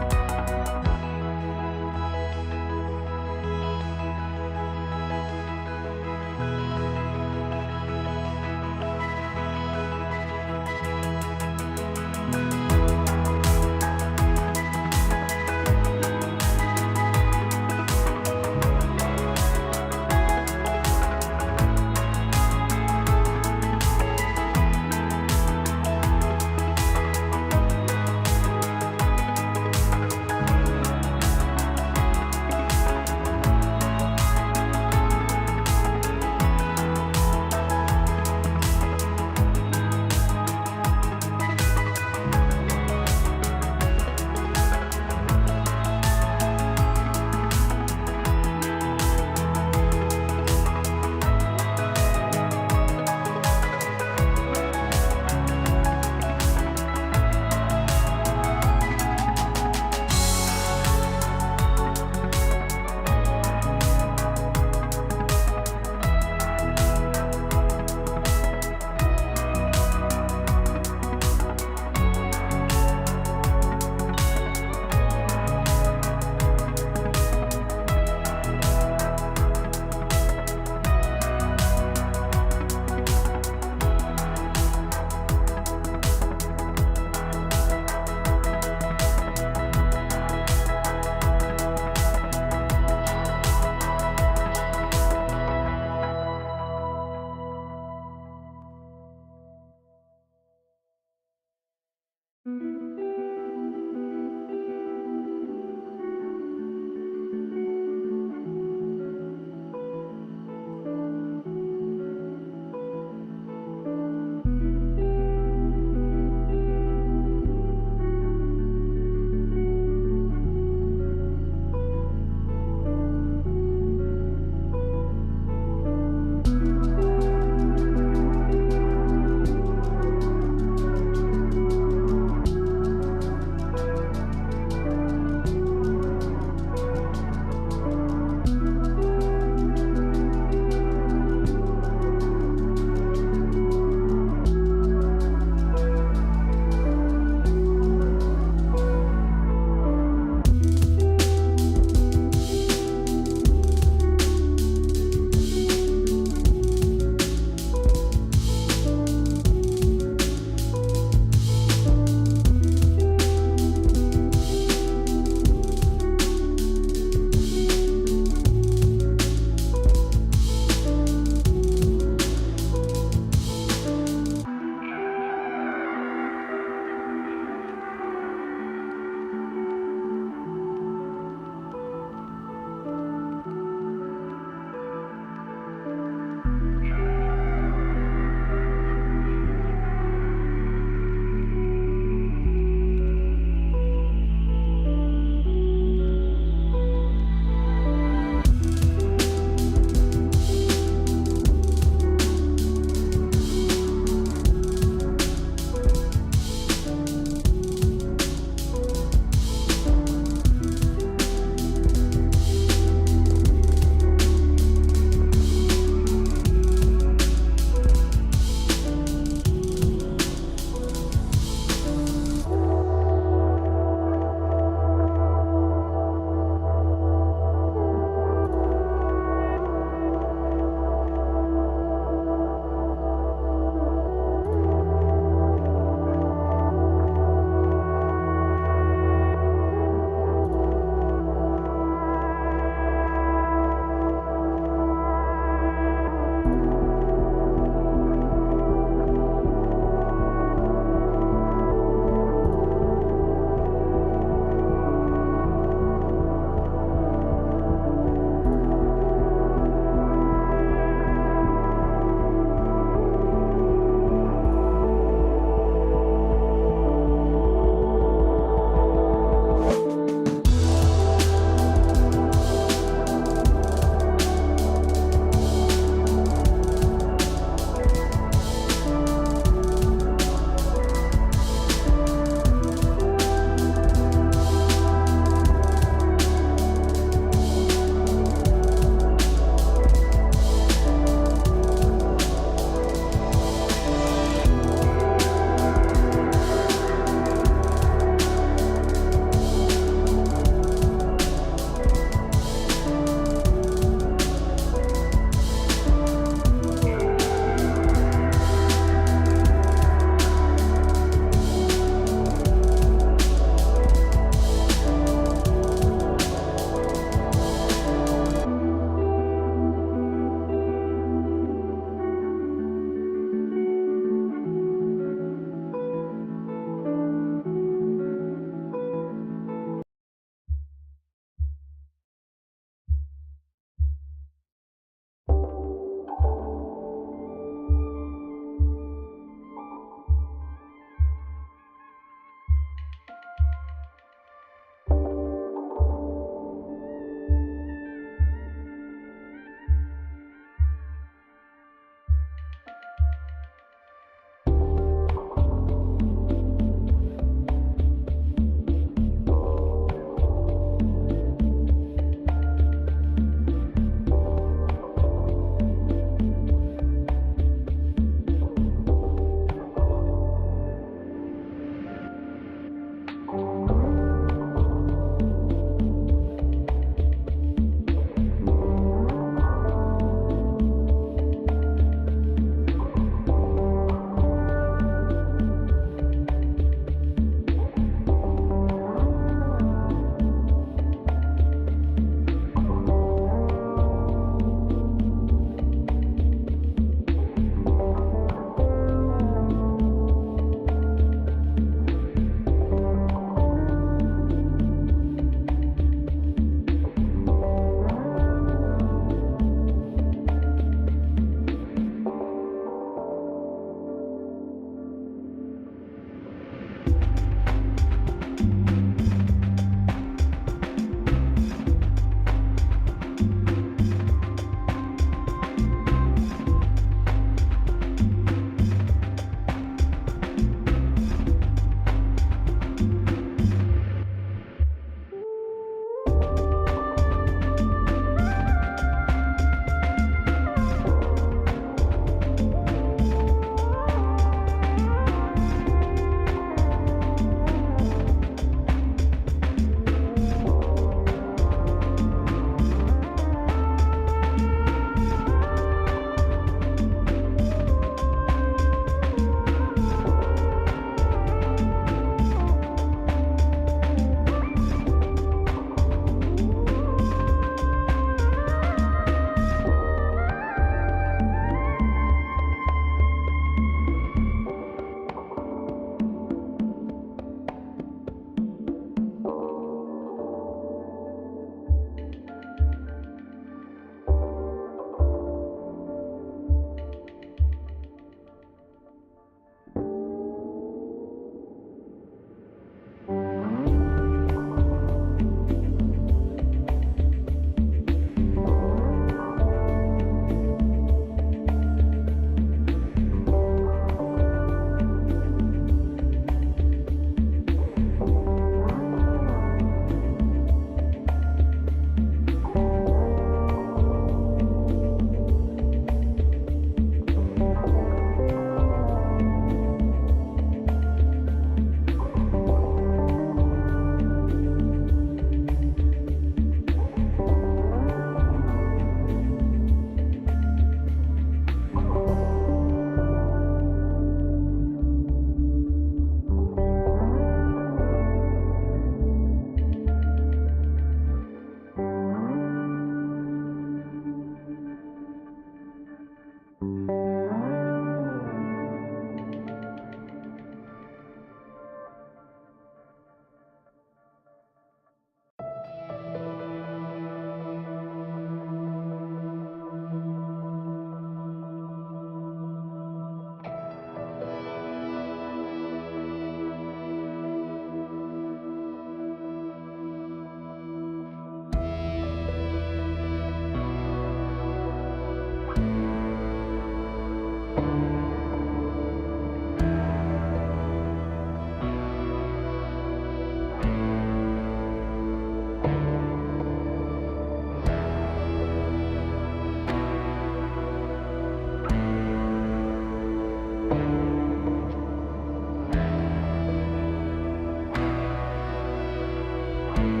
you.